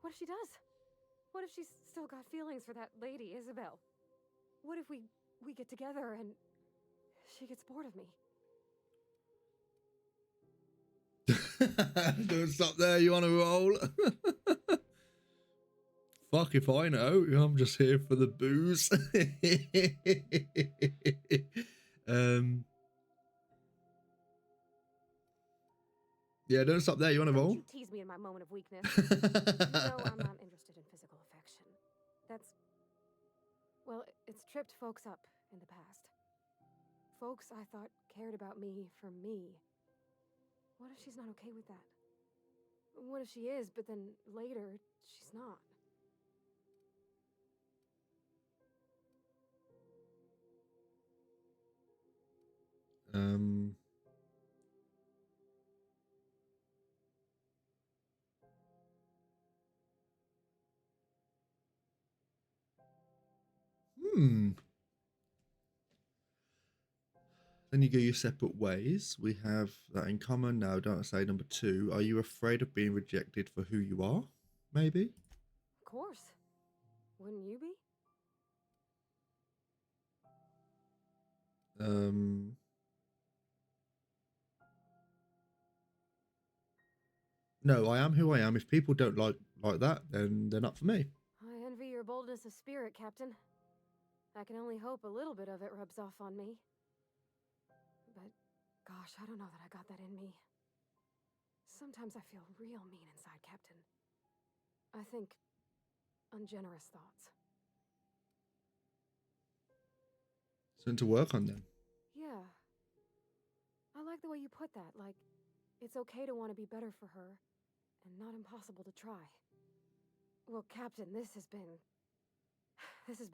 What if she does? What if she's still got feelings for that lady, Isabel? What if we get together and she gets bored of me? Don't stop there, you on a roll? Fuck if I know. I'm just here for the booze. Yeah, don't stop there, you on a roll? You tease me in my moment of weakness. No, I'm not interested in physical affection. Well, it's tripped folks up in the past. Folks I thought cared about me for me. What if she's not okay with that? What if she is, but then later, she's not? Then you go your separate ways. We have that in common. Now, don't say number 2. Are you afraid of being rejected for who you are? Maybe. Of course. Wouldn't you be? No, I am who I am. If people don't like that, then they're not for me. I envy your boldness of spirit, Captain. I can only hope a little bit of it rubs off on me. But, gosh, I don't know that I got that in me. Sometimes I feel real mean inside, Captain. I think ungenerous thoughts. Something to work on then. Yeah. I like the way you put that, like, it's okay to want to be better for her, and not impossible to try. Well, Captain, this has been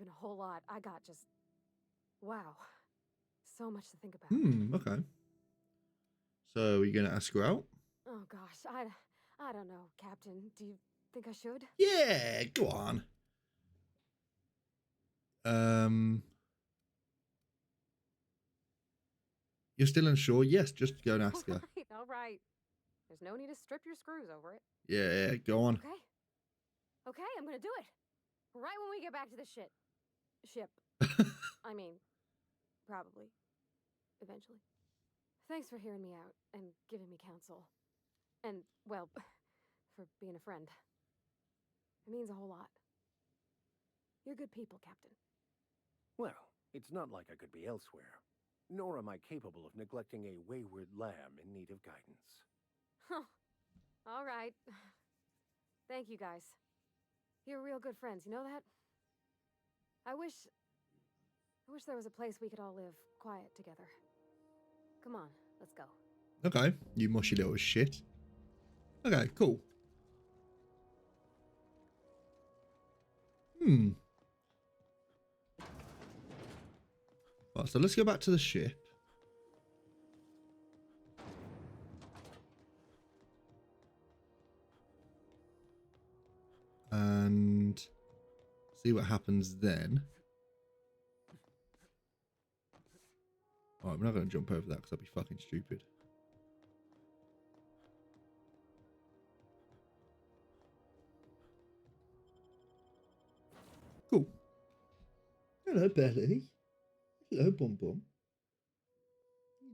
a whole lot. I got just... wow. So much to think about. Okay. So, are you going to ask her out? Oh, gosh, I don't know, Captain. Do you think I should? Yeah, go on. You're still unsure? Yes, just go and ask her. All right. There's no need to strip your screws over it. Yeah, go on. Okay, I'm gonna do it. Right when we get back to the ship. I mean, probably. Eventually. Thanks for hearing me out and giving me counsel. And, well, for being a friend. It means a whole lot. You're good people, Captain. Well, it's not like I could be elsewhere. Nor am I capable of neglecting a wayward lamb in need of guidance. Huh. All right. Thank you, guys. You're real good friends, you know that? I wish there was a place we could all live quiet together. Come on, let's go. Okay, you mushy little shit. Okay, cool. Right, so let's go back to the ship. And see what happens then. Alright, we're not going to jump over that because that'd be fucking stupid. Cool. Hello, Belly. Hello, Bum Bum.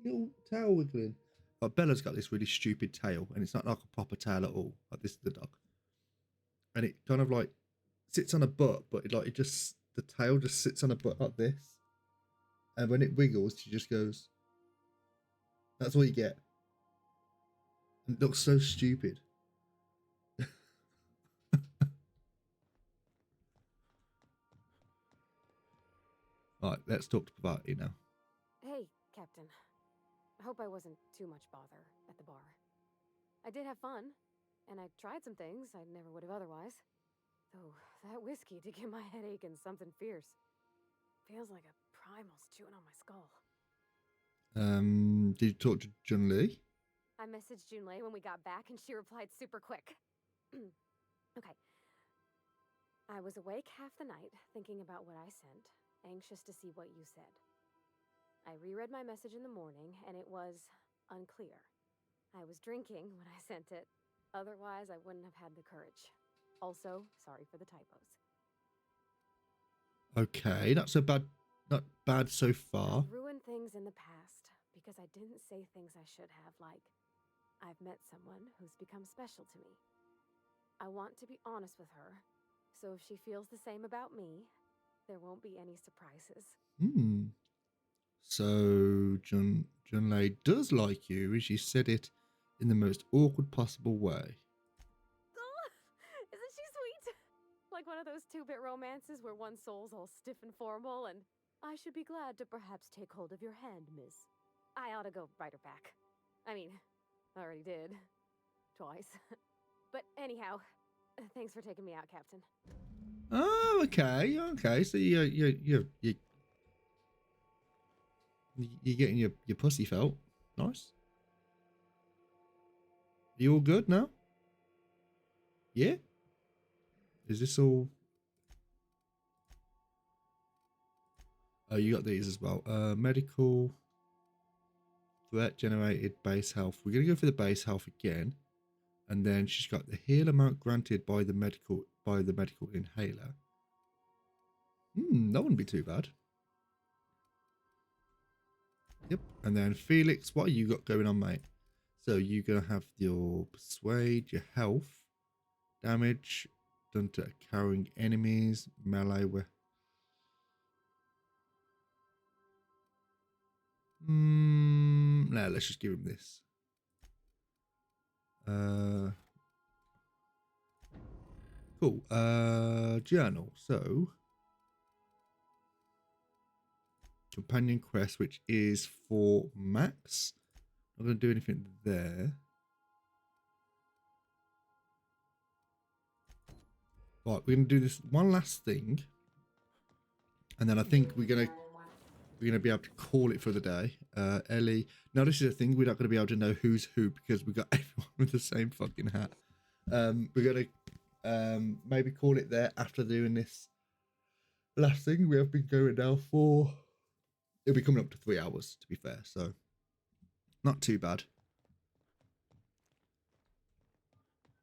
Little tail wiggling. But Bella's got this really stupid tail, and it's not like a proper tail at all. Like this is the dog. And it kind of like sits on a butt, but the tail just sits on a butt like this. And when it wiggles, she just goes. That's all you get. And it looks so stupid. Right, let's talk to Parvati now. Hey, Captain. I hope I wasn't too much bother at the bar. I did have fun, and I tried some things I never would have otherwise. Though, that whiskey did give my head aching something fierce. Feels like a primal's chewing on my skull. Did you talk to Junlei? I messaged Junlei when we got back, and she replied super quick. Okay. I was awake half the night, thinking about what I sent, anxious to see what you said. I reread my message in the morning, and it was unclear. I was drinking when I sent it. Otherwise, I wouldn't have had the courage. Also, sorry for the typos. Okay, not so bad. Not bad so far. I ruined things in the past because I didn't say things I should have, like, I've met someone who's become special to me. I want to be honest with her, so if she feels the same about me, there won't be any surprises. So Junlei does like you, and she said it in the most awkward possible way. Isn't she sweet? Like one of those 2-bit romances where one soul's all stiff and formal, and I should be glad to perhaps take hold of your hand, miss. I ought to go write her back. I mean, I already did. Twice. But anyhow, thanks for taking me out, Captain. Oh, okay. So you're getting your pussy felt. Nice. You all good now? Yeah? Is this all... Oh, you got these as well. Medical threat generated base health. We're gonna go for the base health again, and then she's got the heal amount granted by the medical inhaler. That wouldn't be too bad. Yep. And then Felix, what you got going on, mate? So you're gonna have your persuade, your health, damage done to carrying enemies, melee with. No, let's just give him this. Cool. Journal. So companion quest, which is for Max. Not going to do anything there. Right, we're going to do this one last thing, and then I think we're going to be able to call it for the day. Ellie. Now this is a thing, we're not going to be able to know who's who because we got everyone with the same fucking hat. We're going to maybe call it there after doing this last thing. We have been going now for, it'll be coming up to 3 hours to be fair, so not too bad.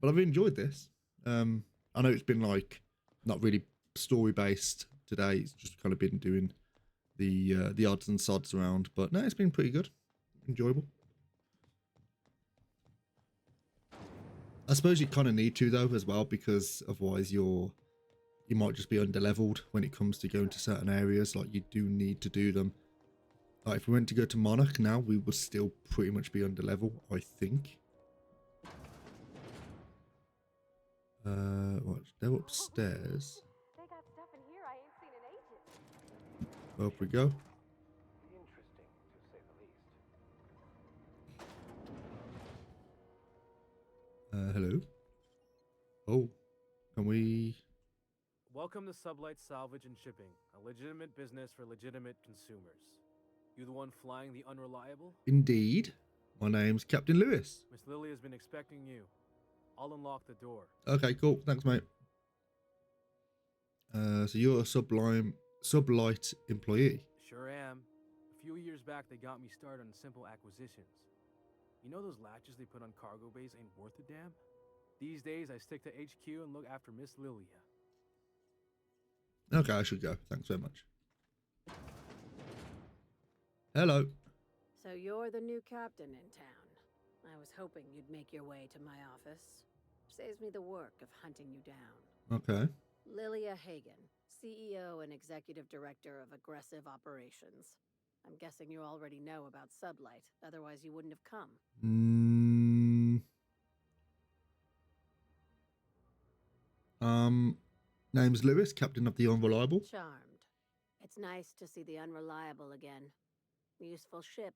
But I've enjoyed this. I know it's been like not really story based today. It's just kind of been doing the odds and sods around, but no, it's been pretty good, enjoyable. I suppose you kind of need to though as well, because otherwise you might just be underleveled when it comes to going to certain areas. Like you do need to do them. Like if we went to go to Monarch now, we would still pretty much be underlevel, I think. What? They're upstairs. They got stuff in here I ain't seen in ages. Up we go. Interesting, to say the least. Hello. Oh, can we? Welcome to Sublight Salvage and Shipping, a legitimate business for legitimate consumers. You the one flying the Unreliable? Indeed. My name's Captain Lewis. Miss Lily has been expecting you. I'll unlock the door. Okay, cool. Thanks, mate. So you're a Sublight employee. Sure am. A few years back, they got me started on simple acquisitions. You know those latches they put on cargo bays ain't worth a damn? These days, I stick to HQ and look after Miss Lilia. Okay, I should go. Thanks very much. Hello. So you're the new captain in town. I was hoping you'd make your way to my office. Saves me the work of hunting you down. Okay. Lilia Hagen, CEO and Executive Director of Aggressive Operations. I'm guessing you already know about Sublight, otherwise you wouldn't have come. Name's Lewis, Captain of the Unreliable. Charmed. It's nice to see the Unreliable again. Useful ship.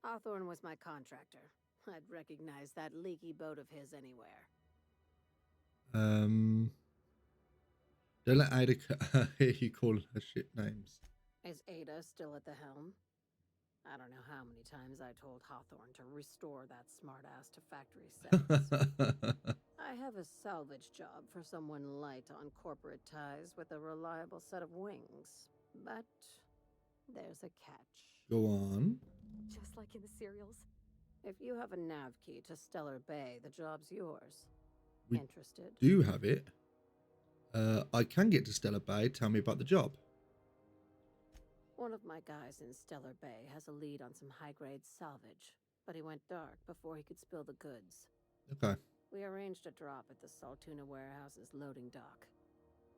Hawthorne was my contractor. I'd recognize that leaky boat of his anywhere. Don't let Ada hear you calling her shit names. Is Ada still at the helm? I don't know how many times I told Hawthorne to restore that smartass to factory settings. I have a salvage job for someone light on corporate ties with a reliable set of wings. But there's a catch. Go on. Just like in the serials. If you have a nav key to Stellar Bay, the job's yours. We Interested? do have it. I can get to Stellar Bay. Tell me about the job. One of my guys in Stellar Bay has a lead on some high-grade salvage, but he went dark before he could spill the goods. Okay. We arranged a drop at the Saltuna warehouse's loading dock.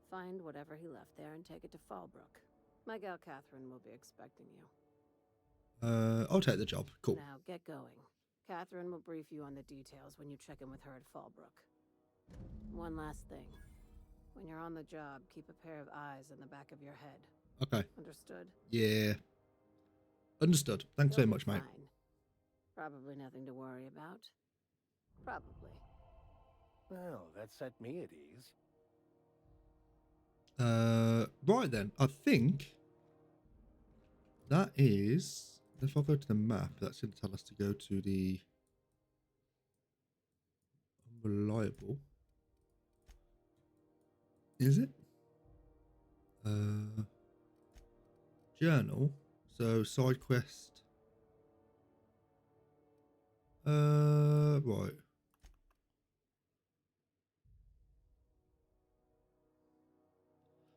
Find whatever he left there and take it to Fallbrook. My gal Catherine will be expecting you. I'll take the job. Cool. Now get going. Catherine will brief you on the details when you check in with her at Fallbrook. One last thing. When you're on the job, keep a pair of eyes in the back of your head. Okay. Understood? Yeah. Understood. Thanks very much, mate. Fine. Probably nothing to worry about. Probably. Well, that set me at ease. Right then. I think that is. If I go to the map, that's going to tell us to go to the Unreliable. Is it? Journal. So side quest. Right.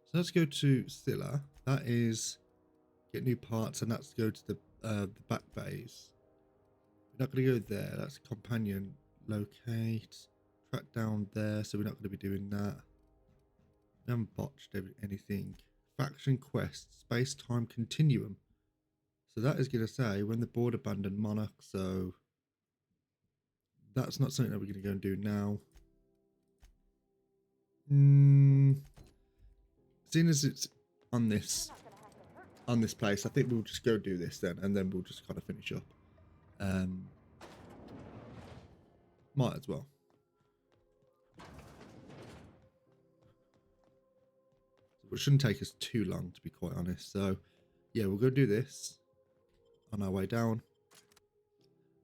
So let's go to Scylla. That is get new parts, and that's go to the back bays. We're not going to go there. That's companion. Locate. Track down there. So we're not going to be doing that. We haven't botched anything. Faction quest. Space time continuum. So that is going to say when the board abandoned Monarch. So that's not something that we're going to go and do now. Seeing as it's on this place, I think we'll just go do this then, and then we'll just kind of finish up. Might as well. It shouldn't take us too long, to be quite honest. So yeah, we'll go do this on our way down.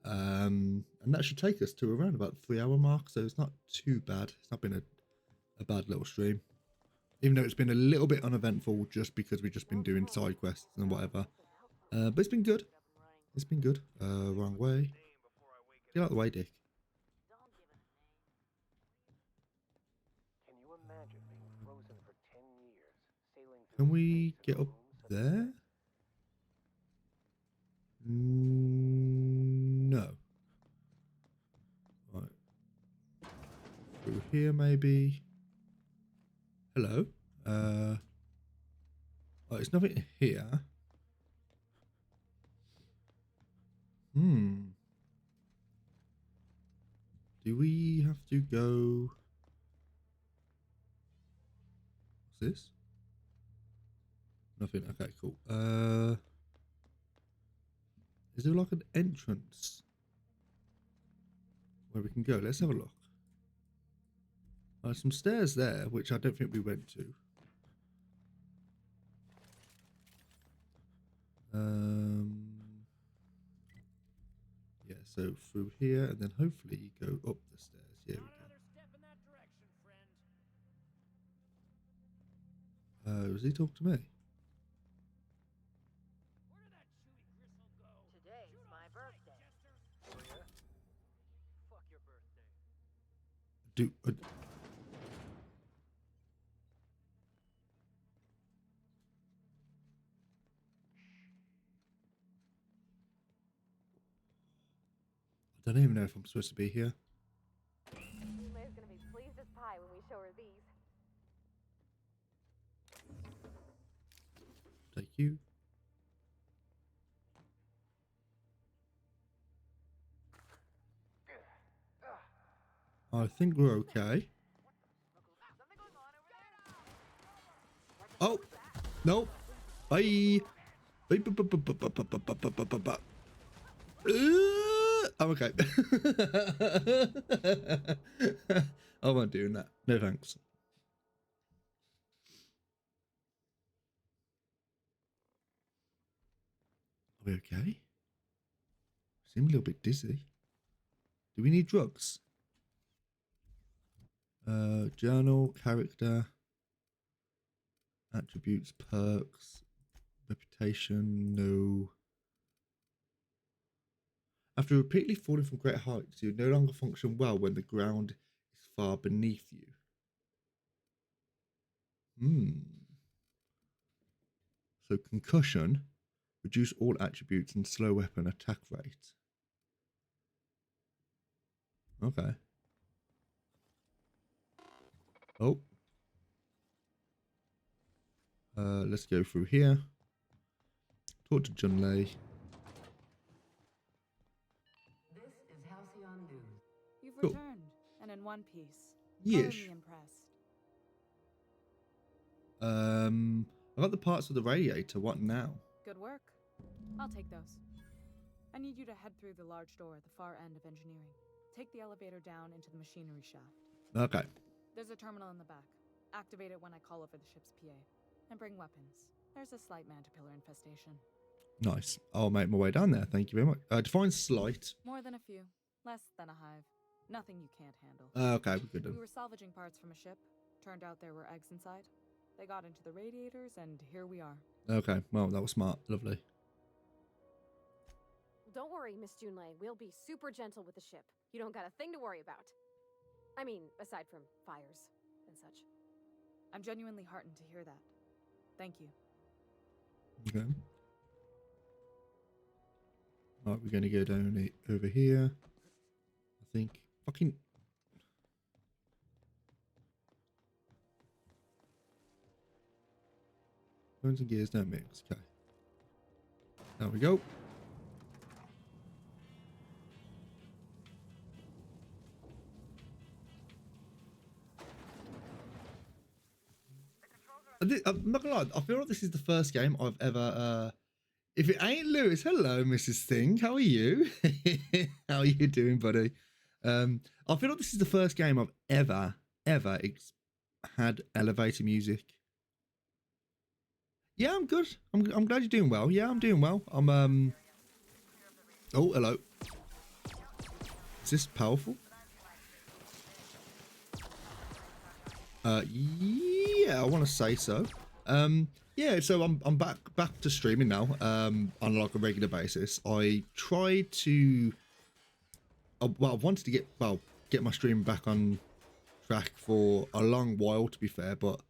And that should take us to around about the 3-hour mark, so it's not too bad. It's not been a bad little stream. Even though it's been a little bit uneventful just because we've just been doing side quests and whatever. But it's been good. It's been good. Wrong way. Get out of the way, Dick. Can you imagine being frozen for 10 years, sailing through Can we get up there? No. Right. Through here, maybe. Hello. Oh, it's nothing here. Do we have to go? What's this? Nothing. Okay, cool. Is there like an entrance where we can go? Let's have a look. There's some stairs there, which I don't think we went to. Yeah, so through here, and then hopefully go up the stairs. Here we go. Does he talk to me? Today's my birthday. Fuck your birthday. Do I don't even know if I'm supposed to be here. Liz gonna be pleased as pie when we show her these. Thank you. I think we're okay. Oh, no. Bye. Bye. I'm okay. I won't do that. No thanks. Are we okay? Seem a little bit dizzy. Do we need drugs? Journal, character, attributes, perks, reputation, no. After repeatedly falling from great heights, you no longer function well when the ground is far beneath you. So concussion, reduce all attributes and slow weapon attack rate. Okay. Oh. Let's go through here. Talk to Junlei. This is Halcyon News. You've Cool. returned, and in one piece. Yes. Thoroughly impressed. I got the parts of the radiator. What now? Good work. I'll take those. I need you to head through the large door at the far end of engineering. Take the elevator down into the machinery shaft. Okay. There's a terminal in the back. Activate it when I call over the ship's PA. And bring weapons. There's a slight Mantipillar infestation. Nice. I'll make my way down there. Thank you very much. Define slight. More than a few. Less than a hive. Nothing you can't handle. Okay, we're good then. We were salvaging parts from a ship. Turned out there were eggs inside. They got into the radiators, and here we are. Okay, well, that was smart. Lovely. Don't worry, Miss Junlei. We'll be super gentle with the ship. You don't got a thing to worry about. I mean, aside from fires and such. I'm genuinely heartened to hear that. Thank you. Okay. Right, we're going to go down over here. I think. Fucking. Bones and gears don't mix. Okay. There we go. I'm not gonna lie, I feel like this is the first game I've ever if it ain't Lewis, hello Mrs. Thing, how are you? How are you doing, buddy? I feel like this is the first game I've ever had elevator music. Yeah, I'm good. I'm glad you're doing well. Yeah, I'm doing well. I'm oh, hello. Is this powerful? Yeah, I want to say so. Yeah, so I'm back to streaming now. On like a regular basis. I tried to, well, I wanted to get my stream back on track for a long while, to be fair, but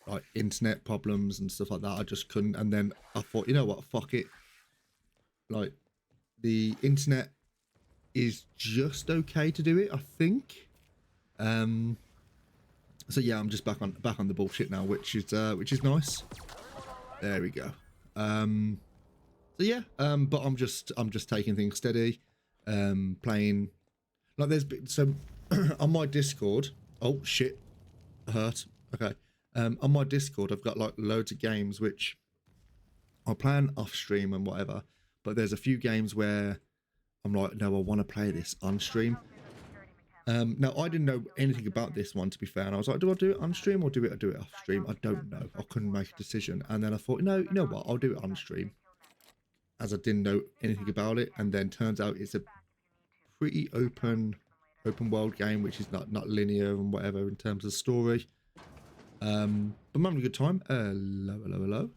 like internet problems and stuff like that, I just couldn't. And then I thought, you know what, fuck it. Like the internet is just okay to do it, I think. So yeah, I'm just back on the bullshit now, which is nice. There we go. So yeah, but I'm just taking things steady, playing like so on my Discord. Oh shit, hurt. Okay. On my Discord, I've got like loads of games which I plan off stream and whatever, but there's a few games where I'm like, no, I want to play this on stream. Now, I didn't know anything about this one, to be fair, and I was like, do I do it on stream or do I do it off stream? I don't know. I couldn't make a decision. And then I thought, no, you know what? I'll do it on stream, as I didn't know anything about it. And then turns out it's a pretty open world game, which is not linear and whatever in terms of story. But I'm having a good time. Hello.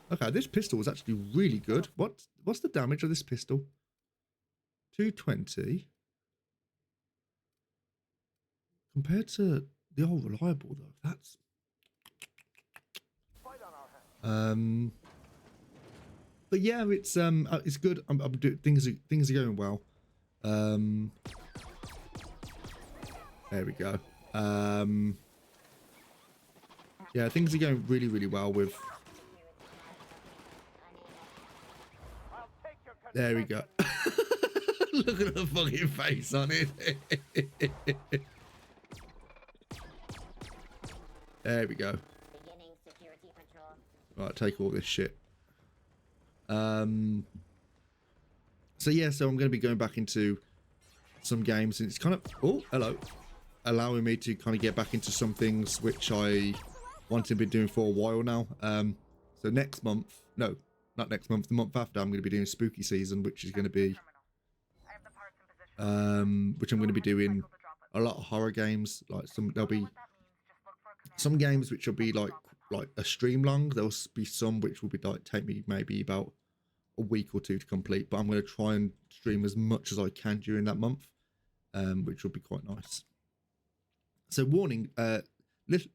Okay, this pistol was actually really good. What's the damage of this pistol? 220. Compared to the old reliable though, that's but yeah, it's good. I'm doing things are going well. There we go. Yeah, things are going really well with. There we go. Look at the fucking face on it. There we go. Right, take all this shit. So yeah, so I'm going to be going back into some games, and it's kind of allowing me to kind of get back into some things which I wanted to be doing for a while now. So next month, no, not next month, the month after, I'm going to be doing spooky season, which is going to be which I'm going to be doing a lot of horror games. Like there'll be some games which will be like a stream long. There'll be some which will be like take me maybe about a week or two to complete, but I'm going to try and stream as much as I can during that month, which will be quite nice. So warning,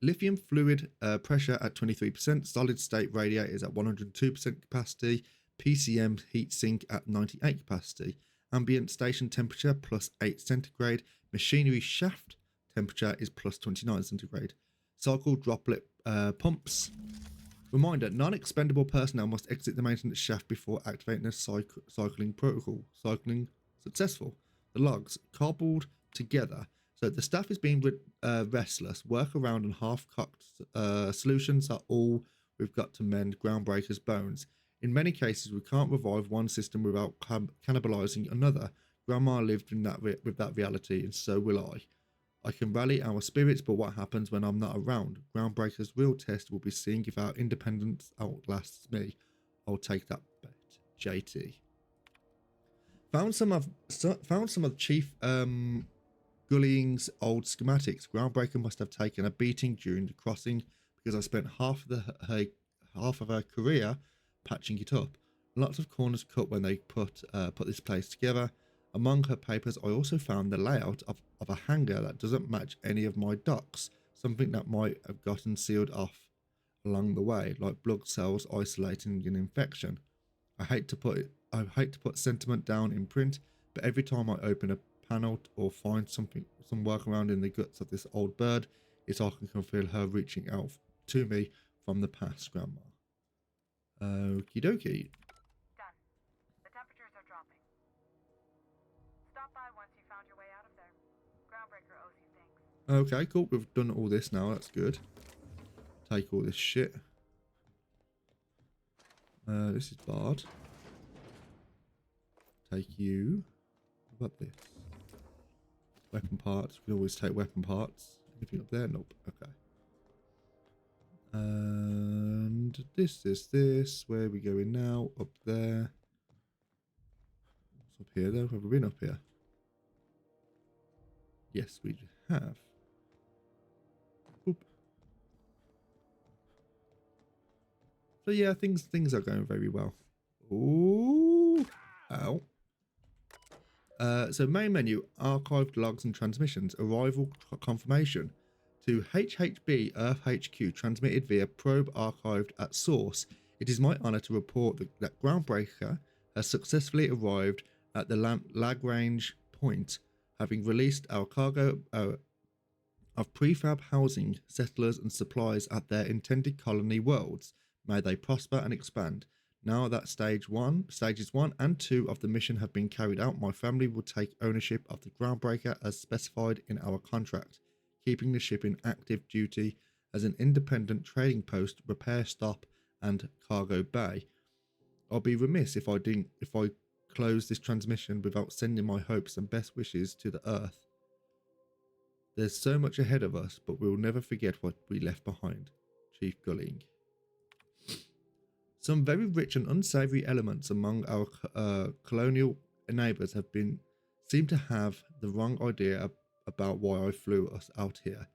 lithium fluid pressure at 23%, solid state radiators at 102% capacity, PCM heatsink at 98 capacity, ambient station temperature +8 centigrade, machinery shaft temperature is +29 centigrade, cycle droplet pumps. Reminder, non-expendable personnel must exit the maintenance shaft before activating the cycling protocol. Cycling successful. The logs cobbled together. So the staff is being restless. Work around and half-cocked solutions are all we've got to mend Groundbreaker's bones. In many cases, we can't revive one system without cannibalizing another. Grandma lived in with that reality, and so will I. I can rally our spirits, but what happens when I'm not around? Groundbreaker's real test will be seeing if our independence outlasts me. I'll take that bet. JT. Found some of Chief Gulling's old schematics. Groundbreaker must have taken a beating during the crossing because I spent half of her career patching it up. Lots of corners cut when they put this place together. Among her papers, I also found the layout of a hangar that doesn't match any of my docks, something that might have gotten sealed off along the way, like blood cells isolating an infection. I hate to put sentiment down in print, but every time I open a panel or find some workaround in the guts of this old bird, it's like I can feel her reaching out to me from the past, Grandma. Okie dokie. Done. The temperatures are dropping. Stop by once you found your way out of there. Groundbreaker owes you things. Okay, cool. We've done all this now. That's good. Take all this shit. This is Bard. Take you. What about this? Weapon parts. We can always take weapon parts. Anything up there? Nope. Okay. And this is this. Where are we going now? Up there. What's up here though? Have we been up here? Yes, we have. Oop. So yeah, things are going very well. Ooh. Ow. So main menu, archived logs and transmissions, arrival confirmation to HHB Earth HQ transmitted via probe archived at source. It is my honor to report that Groundbreaker has successfully arrived at the Lagrange point, having released our cargo of prefab housing, settlers and supplies at their intended colony worlds. May they prosper and expand. Now that stages 1 and 2 of the mission have been carried out, my family will take ownership of the Groundbreaker as specified in our contract, keeping the ship in active duty as an independent trading post, repair stop, and cargo bay. I'll be remiss if I close this transmission without sending my hopes and best wishes to the Earth. There's so much ahead of us, but we'll never forget what we left behind. Chief Gulling. Some very rich and unsavory elements among our colonial neighbours seem to have the wrong idea about why I flew us out here.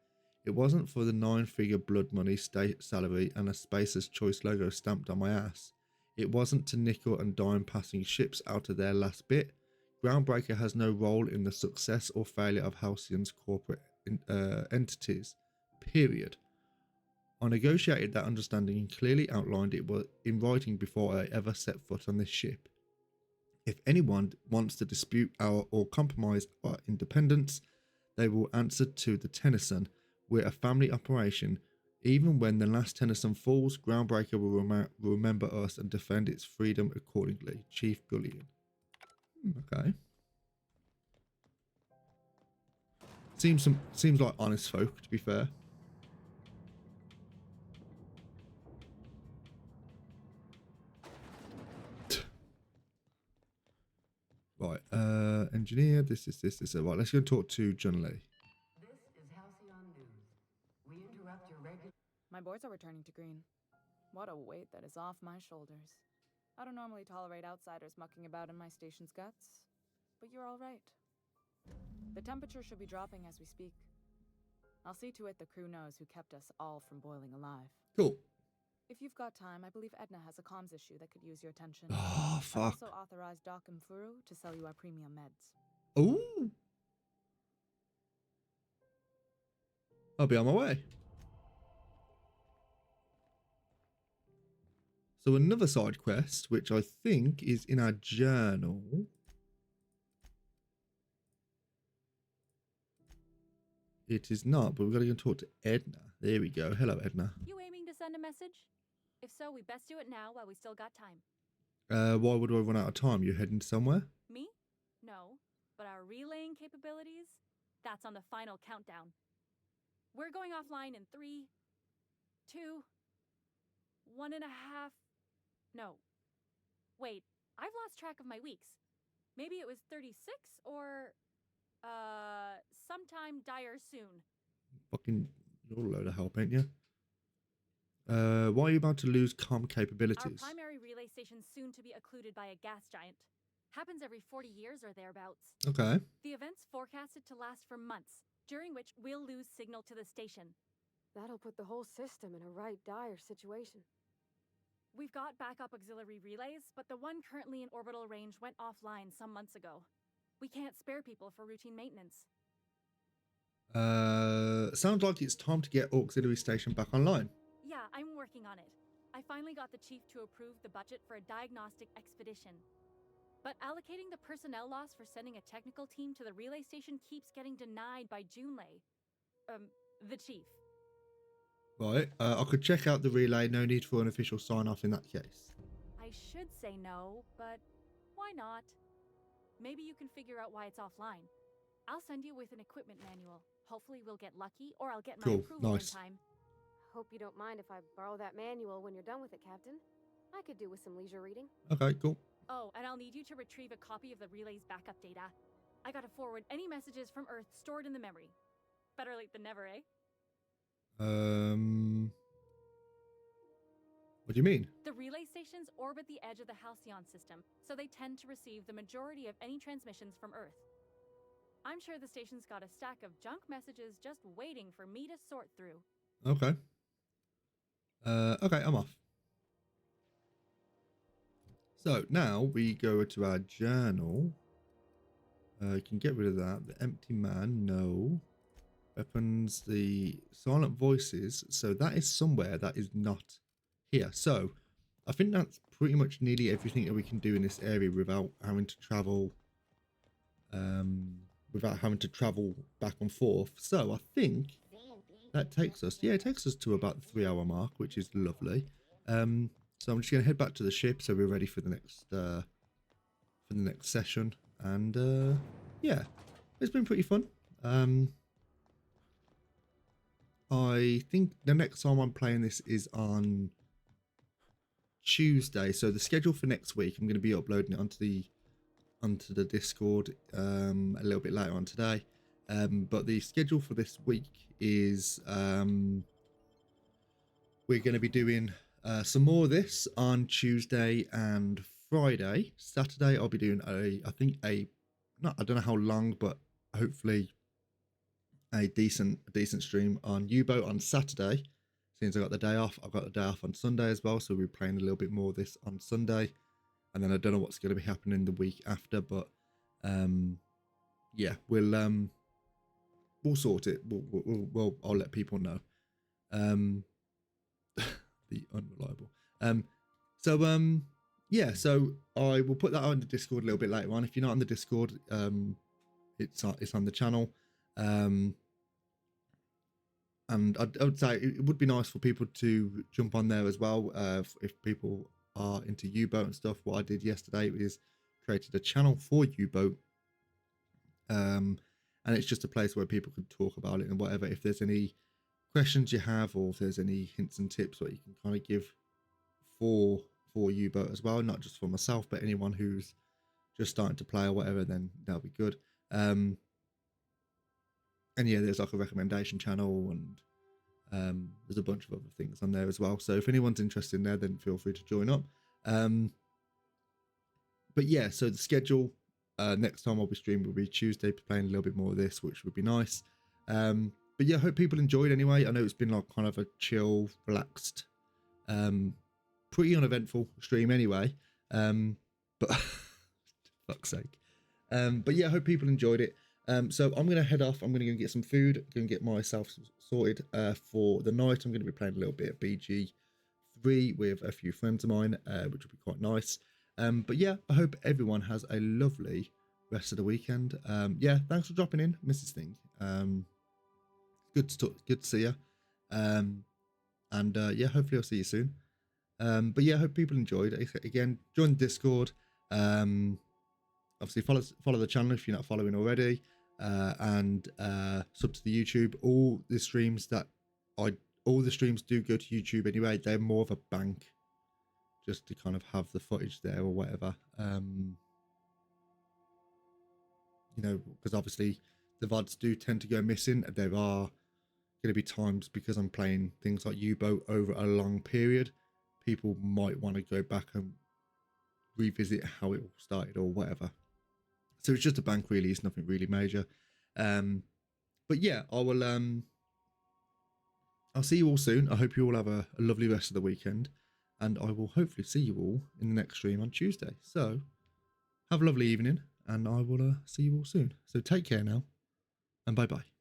It wasn't for the 9-figure blood money, state salary, and a Spacer's Choice logo stamped on my ass. It wasn't to nickel and dime passing ships out of their last bit. Groundbreaker has no role in the success or failure of Halcyon's corporate entities. Period. I negotiated that understanding and clearly outlined it in writing before I ever set foot on this ship. If anyone wants to dispute or compromise our independence, they will answer to the Tennyson. We're a family operation. Even when the last Tennyson falls, Groundbreaker will remember us and defend its freedom accordingly. Chief Gullion. Okay. Seems like honest folk, to be fair. Right, engineer, this. Right, let's go and talk to Jun Lee. This is Halcyon News. We interrupt your regular... My boys are returning to Green. What a weight that is off my shoulders. I don't normally tolerate outsiders mucking about in my station's guts, but you're all right. The temperature should be dropping as we speak. I'll see to it the crew knows who kept us all from boiling alive. Cool. If you've got time, I believe Edna has a comms issue that could use your attention. Oh, fuck. I also authorized Doc and Furu to sell you our premium meds. Ooh. I'll be on my way. So another side quest, which I think is in our journal. It is not, but we've got to go and talk to Edna. There we go. Hello, Edna. You aiming to send a message? If so, we best do it now while we still got time. Why would I run out of time? You heading somewhere? Me? No. But our relaying capabilities? That's on the final countdown. We're going offline in 3, 2, 1.5... No. Wait, I've lost track of my weeks. Maybe it was 36 or... sometime dire soon. Fucking, you're a load of help, ain't you? Why are you about to lose comm capabilities? Our primary relay station soon to be occluded by a gas giant. Happens every 40 years or thereabouts. Okay. The event's forecasted to last for months, during which we'll lose signal to the station. That'll put the whole system in a right dire situation. We've got backup auxiliary relays, but the one currently in orbital range went offline some months ago. We can't spare people for routine maintenance. Sounds like it's time to get auxiliary station back online. Yeah, I'm working on it. I finally got the chief to approve the budget for a diagnostic expedition. But allocating the personnel loss for sending a technical team to the relay station keeps getting denied by Junlei. The chief. Right, I could check out the relay, no need for an official sign-off in that case. I should say no, but why not? Maybe you can figure out why it's offline. I'll send you with an equipment manual. Hopefully we'll get lucky, or I'll get my approval in time. Hope you don't mind if I borrow that manual when you're done with it, Captain. I could do with some leisure reading. Okay, cool. Oh, and I'll need you to retrieve a copy of the relay's backup data. I gotta forward any messages from Earth stored in the memory. Better late than never, eh? What do you mean? The relay stations orbit the edge of the Halcyon system, so they tend to receive the majority of any transmissions from Earth. I'm sure the station's got a stack of junk messages just waiting for me to sort through. Okay. Okay, I'm off. So now we go to our journal. You can get rid of that. The empty man, no. Weapons, the silent voices. So that is somewhere that is not here. So I think that's pretty much nearly everything that we can do in this area without having to travel. Back and forth. So I think that takes us. Yeah, it takes us to about the 3-hour mark, which is lovely. So I'm just going to head back to the ship so we're ready for the next session. And yeah, it's been pretty fun. I think the next time I'm playing this is on Tuesday. So the schedule for next week, I'm going to be uploading it onto the Discord a little bit later on today. But the schedule for this week is we're going to be doing some more of this on Tuesday and Friday. Saturday I'll be doing I don't know how long, but hopefully a decent stream on U-Boat on Saturday. Since I got the day off, I've got the day off on Sunday as well, so we'll be playing a little bit more of this on Sunday. And then I don't know what's going to be happening the week after, but yeah, we'll sort it. I'll let people know. The unreliable. Yeah, so I will put that on the Discord a little bit later on. If you're not on the Discord, it's on the channel. And I would say it would be nice for people to jump on there as well. If people are into U-Boat and stuff, what I did yesterday is created a channel for U-Boat. And it's just a place where people can talk about it and whatever. If there's any questions you have, or if there's any hints and tips what you can kind of give for U-Boat as well, not just for myself, but anyone who's just starting to play or whatever, then that'll be good. And yeah, there's like a recommendation channel, and there's a bunch of other things on there as well. So if anyone's interested in there, then feel free to join up. But yeah, so the schedule, next time I'll be streaming will be Tuesday, playing a little bit more of this, which would be nice. But yeah, I hope people enjoyed anyway. I know it's been like kind of a chill, relaxed, pretty uneventful stream anyway. But fuck's sake. But yeah, I hope people enjoyed it. So I'm going to head off. I'm going to go get some food, go and get myself sorted for the night. I'm going to be playing a little bit of BG3 with a few friends of mine, which will be quite nice. But yeah, I hope everyone has a lovely rest of the weekend. Yeah, thanks for dropping in, Mrs. Thing. Good to see you. And yeah, hopefully I'll see you soon. But yeah, I hope people enjoyed it. Again, join the Discord. Obviously follow the channel if you're not following already, and sub to the YouTube. All the streams do go to YouTube anyway. They're more of a bank, just to kind of have the footage there or whatever. You know, because obviously the VODs do tend to go missing. There are going to be times, because I'm playing things like U-Boat over a long period, people might want to go back and revisit how it all started or whatever. So it's just a bank, really. It's nothing really major. But yeah, I will. I'll see you all soon. I hope you all have a lovely rest of the weekend, and I will hopefully see you all in the next stream on Tuesday. So have a lovely evening, and I will see you all soon. So take care now, and bye bye.